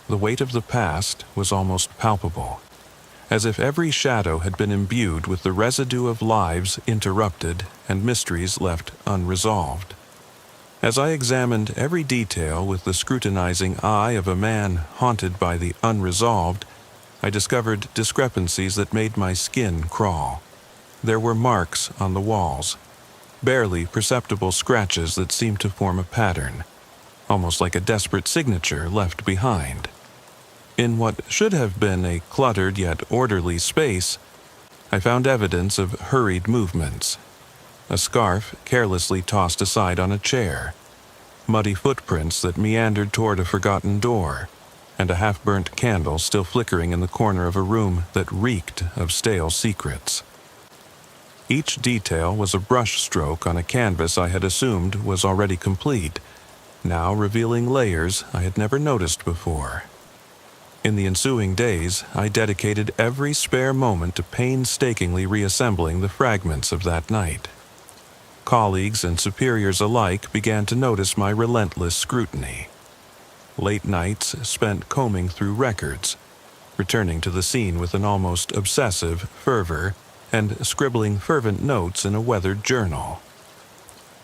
The weight of the past was almost palpable, as if every shadow had been imbued with the residue of lives interrupted and mysteries left unresolved. As I examined every detail with the scrutinizing eye of a man haunted by the unresolved, I discovered discrepancies that made my skin crawl. There were marks on the walls, barely perceptible scratches that seemed to form a pattern, almost like a desperate signature left behind. In what should have been a cluttered yet orderly space, I found evidence of hurried movements. A scarf carelessly tossed aside on a chair, muddy footprints that meandered toward a forgotten door, and a half-burnt candle still flickering in the corner of a room that reeked of stale secrets. Each detail was a brushstroke on a canvas I had assumed was already complete, now revealing layers I had never noticed before. In the ensuing days, I dedicated every spare moment to painstakingly reassembling the fragments of that night. Colleagues and superiors alike began to notice my relentless scrutiny. Late nights spent combing through records, returning to the scene with an almost obsessive fervor, and scribbling fervent notes in a weathered journal.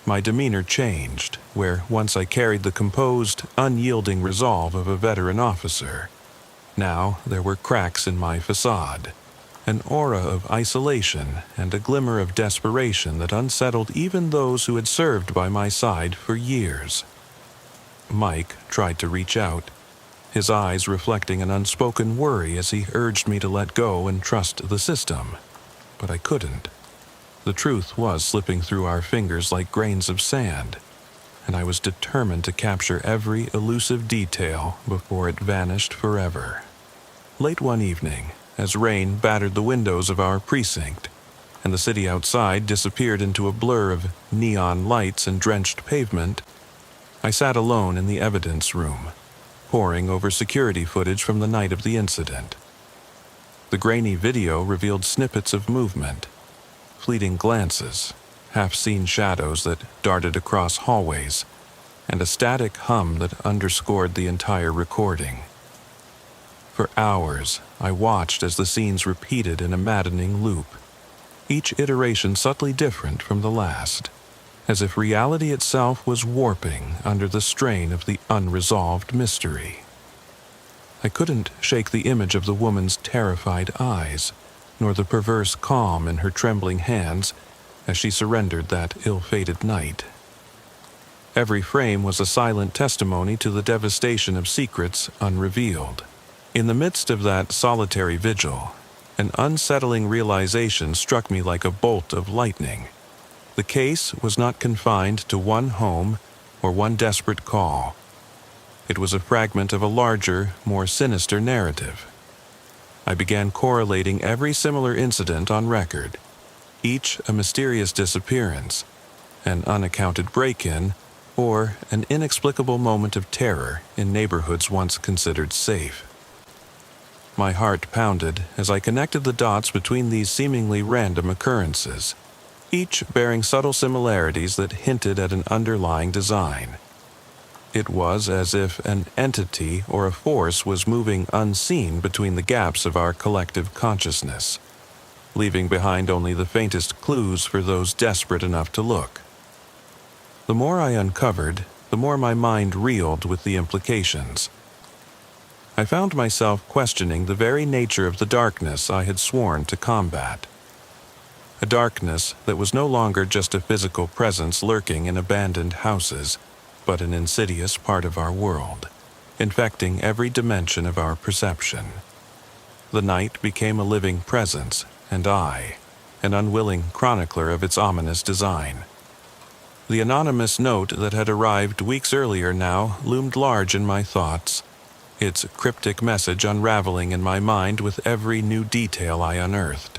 My demeanor changed, where once I carried the composed, unyielding resolve of a veteran officer. Now there were cracks in my facade, an aura of isolation and a glimmer of desperation that unsettled even those who had served by my side for years. Mike tried to reach out, his eyes reflecting an unspoken worry as he urged me to let go and trust the system. But I couldn't. The truth was slipping through our fingers like grains of sand, and I was determined to capture every elusive detail before it vanished forever. Late one evening, as rain battered the windows of our precinct, and the city outside disappeared into a blur of neon lights and drenched pavement, I sat alone in the evidence room, poring over security footage from the night of the incident. The grainy video revealed snippets of movement, fleeting glances, half-seen shadows that darted across hallways, and a static hum that underscored the entire recording. For hours, I watched as the scenes repeated in a maddening loop, each iteration subtly different from the last, as if reality itself was warping under the strain of the unresolved mystery. I couldn't shake the image of the woman's terrified eyes, nor the perverse calm in her trembling hands as she surrendered that ill-fated night. Every frame was a silent testimony to the devastation of secrets unrevealed. In the midst of that solitary vigil, an unsettling realization struck me like a bolt of lightning. The case was not confined to one home or one desperate call. It was a fragment of a larger, more sinister narrative. I began correlating every similar incident on record, each a mysterious disappearance, an unaccounted break-in, or an inexplicable moment of terror in neighborhoods once considered safe. My heart pounded as I connected the dots between these seemingly random occurrences, each bearing subtle similarities that hinted at an underlying design. It was as if an entity or a force was moving unseen between the gaps of our collective consciousness, leaving behind only the faintest clues for those desperate enough to look. The more I uncovered, the more my mind reeled with the implications. I found myself questioning the very nature of the darkness I had sworn to combat. A darkness that was no longer just a physical presence lurking in abandoned houses, but an insidious part of our world, infecting every dimension of our perception. The night became a living presence, and I, an unwilling chronicler of its ominous design. The anonymous note that had arrived weeks earlier now loomed large in my thoughts, its cryptic message unraveling in my mind with every new detail I unearthed.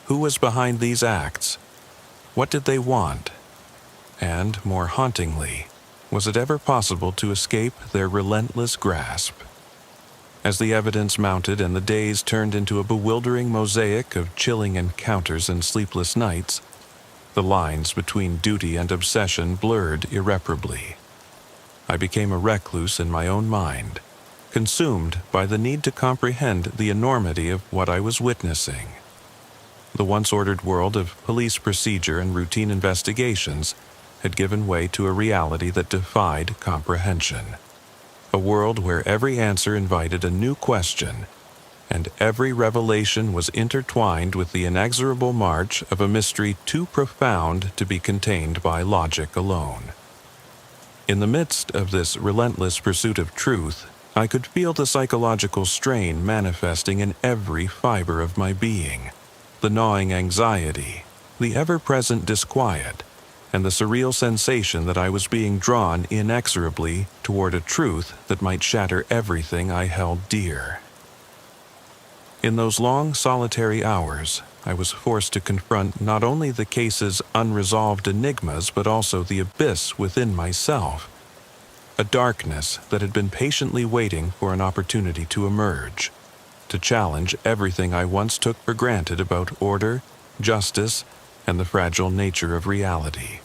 Who was behind these acts? What did they want? And, more hauntingly, was it ever possible to escape their relentless grasp? As the evidence mounted and the days turned into a bewildering mosaic of chilling encounters and sleepless nights, the lines between duty and obsession blurred irreparably. I became a recluse in my own mind, consumed by the need to comprehend the enormity of what I was witnessing. The once ordered world of police procedure and routine investigations had given way to a reality that defied comprehension. A world where every answer invited a new question, and every revelation was intertwined with the inexorable march of a mystery too profound to be contained by logic alone. In the midst of this relentless pursuit of truth, I could feel the psychological strain manifesting in every fiber of my being, the gnawing anxiety, the ever-present disquiet, and the surreal sensation that I was being drawn inexorably toward a truth that might shatter everything I held dear. In those long, solitary hours, I was forced to confront not only the case's unresolved enigmas but also the abyss within myself, a darkness that had been patiently waiting for an opportunity to emerge, to challenge everything I once took for granted about order, justice, and the fragile nature of reality.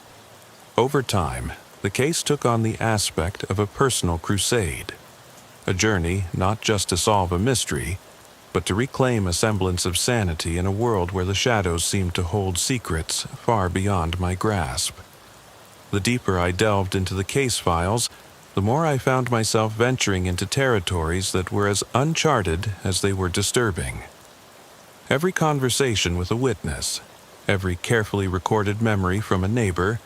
Over time, the case took on the aspect of a personal crusade, a journey not just to solve a mystery, but to reclaim a semblance of sanity in a world where the shadows seemed to hold secrets far beyond my grasp. The deeper I delved into the case files, the more I found myself venturing into territories that were as uncharted as they were disturbing. Every conversation with a witness, every carefully recorded memory from a neighbor,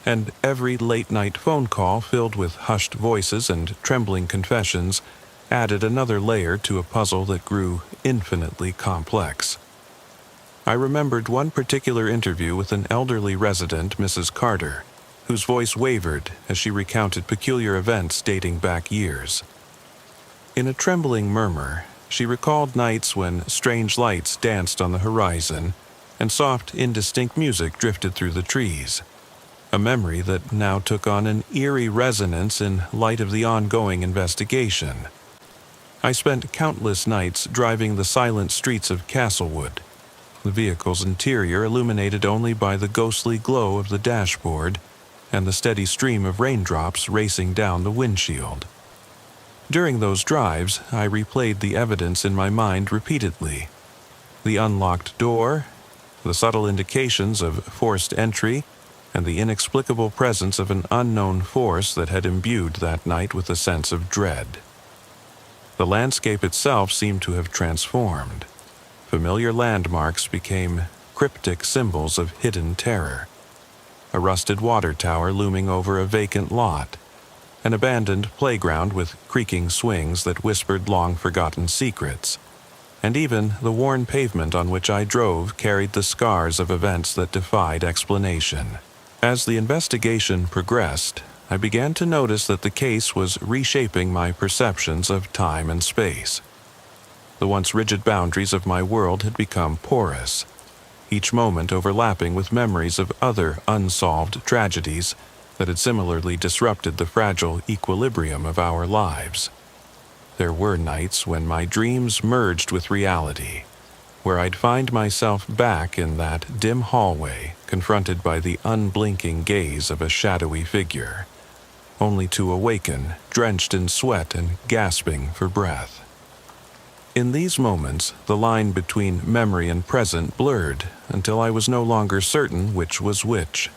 and every late-night phone call filled with hushed voices and trembling confessions added another layer to a puzzle that grew infinitely complex. I remembered one particular interview with an elderly resident, Mrs. Carter, whose voice wavered as she recounted peculiar events dating back years. In a trembling murmur, she recalled nights when strange lights danced on the horizon and soft, indistinct music drifted through the trees. a memory that now took on an eerie resonance in light of the ongoing investigation. I spent countless nights driving the silent streets of Castlewood, the vehicle's interior illuminated only by the ghostly glow of the dashboard and the steady stream of raindrops racing down the windshield. During those drives, I replayed the evidence in my mind repeatedly. The unlocked door, the subtle indications of forced entry, and the inexplicable presence of an unknown force that had imbued that night with a sense of dread. The landscape itself seemed to have transformed. Familiar landmarks became cryptic symbols of hidden terror. A rusted water tower looming over a vacant lot, an abandoned playground with creaking swings that whispered long-forgotten secrets, and even the worn pavement on which I drove carried the scars of events that defied explanation. As the investigation progressed, I began to notice that the case was reshaping my perceptions of time and space. The once rigid boundaries of my world had become porous, each moment overlapping with memories of other unsolved tragedies that had similarly disrupted the fragile equilibrium of our lives. There were nights when my dreams merged with reality, where I'd find myself back in that dim hallway, confronted by the unblinking gaze of a shadowy figure, only to awaken, drenched in sweat and gasping for breath. In these moments, the line between memory and present blurred until I was no longer certain which was which.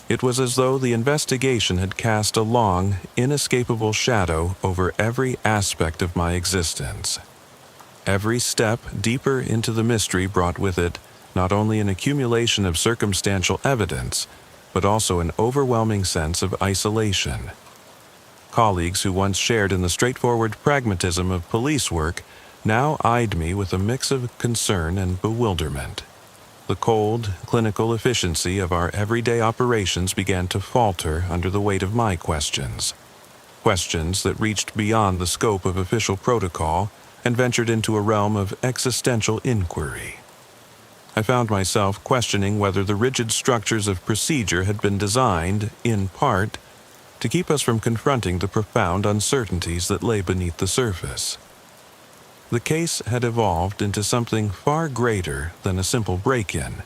It was as though the investigation had cast a long, inescapable shadow over every aspect of my existence. Every step deeper into the mystery brought with it not only an accumulation of circumstantial evidence, but also an overwhelming sense of isolation. Colleagues who once shared in the straightforward pragmatism of police work now eyed me with a mix of concern and bewilderment. The cold, clinical efficiency of our everyday operations began to falter under the weight of my questions. Questions that reached beyond the scope of official protocol and ventured into a realm of existential inquiry. I found myself questioning whether the rigid structures of procedure had been designed, in part, to keep us from confronting the profound uncertainties that lay beneath the surface. The case had evolved into something far greater than a simple break-in.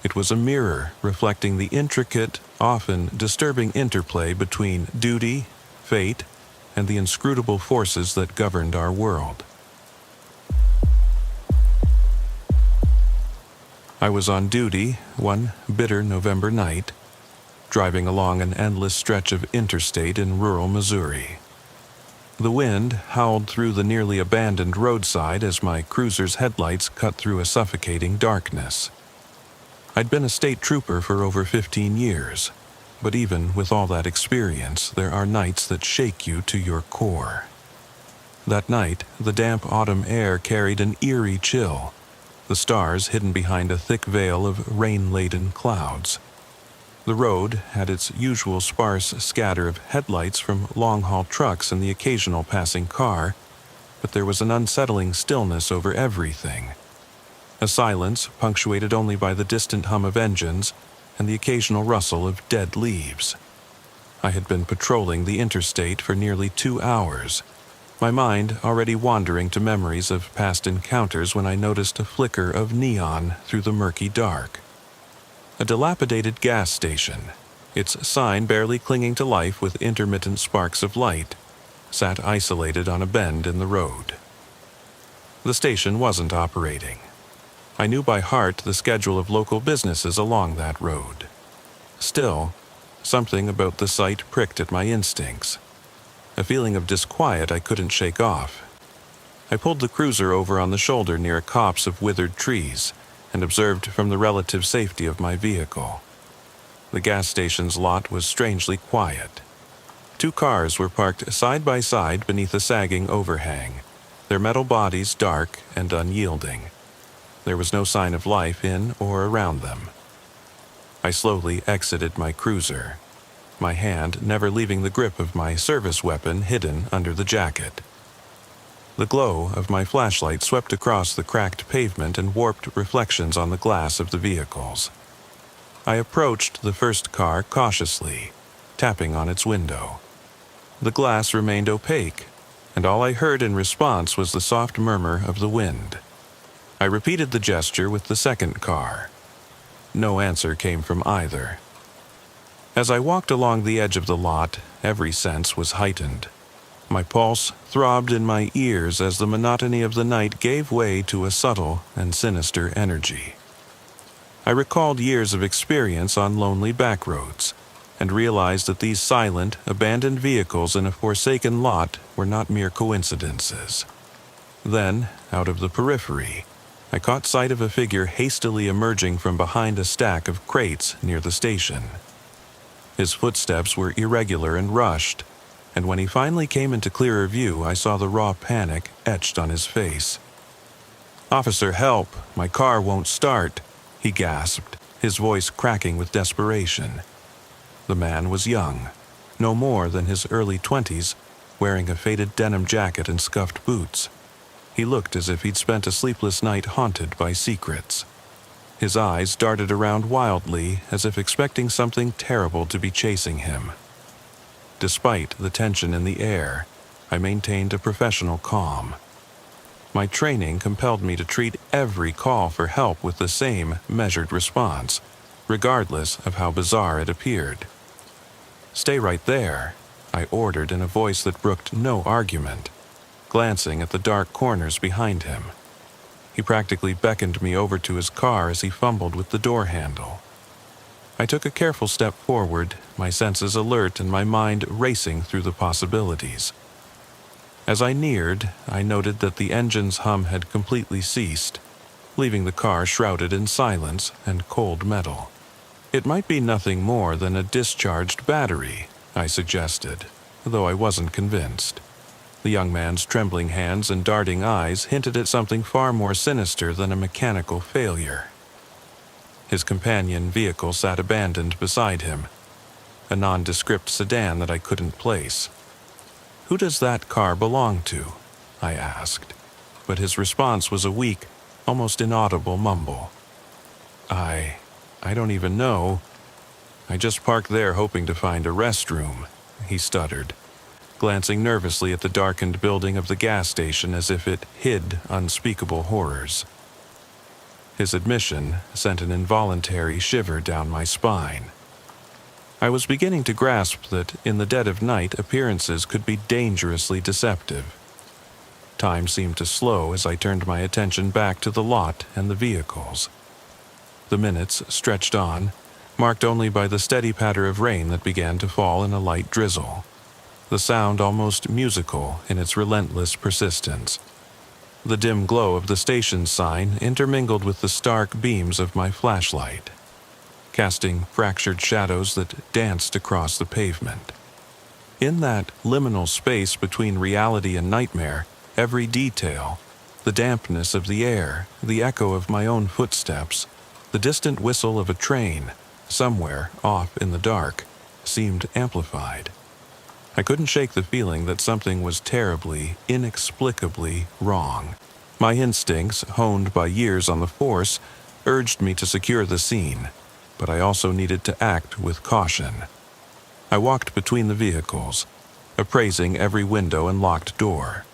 It was a mirror reflecting the intricate, often disturbing interplay between duty, fate, and the inscrutable forces that governed our world. I was on duty one bitter November night, driving along an endless stretch of interstate in rural Missouri. The wind howled through the nearly abandoned roadside as my cruiser's headlights cut through a suffocating darkness. I'd been a state trooper for over 15 years, but even with all that experience, there are nights that shake you to your core. That night, the damp autumn air carried an eerie chill, the stars hidden behind a thick veil of rain-laden clouds. The road had its usual sparse scatter of headlights from long-haul trucks and the occasional passing car, but there was an unsettling stillness over everything. A silence punctuated only by the distant hum of engines and the occasional rustle of dead leaves. I had been patrolling the interstate for nearly 2 hours, my mind already wandering to memories of past encounters when I noticed a flicker of neon through the murky dark. A dilapidated gas station, its sign barely clinging to life with intermittent sparks of light, sat isolated on a bend in the road. The station wasn't operating. I knew by heart the schedule of local businesses along that road. Still, something about the site pricked at my instincts. A feeling of disquiet I couldn't shake off. I pulled the cruiser over on the shoulder near a copse of withered trees and observed from the relative safety of my vehicle. The gas station's lot was strangely quiet. 2 cars were parked side by side beneath a sagging overhang, their metal bodies dark and unyielding. There was no sign of life in or around them. I slowly exited my cruiser, my hand never leaving the grip of my service weapon hidden under the jacket. The glow of my flashlight swept across the cracked pavement and warped reflections on the glass of the vehicles. I approached the first car cautiously, tapping on its window. The glass remained opaque, and all I heard in response was the soft murmur of the wind. I repeated the gesture with the second car. No answer came from either. As I walked along the edge of the lot, every sense was heightened. My pulse throbbed in my ears as the monotony of the night gave way to a subtle and sinister energy. I recalled years of experience on lonely backroads, and realized that these silent, abandoned vehicles in a forsaken lot were not mere coincidences. Then, out of the periphery, I caught sight of a figure hastily emerging from behind a stack of crates near the station. His footsteps were irregular and rushed, and when he finally came into clearer view, I saw the raw panic etched on his face. "Officer, help! My car won't start," he gasped, his voice cracking with desperation. The man was young, no more than his early 20s, wearing a faded denim jacket and scuffed boots. He looked as if he'd spent a sleepless night haunted by secrets. His eyes darted around wildly, as if expecting something terrible to be chasing him. Despite the tension in the air, I maintained a professional calm. My training compelled me to treat every call for help with the same measured response, regardless of how bizarre it appeared. "Stay right there," I ordered in a voice that brooked no argument, glancing at the dark corners behind him. He practically beckoned me over to his car as he fumbled with the door handle. I took a careful step forward, my senses alert and my mind racing through the possibilities. As I neared, I noted that the engine's hum had completely ceased, leaving the car shrouded in silence and cold metal. "It might be nothing more than a discharged battery," I suggested, though I wasn't convinced. The young man's trembling hands and darting eyes hinted at something far more sinister than a mechanical failure. His companion vehicle sat abandoned beside him, a nondescript sedan that I couldn't place. "Who does that car belong to?" I asked, but his response was a weak, almost inaudible mumble. I don't even know. I just parked there hoping to find a restroom," he stuttered, glancing nervously at the darkened building of the gas station as if it hid unspeakable horrors. His admission sent an involuntary shiver down my spine. I was beginning to grasp that in the dead of night appearances could be dangerously deceptive. Time seemed to slow as I turned my attention back to the lot and the vehicles. The minutes stretched on, marked only by the steady patter of rain that began to fall in a light drizzle, the sound almost musical in its relentless persistence. The dim glow of the station sign intermingled with the stark beams of my flashlight, casting fractured shadows that danced across the pavement. In that liminal space between reality and nightmare, every detail, the dampness of the air, the echo of my own footsteps, the distant whistle of a train, somewhere off in the dark, seemed amplified. I couldn't shake the feeling that something was terribly, inexplicably wrong. My instincts, honed by years on the force, urged me to secure the scene, but I also needed to act with caution. I walked between the vehicles, appraising every window and locked door,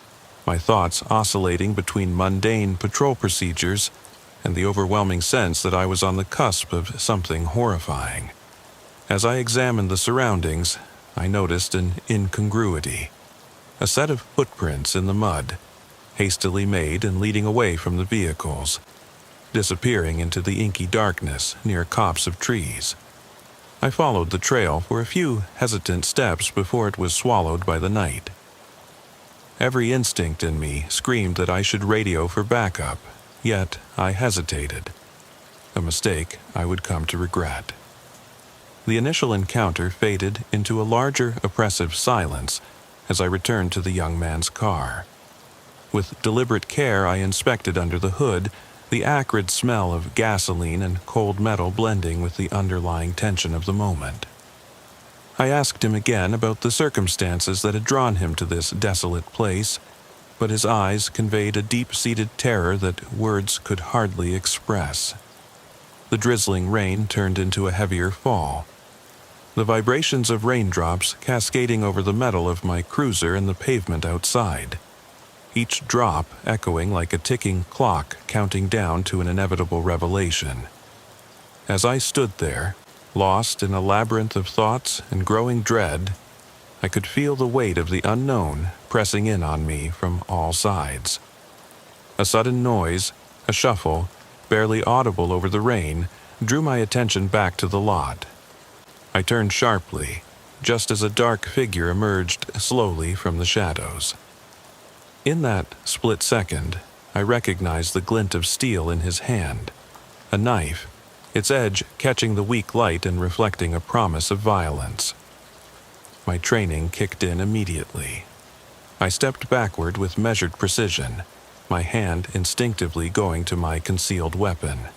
my thoughts oscillating between mundane patrol procedures and the overwhelming sense that I was on the cusp of something horrifying. As I examined the surroundings, I noticed an incongruity. A set of footprints in the mud, hastily made and leading away from the vehicles, disappearing into the inky darkness near a copse of trees. I followed the trail for a few hesitant steps before it was swallowed by the night. Every instinct in me screamed that I should radio for backup, yet I hesitated. A mistake I would come to regret. The initial encounter faded into a larger, oppressive silence as I returned to the young man's car. With deliberate care, I inspected under the hood, the acrid smell of gasoline and cold metal blending with the underlying tension of the moment. I asked him again about the circumstances that had drawn him to this desolate place, but his eyes conveyed a deep-seated terror that words could hardly express. The drizzling rain turned into a heavier fall, the vibrations of raindrops cascading over the metal of my cruiser and the pavement outside, each drop echoing like a ticking clock counting down to an inevitable revelation. As I stood there, lost in a labyrinth of thoughts and growing dread, I could feel the weight of the unknown pressing in on me from all sides. A sudden noise, a shuffle, barely audible over the rain, drew my attention back to the lot. I turned sharply, just as a dark figure emerged slowly from the shadows. In that split second, I recognized the glint of steel in his hand, a knife, its edge catching the weak light and reflecting a promise of violence. My training kicked in immediately. I stepped backward with measured precision, my hand instinctively going to my concealed weapon.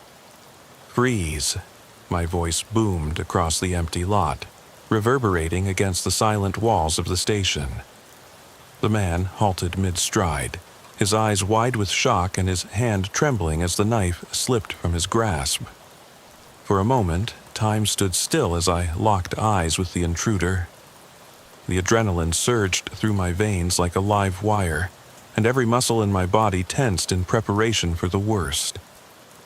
"Freeze!" My voice boomed across the empty lot, reverberating against the silent walls of the station. The man halted mid-stride, his eyes wide with shock and his hand trembling as the knife slipped from his grasp. For a moment, time stood still as I locked eyes with the intruder. The adrenaline surged through my veins like a live wire, and every muscle in my body tensed in preparation for the worst.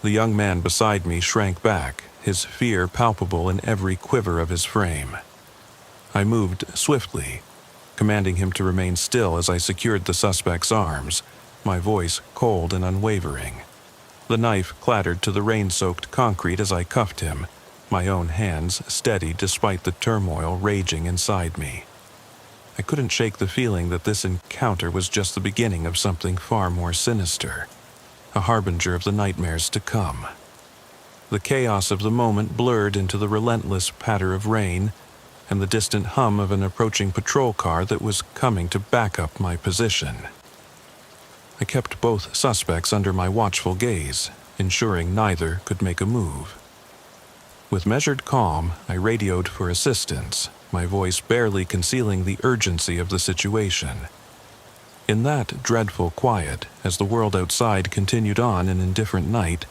The young man beside me shrank back, his fear palpable in every quiver of his frame. I moved swiftly, commanding him to remain still as I secured the suspect's arms, my voice cold and unwavering. The knife clattered to the rain-soaked concrete as I cuffed him, my own hands steady despite the turmoil raging inside me. I couldn't shake the feeling that this encounter was just the beginning of something far more sinister, a harbinger of the nightmares to come. The chaos of the moment blurred into the relentless patter of rain and the distant hum of an approaching patrol car that was coming to back up my position. I kept both suspects under my watchful gaze, ensuring neither could make a move. With measured calm, I radioed for assistance, my voice barely concealing the urgency of the situation. In that dreadful quiet, as the world outside continued on an indifferent night,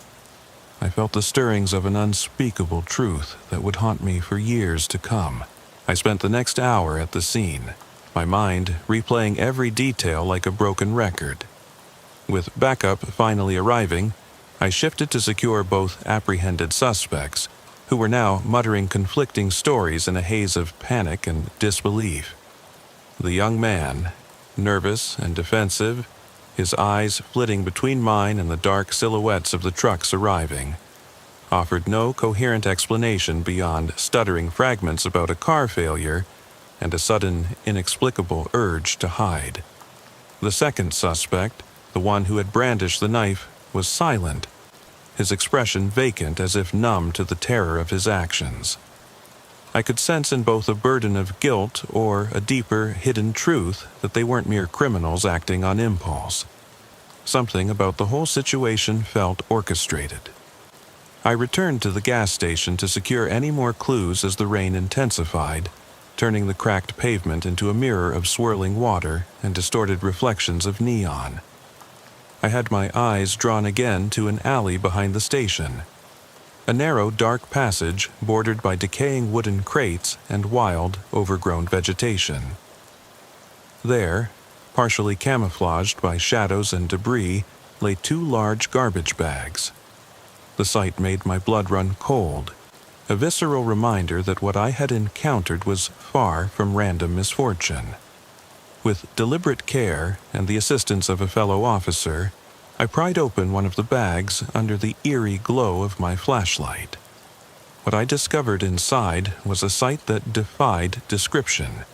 I felt the stirrings of an unspeakable truth that would haunt me for years to come. I spent the next hour at the scene, my mind replaying every detail like a broken record. With backup finally arriving, I shifted to secure both apprehended suspects, who were now muttering conflicting stories in a haze of panic and disbelief. The young man, nervous and defensive, his eyes flitting between mine and the dark silhouettes of the trucks arriving, offered no coherent explanation beyond stuttering fragments about a car failure and a sudden, inexplicable urge to hide. The second suspect, the one who had brandished the knife, was silent, his expression vacant as if numb to the terror of his actions. I could sense in both a burden of guilt or a deeper, hidden truth that they weren't mere criminals acting on impulse. Something about the whole situation felt orchestrated. I returned to the gas station to secure any more clues as the rain intensified, turning the cracked pavement into a mirror of swirling water and distorted reflections of neon. I had my eyes drawn again to an alley behind the station, a narrow, dark passage bordered by decaying wooden crates and wild, overgrown vegetation. There, partially camouflaged by shadows and debris, lay two large garbage bags. The sight made my blood run cold, a visceral reminder that what I had encountered was far from random misfortune. With deliberate care and the assistance of a fellow officer, I pried open one of the bags under the eerie glow of my flashlight. What I discovered inside was a sight that defied description.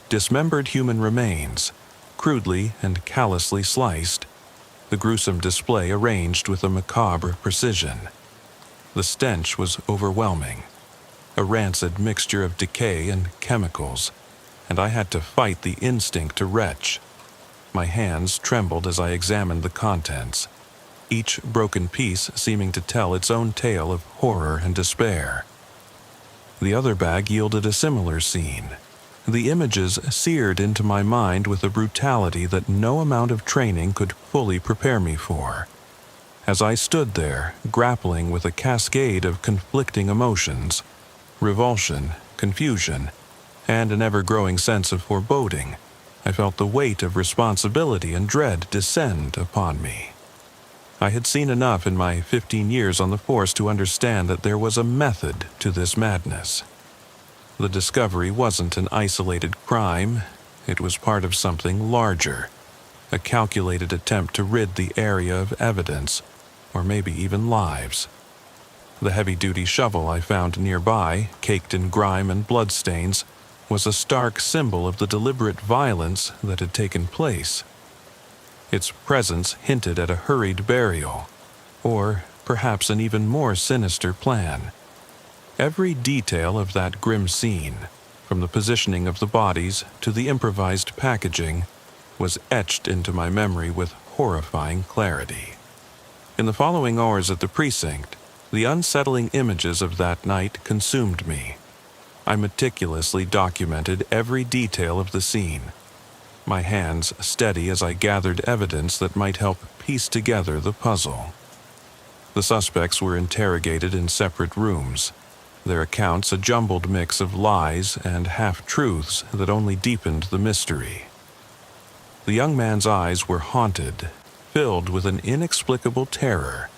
Dismembered human remains, crudely and callously sliced, the gruesome display arranged with a macabre precision. The stench was overwhelming, a rancid mixture of decay and chemicals, and I had to fight the instinct to retch. My hands trembled as I examined the contents, each broken piece seeming to tell its own tale of horror and despair. The other bag yielded a similar scene, the images seared into my mind with a brutality that no amount of training could fully prepare me for. As I stood there, grappling with a cascade of conflicting emotions, revulsion, confusion, and an ever-growing sense of foreboding, I felt the weight of responsibility and dread descend upon me. I had seen enough in my 15 years on the force to understand that there was a method to this madness. The discovery wasn't an isolated crime, it was part of something larger, a calculated attempt to rid the area of evidence, or maybe even lives. The heavy-duty shovel I found nearby, caked in grime and bloodstains, was a stark symbol of the deliberate violence that had taken place. Its presence hinted at a hurried burial, or perhaps an even more sinister plan. Every detail of that grim scene, from the positioning of the bodies to the improvised packaging, was etched into my memory with horrifying clarity. In the following hours at the precinct, the unsettling images of that night consumed me. I meticulously documented every detail of the scene, my hands steady as I gathered evidence that might help piece together the puzzle. The suspects were interrogated in separate rooms, their accounts a jumbled mix of lies and half-truths that only deepened the mystery. The young man's eyes were haunted, filled with an inexplicable terror,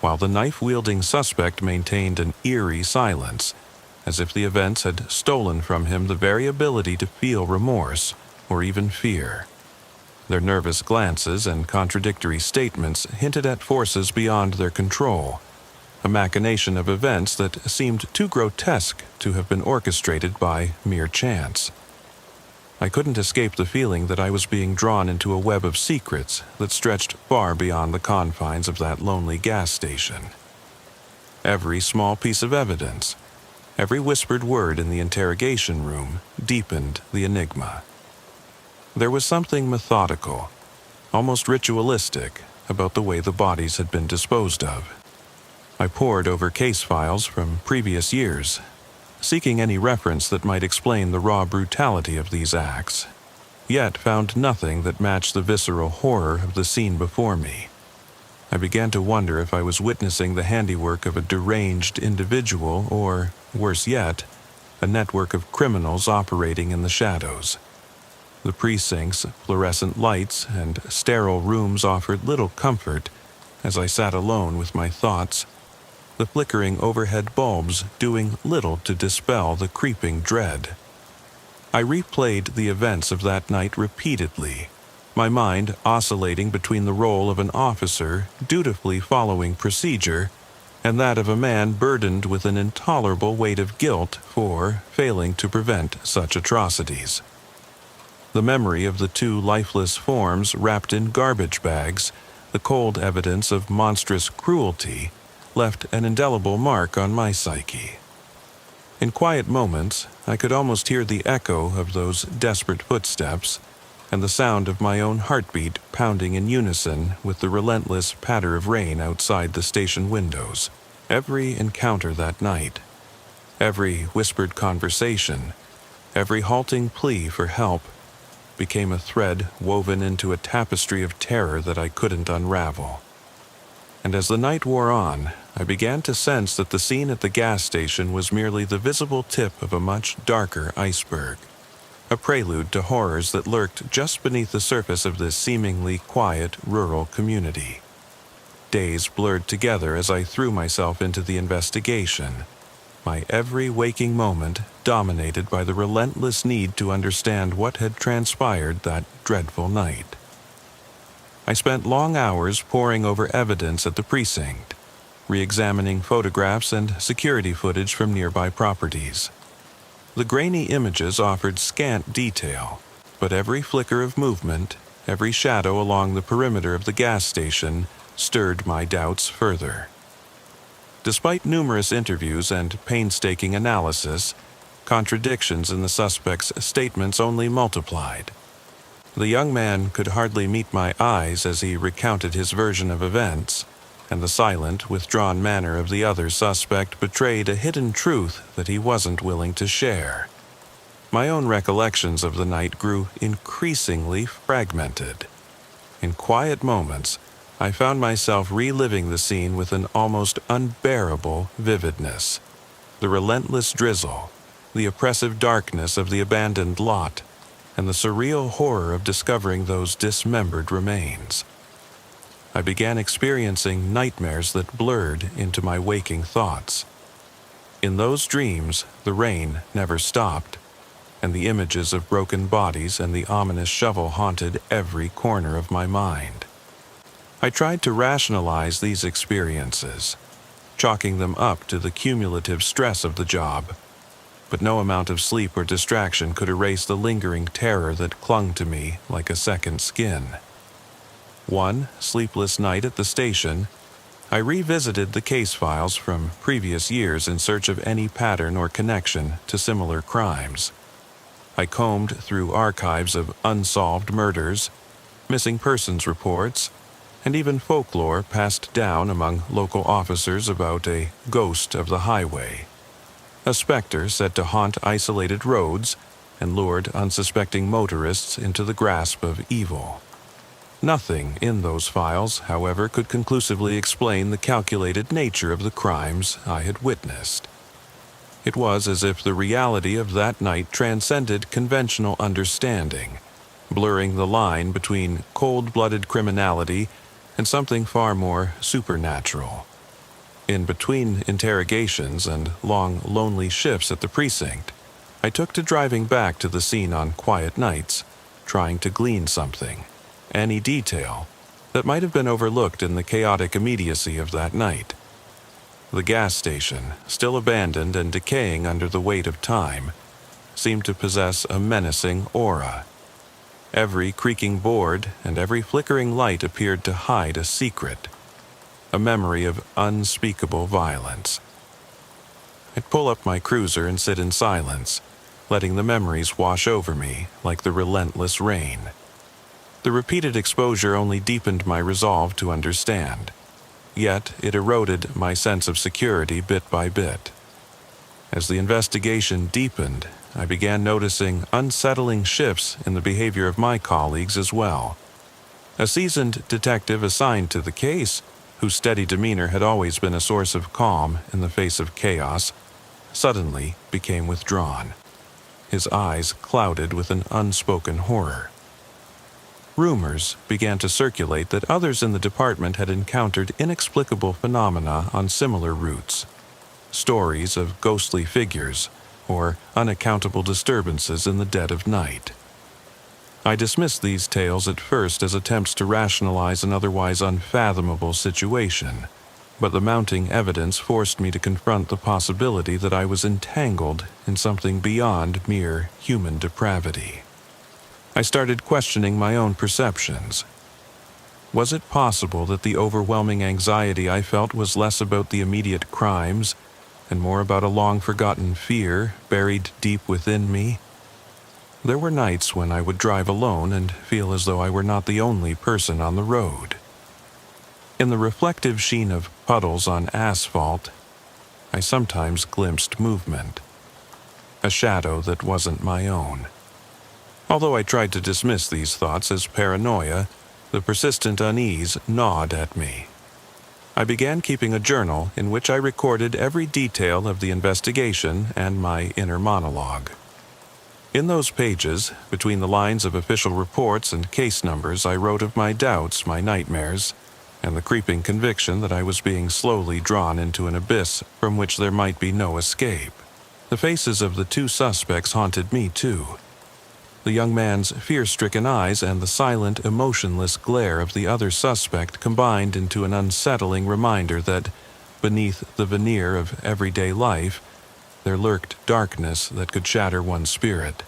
while the knife-wielding suspect maintained an eerie silence, as if the events had stolen from him the very ability to feel remorse or even fear. Their nervous glances and contradictory statements hinted at forces beyond their control, a machination of events that seemed too grotesque to have been orchestrated by mere chance. I couldn't escape the feeling that I was being drawn into a web of secrets that stretched far beyond the confines of that lonely gas station. Every small piece of evidence, every whispered word in the interrogation room deepened the enigma. There was something methodical, almost ritualistic, about the way the bodies had been disposed of. I pored over case files from previous years, seeking any reference that might explain the raw brutality of these acts, yet found nothing that matched the visceral horror of the scene before me. I began to wonder if I was witnessing the handiwork of a deranged individual or, worse yet, a network of criminals operating in the shadows. The precinct's fluorescent lights and sterile rooms offered little comfort as I sat alone with my thoughts, the flickering overhead bulbs doing little to dispel the creeping dread. I replayed the events of that night repeatedly, my mind oscillating between the role of an officer dutifully following procedure and that of a man burdened with an intolerable weight of guilt for failing to prevent such atrocities. The memory of the two lifeless forms wrapped in garbage bags, the cold evidence of monstrous cruelty, left an indelible mark on my psyche. In quiet moments, I could almost hear the echo of those desperate footsteps and the sound of my own heartbeat pounding in unison with the relentless patter of rain outside the station windows. Every encounter that night, every whispered conversation, every halting plea for help, became a thread woven into a tapestry of terror that I couldn't unravel. And as the night wore on, I began to sense that the scene at the gas station was merely the visible tip of a much darker iceberg, a prelude to horrors that lurked just beneath the surface of this seemingly quiet rural community. Days blurred together as I threw myself into the investigation, my every waking moment dominated by the relentless need to understand what had transpired that dreadful night. I spent long hours poring over evidence at the precinct, re-examining photographs and security footage from nearby properties. The grainy images offered scant detail, but every flicker of movement, every shadow along the perimeter of the gas station stirred my doubts further. Despite numerous interviews and painstaking analysis, contradictions in the suspect's statements only multiplied. The young man could hardly meet my eyes as he recounted his version of events, and the silent, withdrawn manner of the other suspect betrayed a hidden truth that he wasn't willing to share. My own recollections of the night grew increasingly fragmented. In quiet moments, I found myself reliving the scene with an almost unbearable vividness. The relentless drizzle, the oppressive darkness of the abandoned lot, and the surreal horror of discovering those dismembered remains. I began experiencing nightmares that blurred into my waking thoughts. In those dreams, the rain never stopped, and the images of broken bodies and the ominous shovel haunted every corner of my mind. I tried to rationalize these experiences, chalking them up to the cumulative stress of the job, but no amount of sleep or distraction could erase the lingering terror that clung to me like a second skin. One sleepless night at the station, I revisited the case files from previous years in search of any pattern or connection to similar crimes. I combed through archives of unsolved murders, missing persons reports, and even folklore passed down among local officers about a ghost of the highway, a specter said to haunt isolated roads and lured unsuspecting motorists into the grasp of evil. Nothing in those files, however, could conclusively explain the calculated nature of the crimes I had witnessed. It was as if the reality of that night transcended conventional understanding, blurring the line between cold-blooded criminality and something far more supernatural. In between interrogations and long, lonely shifts at the precinct, I took to driving back to the scene on quiet nights, trying to glean something, any detail, that might have been overlooked in the chaotic immediacy of that night. The gas station, still abandoned and decaying under the weight of time, seemed to possess a menacing aura. Every creaking board and every flickering light appeared to hide a secret, a memory of unspeakable violence. I'd pull up my cruiser and sit in silence, letting the memories wash over me like the relentless rain. The repeated exposure only deepened my resolve to understand, yet it eroded my sense of security bit by bit. As the investigation deepened, I began noticing unsettling shifts in the behavior of my colleagues as well. A seasoned detective assigned to the case, whose steady demeanor had always been a source of calm in the face of chaos, suddenly became withdrawn, his eyes clouded with an unspoken horror. Rumors began to circulate that others in the department had encountered inexplicable phenomena on similar routes, stories of ghostly figures or unaccountable disturbances in the dead of night. I dismissed these tales at first as attempts to rationalize an otherwise unfathomable situation, but the mounting evidence forced me to confront the possibility that I was entangled in something beyond mere human depravity. I started questioning my own perceptions. Was it possible that the overwhelming anxiety I felt was less about the immediate crimes and more about a long-forgotten fear buried deep within me? There were nights when I would drive alone and feel as though I were not the only person on the road. In the reflective sheen of puddles on asphalt, I sometimes glimpsed movement, a shadow that wasn't my own. Although I tried to dismiss these thoughts as paranoia, the persistent unease gnawed at me. I began keeping a journal in which I recorded every detail of the investigation and my inner monologue. In those pages, between the lines of official reports and case numbers, I wrote of my doubts, my nightmares, and the creeping conviction that I was being slowly drawn into an abyss from which there might be no escape. The faces of the two suspects haunted me too. The young man's fear-stricken eyes and the silent, emotionless glare of the other suspect combined into an unsettling reminder that, beneath the veneer of everyday life, there lurked darkness that could shatter one's spirit.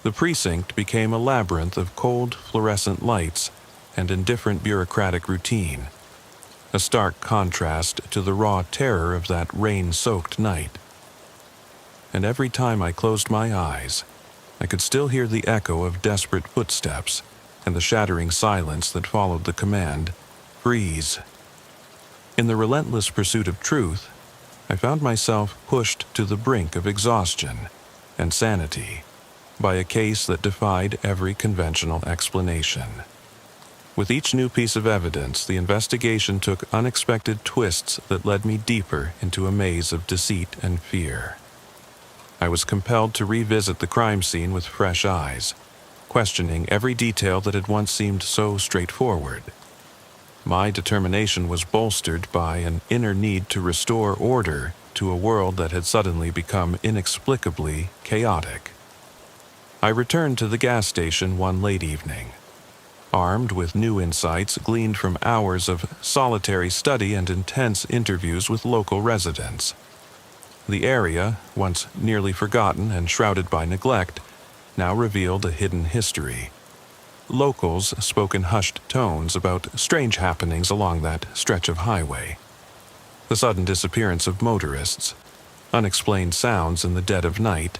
The precinct became a labyrinth of cold, fluorescent lights and indifferent bureaucratic routine, a stark contrast to the raw terror of that rain-soaked night. And every time I closed my eyes, I could still hear the echo of desperate footsteps and the shattering silence that followed the command, "Freeze." In the relentless pursuit of truth, I found myself pushed to the brink of exhaustion and sanity by a case that defied every conventional explanation. With each new piece of evidence, the investigation took unexpected twists that led me deeper into a maze of deceit and fear. I was compelled to revisit the crime scene with fresh eyes, questioning every detail that had once seemed so straightforward. My determination was bolstered by an inner need to restore order to a world that had suddenly become inexplicably chaotic. I returned to the gas station one late evening, armed with new insights gleaned from hours of solitary study and intense interviews with local residents. The area, once nearly forgotten and shrouded by neglect, now revealed a hidden history. Locals spoke in hushed tones about strange happenings along that stretch of highway. The sudden disappearance of motorists, unexplained sounds in the dead of night,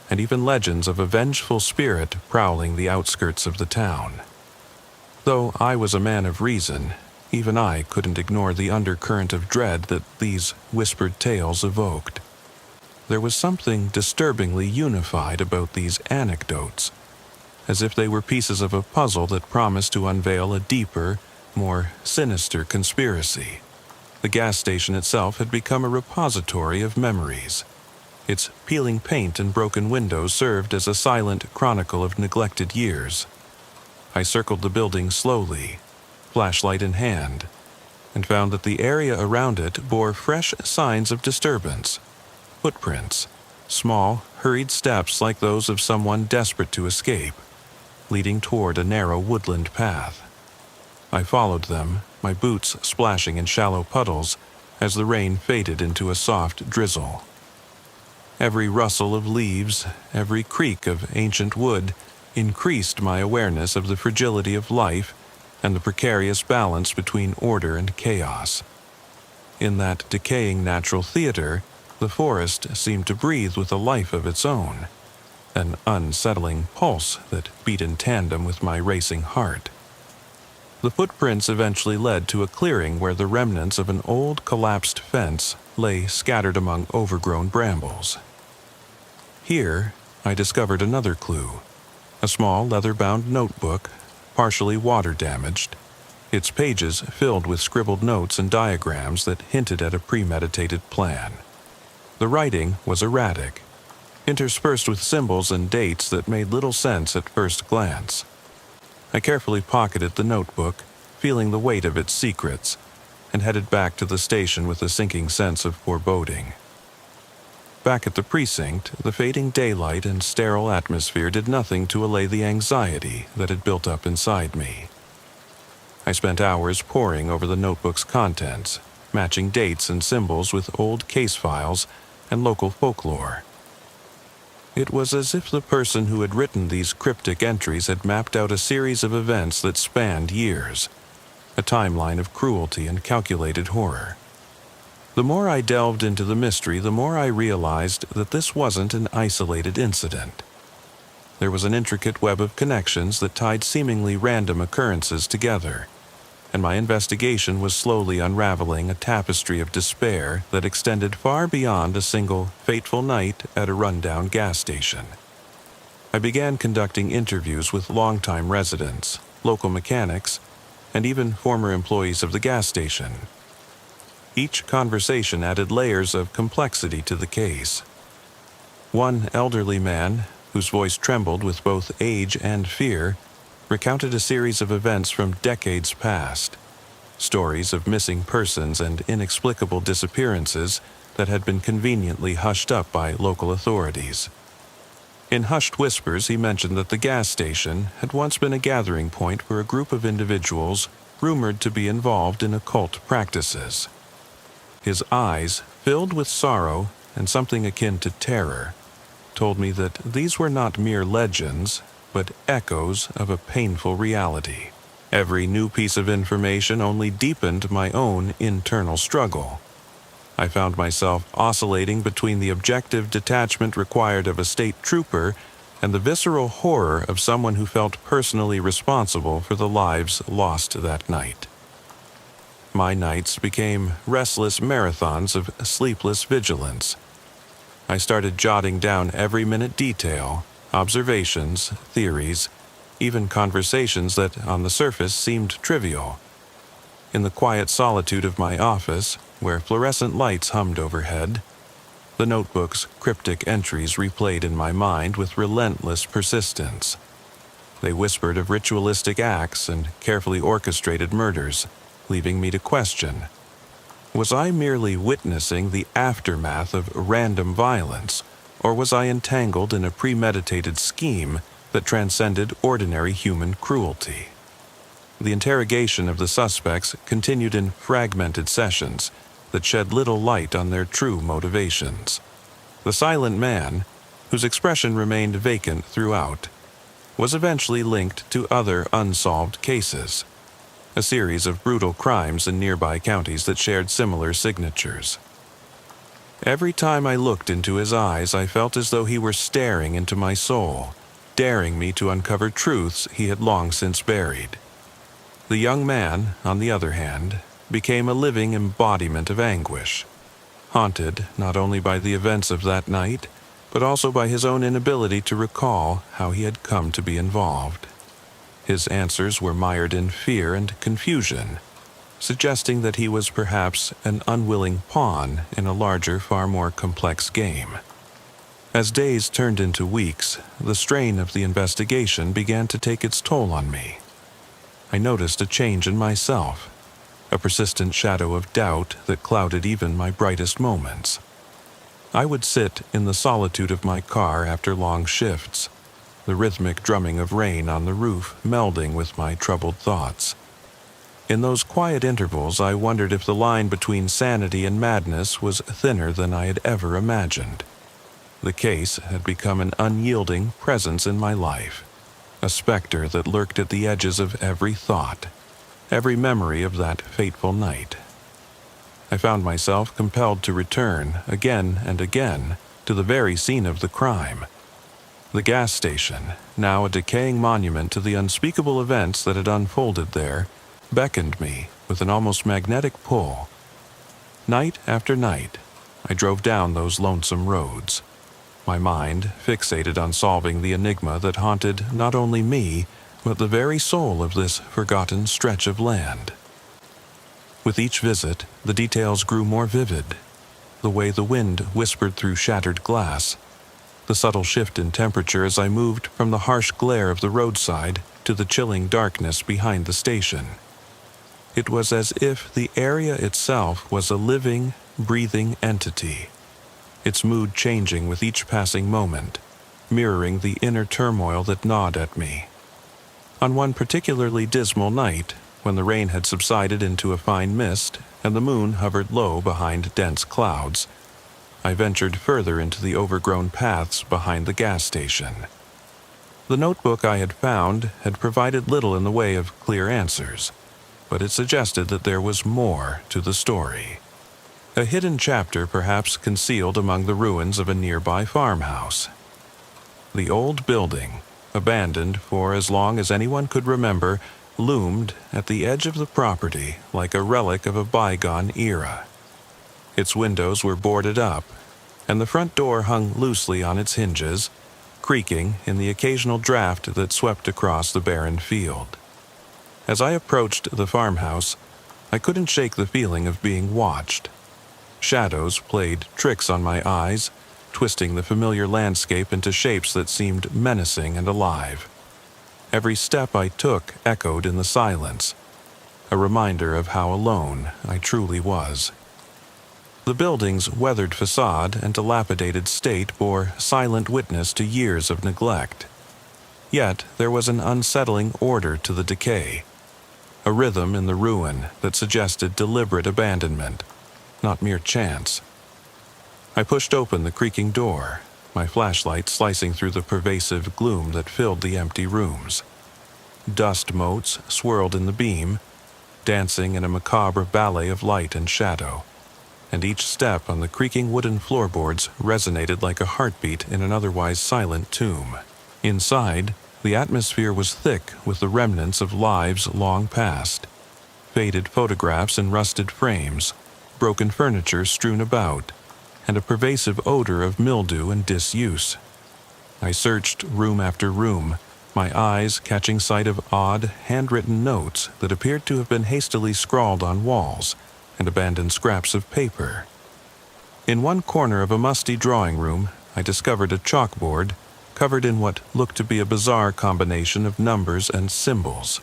and even legends of a vengeful spirit prowling the outskirts of the town. Though I was a man of reason, even I couldn't ignore the undercurrent of dread that these whispered tales evoked. There was something disturbingly unified about these anecdotes, as if they were pieces of a puzzle that promised to unveil a deeper, more sinister conspiracy. The gas station itself had become a repository of memories. Its peeling paint and broken windows served as a silent chronicle of neglected years. I circled the building slowly, flashlight in hand, and found that the area around it bore fresh signs of disturbance. Footprints, small, hurried steps like those of someone desperate to escape, leading toward a narrow woodland path. I followed them, my boots splashing in shallow puddles as the rain faded into a soft drizzle. Every rustle of leaves, every creak of ancient wood increased my awareness of the fragility of life and the precarious balance between order and chaos. In that decaying natural theater, the forest seemed to breathe with a life of its own, an unsettling pulse that beat in tandem with my racing heart. The footprints eventually led to a clearing where the remnants of an old collapsed fence lay scattered among overgrown brambles. Here, I discovered another clue, a small leather-bound notebook, partially water-damaged, its pages filled with scribbled notes and diagrams that hinted at a premeditated plan. The writing was erratic, interspersed with symbols and dates that made little sense at first glance. I carefully pocketed the notebook, feeling the weight of its secrets, and headed back to the station with a sinking sense of foreboding. Back at the precinct, the fading daylight and sterile atmosphere did nothing to allay the anxiety that had built up inside me. I spent hours poring over the notebook's contents, matching dates and symbols with old case files and local folklore. It was as if the person who had written these cryptic entries had mapped out a series of events that spanned years, a timeline of cruelty and calculated horror. The more I delved into the mystery, the more I realized that this wasn't an isolated incident. There was an intricate web of connections that tied seemingly random occurrences together, and my investigation was slowly unraveling a tapestry of despair that extended far beyond a single fateful night at a rundown gas station. I began conducting interviews with longtime residents, local mechanics, and even former employees of the gas station. Each conversation added layers of complexity to the case. One elderly man, whose voice trembled with both age and fear, recounted a series of events from decades past, stories of missing persons and inexplicable disappearances that had been conveniently hushed up by local authorities. In hushed whispers, he mentioned that the gas station had once been a gathering point for a group of individuals rumored to be involved in occult practices. His eyes, filled with sorrow and something akin to terror, told me that these were not mere legends, but echoes of a painful reality. Every new piece of information only deepened my own internal struggle. I found myself oscillating between the objective detachment required of a state trooper and the visceral horror of someone who felt personally responsible for the lives lost that night. My nights became restless marathons of sleepless vigilance. I started jotting down every minute detail, observations, theories, even conversations that, on the surface, seemed trivial. In the quiet solitude of my office, where fluorescent lights hummed overhead, the notebook's cryptic entries replayed in my mind with relentless persistence. They whispered of ritualistic acts and carefully orchestrated murders, leaving me to question. Was I merely witnessing the aftermath of random violence, or was I entangled in a premeditated scheme that transcended ordinary human cruelty? The interrogation of the suspects continued in fragmented sessions that shed little light on their true motivations. The silent man, whose expression remained vacant throughout, was eventually linked to other unsolved cases, a series of brutal crimes in nearby counties that shared similar signatures. Every time I looked into his eyes, I felt as though he were staring into my soul, daring me to uncover truths he had long since buried. The young man, on the other hand, became a living embodiment of anguish, haunted not only by the events of that night, but also by his own inability to recall how he had come to be involved. His answers were mired in fear and confusion, suggesting that he was perhaps an unwilling pawn in a larger, far more complex game. As days turned into weeks, the strain of the investigation began to take its toll on me. I noticed a change in myself, a persistent shadow of doubt that clouded even my brightest moments. I would sit in the solitude of my car after long shifts, the rhythmic drumming of rain on the roof melding with my troubled thoughts. In those quiet intervals, I wondered if the line between sanity and madness was thinner than I had ever imagined. The case had become an unyielding presence in my life, a specter that lurked at the edges of every thought, every memory of that fateful night. I found myself compelled to return, again and again, to the very scene of the crime. The gas station, now a decaying monument to the unspeakable events that had unfolded there, beckoned me with an almost magnetic pull. Night after night, I drove down those lonesome roads, my mind fixated on solving the enigma that haunted not only me, but the very soul of this forgotten stretch of land. With each visit, the details grew more vivid. The way the wind whispered through shattered glass, the subtle shift in temperature as I moved from the harsh glare of the roadside to the chilling darkness behind the station. It was as if the area itself was a living, breathing entity, its mood changing with each passing moment, mirroring the inner turmoil that gnawed at me. On one particularly dismal night, when the rain had subsided into a fine mist and the moon hovered low behind dense clouds, I ventured further into the overgrown paths behind the gas station. The notebook I had found had provided little in the way of clear answers, but it suggested that there was more to the story. A hidden chapter perhaps concealed among the ruins of a nearby farmhouse. The old building, abandoned for as long as anyone could remember, loomed at the edge of the property like a relic of a bygone era. Its windows were boarded up, and the front door hung loosely on its hinges, creaking in the occasional draft that swept across the barren field. As I approached the farmhouse, I couldn't shake the feeling of being watched. Shadows played tricks on my eyes, twisting the familiar landscape into shapes that seemed menacing and alive. Every step I took echoed in the silence, a reminder of how alone I truly was. The building's weathered facade and dilapidated state bore silent witness to years of neglect. Yet there was an unsettling order to the decay, a rhythm in the ruin that suggested deliberate abandonment, not mere chance. I pushed open the creaking door, my flashlight slicing through the pervasive gloom that filled the empty rooms. Dust motes swirled in the beam, dancing in a macabre ballet of light and shadow, and each step on the creaking wooden floorboards resonated like a heartbeat in an otherwise silent tomb. Inside, the atmosphere was thick with the remnants of lives long past, faded photographs in rusted frames, broken furniture strewn about, and a pervasive odor of mildew and disuse. I searched room after room, my eyes catching sight of odd, handwritten notes that appeared to have been hastily scrawled on walls and abandoned scraps of paper. In one corner of a musty drawing room, I discovered a chalkboard covered in what looked to be a bizarre combination of numbers and symbols.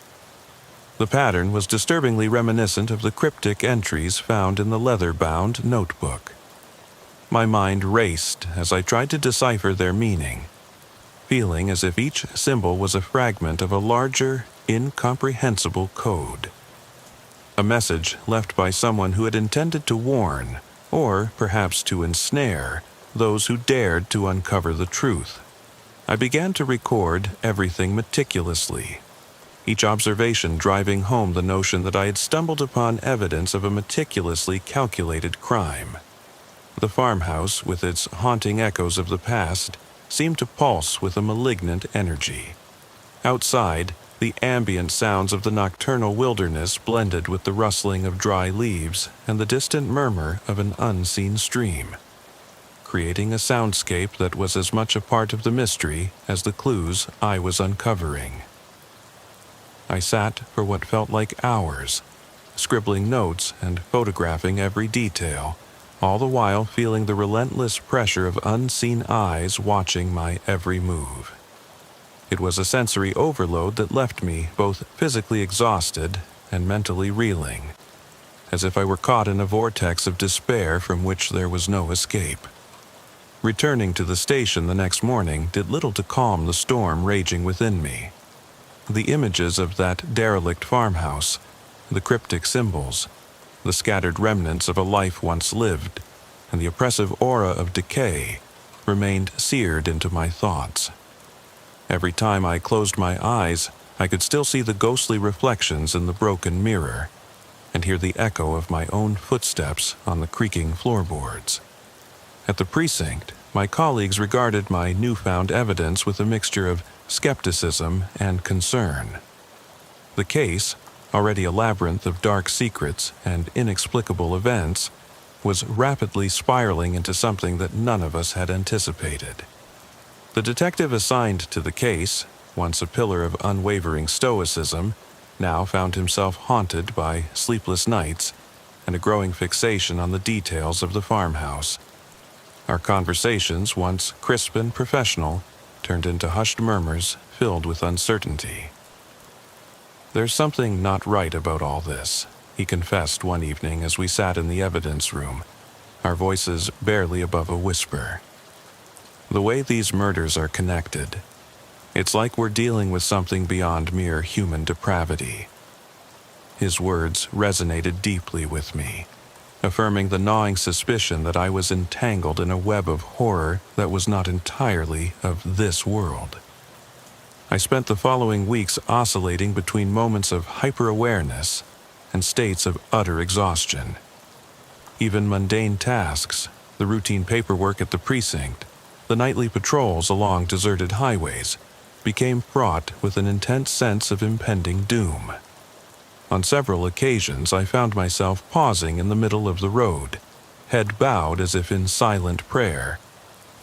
The pattern was disturbingly reminiscent of the cryptic entries found in the leather-bound notebook. My mind raced as I tried to decipher their meaning, feeling as if each symbol was a fragment of a larger, incomprehensible code. A message left by someone who had intended to warn, or perhaps to ensnare, those who dared to uncover the truth. I began to record everything meticulously, each observation driving home the notion that I had stumbled upon evidence of a meticulously calculated crime. The farmhouse, with its haunting echoes of the past, seemed to pulse with a malignant energy. Outside, the ambient sounds of the nocturnal wilderness blended with the rustling of dry leaves and the distant murmur of an unseen stream, creating a soundscape that was as much a part of the mystery as the clues I was uncovering. I sat for what felt like hours, scribbling notes and photographing every detail, all the while feeling the relentless pressure of unseen eyes watching my every move. It was a sensory overload that left me both physically exhausted and mentally reeling, as if I were caught in a vortex of despair from which there was no escape. Returning to the station the next morning did little to calm the storm raging within me. The images of that derelict farmhouse, the cryptic symbols, the scattered remnants of a life once lived, and the oppressive aura of decay remained seared into my thoughts. Every time I closed my eyes, I could still see the ghostly reflections in the broken mirror, and hear the echo of my own footsteps on the creaking floorboards. At the precinct, my colleagues regarded my newfound evidence with a mixture of skepticism and concern. The case, already a labyrinth of dark secrets and inexplicable events, was rapidly spiraling into something that none of us had anticipated. The detective assigned to the case, once a pillar of unwavering stoicism, now found himself haunted by sleepless nights and a growing fixation on the details of the farmhouse. Our conversations, once crisp and professional, turned into hushed murmurs filled with uncertainty. "There's something not right about all this," he confessed one evening as we sat in the evidence room, our voices barely above a whisper. "The way these murders are connected, it's like we're dealing with something beyond mere human depravity." His words resonated deeply with me, affirming the gnawing suspicion that I was entangled in a web of horror that was not entirely of this world. I spent the following weeks oscillating between moments of hyper-awareness and states of utter exhaustion. Even mundane tasks, the routine paperwork at the precinct, the nightly patrols along deserted highways, became fraught with an intense sense of impending doom. On several occasions, I found myself pausing in the middle of the road, head bowed as if in silent prayer,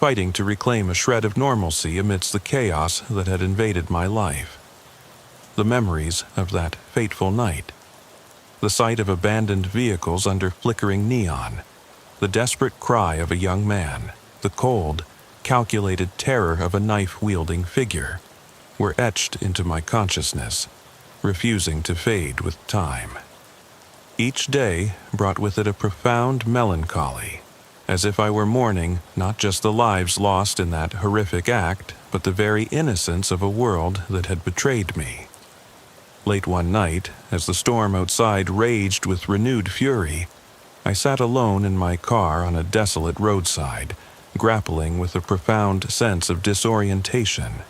fighting to reclaim a shred of normalcy amidst the chaos that had invaded my life. The memories of that fateful night, the sight of abandoned vehicles under flickering neon, the desperate cry of a young man, the cold, calculated terror of a knife-wielding figure, were etched into my consciousness, refusing to fade with time. Each day brought with it a profound melancholy, as if I were mourning not just the lives lost in that horrific act, but the very innocence of a world that had betrayed me. Late one night, as the storm outside raged with renewed fury, I sat alone in my car on a desolate roadside, grappling with a profound sense of disorientation.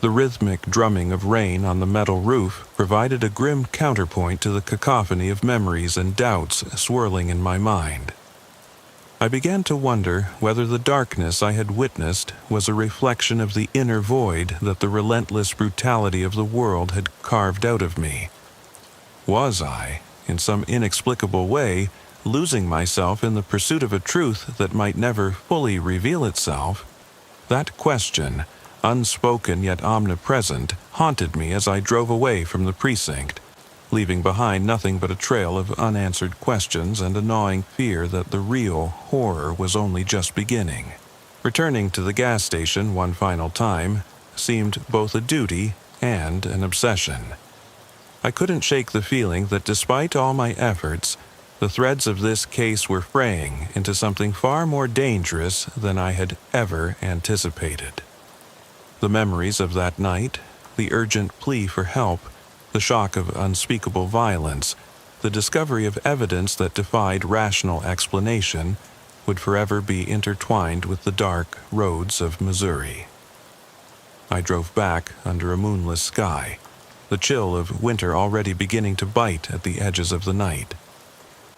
The rhythmic drumming of rain on the metal roof provided a grim counterpoint to the cacophony of memories and doubts swirling in my mind. I began to wonder whether the darkness I had witnessed was a reflection of the inner void that the relentless brutality of the world had carved out of me. Was I, in some inexplicable way, losing myself in the pursuit of a truth that might never fully reveal itself? That question, unspoken yet omnipresent, haunted me as I drove away from the precinct, leaving behind nothing but a trail of unanswered questions and a gnawing fear that the real horror was only just beginning. Returning to the gas station one final time seemed both a duty and an obsession. I couldn't shake the feeling that despite all my efforts, the threads of this case were fraying into something far more dangerous than I had ever anticipated. The memories of that night, the urgent plea for help, the shock of unspeakable violence, the discovery of evidence that defied rational explanation, would forever be intertwined with the dark roads of Missouri. I drove back under a moonless sky, the chill of winter already beginning to bite at the edges of the night.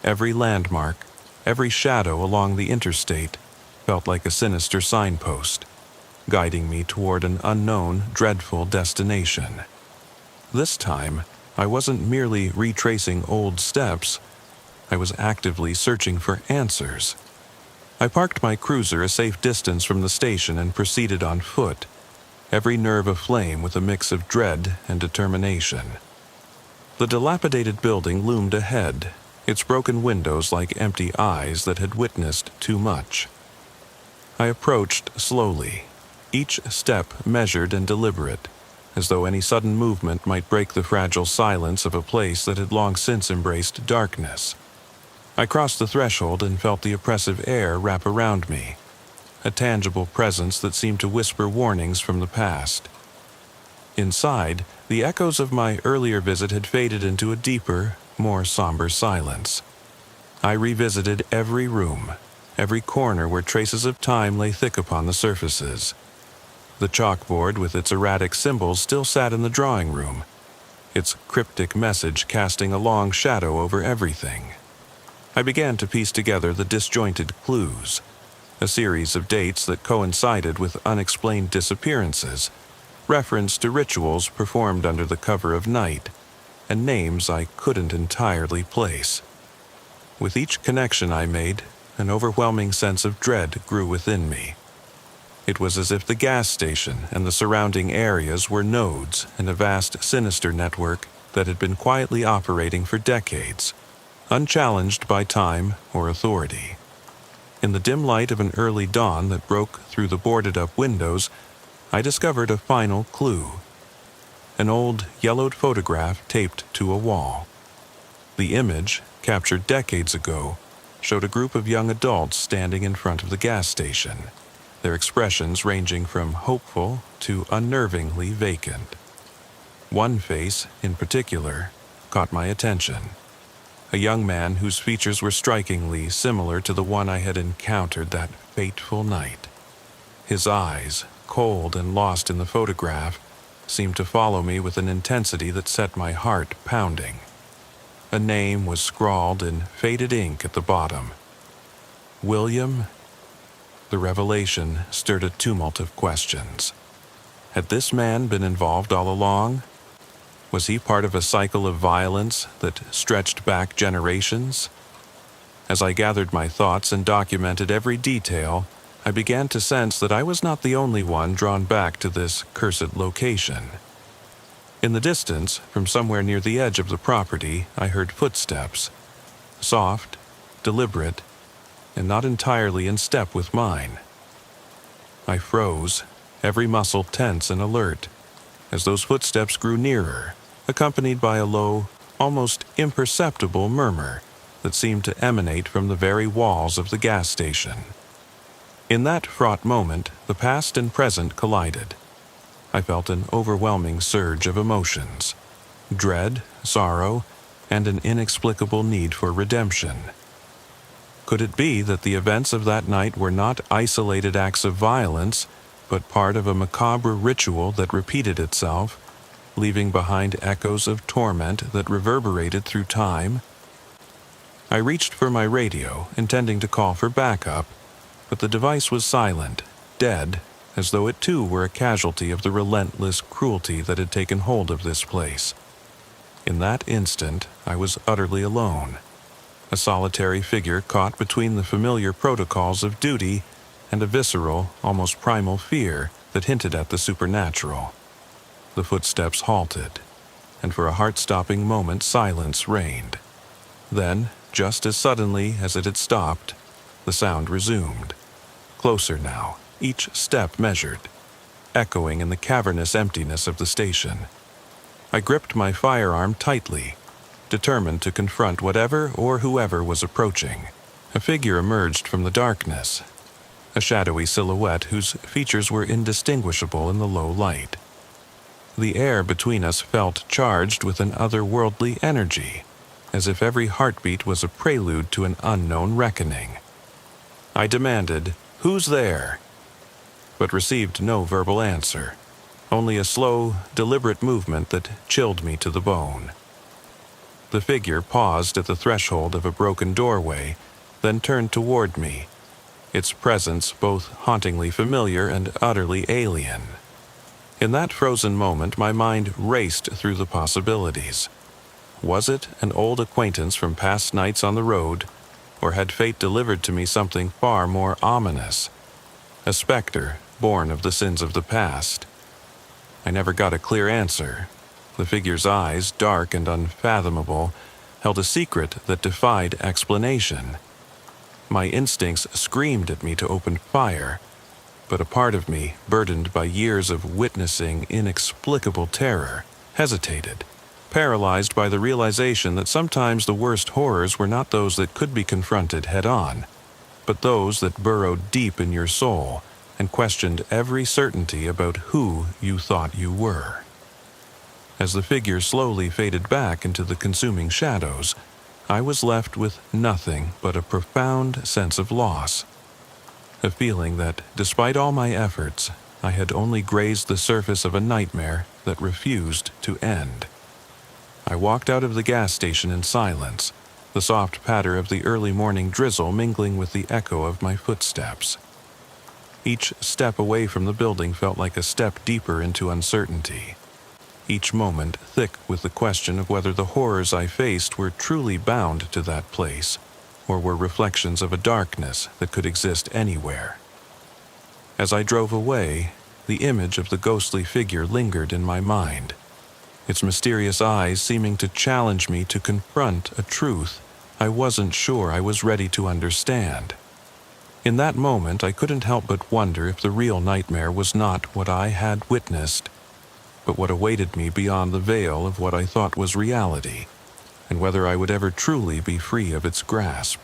Every landmark, every shadow along the interstate felt like a sinister signpost, guiding me toward an unknown, dreadful destination. This time, I wasn't merely retracing old steps, I was actively searching for answers. I parked my cruiser a safe distance from the station and proceeded on foot, every nerve aflame with a mix of dread and determination. The dilapidated building loomed ahead, its broken windows like empty eyes that had witnessed too much. I approached slowly, each step measured and deliberate, as though any sudden movement might break the fragile silence of a place that had long since embraced darkness. I crossed the threshold and felt the oppressive air wrap around me, a tangible presence that seemed to whisper warnings from the past. Inside, the echoes of my earlier visit had faded into a deeper, more somber silence. I revisited every room, every corner where traces of time lay thick upon the surfaces. The chalkboard with its erratic symbols still sat in the drawing room, its cryptic message casting a long shadow over everything. I began to piece together the disjointed clues, a series of dates that coincided with unexplained disappearances, reference to rituals performed under the cover of night, and names I couldn't entirely place. With each connection I made, an overwhelming sense of dread grew within me. It was as if the gas station and the surrounding areas were nodes in a vast sinister network that had been quietly operating for decades, unchallenged by time or authority. In the dim light of an early dawn that broke through the boarded-up windows, I discovered a final clue. An old, yellowed photograph taped to a wall. The image, captured decades ago, showed a group of young adults standing in front of the gas station, their expressions ranging from hopeful to unnervingly vacant. One face, in particular, caught my attention. A young man whose features were strikingly similar to the one I had encountered that fateful night. His eyes, cold and lost in the photograph, seemed to follow me with an intensity that set my heart pounding. A name was scrawled in faded ink at the bottom. William? The revelation stirred a tumult of questions. Had this man been involved all along? Was he part of a cycle of violence that stretched back generations? As I gathered my thoughts and documented every detail, I began to sense that I was not the only one drawn back to this cursed location. In the distance, from somewhere near the edge of the property, I heard footsteps, soft, deliberate, and not entirely in step with mine. I froze, every muscle tense and alert, as those footsteps grew nearer, accompanied by a low, almost imperceptible murmur that seemed to emanate from the very walls of the gas station. In that fraught moment, the past and present collided. I felt an overwhelming surge of emotions, dread, sorrow, and an inexplicable need for redemption. Could it be that the events of that night were not isolated acts of violence, but part of a macabre ritual that repeated itself, leaving behind echoes of torment that reverberated through time? I reached for my radio, intending to call for backup, but the device was silent, dead, as though it too were a casualty of the relentless cruelty that had taken hold of this place. In that instant, I was utterly alone, a solitary figure caught between the familiar protocols of duty and a visceral, almost primal fear that hinted at the supernatural. The footsteps halted, and for a heart-stopping moment silence reigned. Then, just as suddenly as it had stopped, the sound resumed. Closer now, each step measured, echoing in the cavernous emptiness of the station. I gripped my firearm tightly, determined to confront whatever or whoever was approaching. A figure emerged from the darkness, a shadowy silhouette whose features were indistinguishable in the low light. The air between us felt charged with an otherworldly energy, as if every heartbeat was a prelude to an unknown reckoning. I demanded, "Who's there?" but received no verbal answer, only a slow, deliberate movement that chilled me to the bone. The figure paused at the threshold of a broken doorway, then turned toward me, its presence both hauntingly familiar and utterly alien. In that frozen moment, my mind raced through the possibilities. Was it an old acquaintance from past nights on the road, or had fate delivered to me something far more ominous? A specter, born of the sins of the past? I never got a clear answer. The figure's eyes, dark and unfathomable, held a secret that defied explanation. My instincts screamed at me to open fire, but a part of me, burdened by years of witnessing inexplicable terror, hesitated, paralyzed by the realization that sometimes the worst horrors were not those that could be confronted head-on, but those that burrowed deep in your soul and questioned every certainty about who you thought you were. As the figure slowly faded back into the consuming shadows, I was left with nothing but a profound sense of loss. A feeling that, despite all my efforts, I had only grazed the surface of a nightmare that refused to end. I walked out of the gas station in silence, the soft patter of the early morning drizzle mingling with the echo of my footsteps. Each step away from the building felt like a step deeper into uncertainty, each moment thick with the question of whether the horrors I faced were truly bound to that place, or were reflections of a darkness that could exist anywhere. As I drove away, the image of the ghostly figure lingered in my mind, its mysterious eyes seeming to challenge me to confront a truth I wasn't sure I was ready to understand. In that moment, I couldn't help but wonder if the real nightmare was not what I had witnessed, but what awaited me beyond the veil of what I thought was reality, and whether I would ever truly be free of its grasp.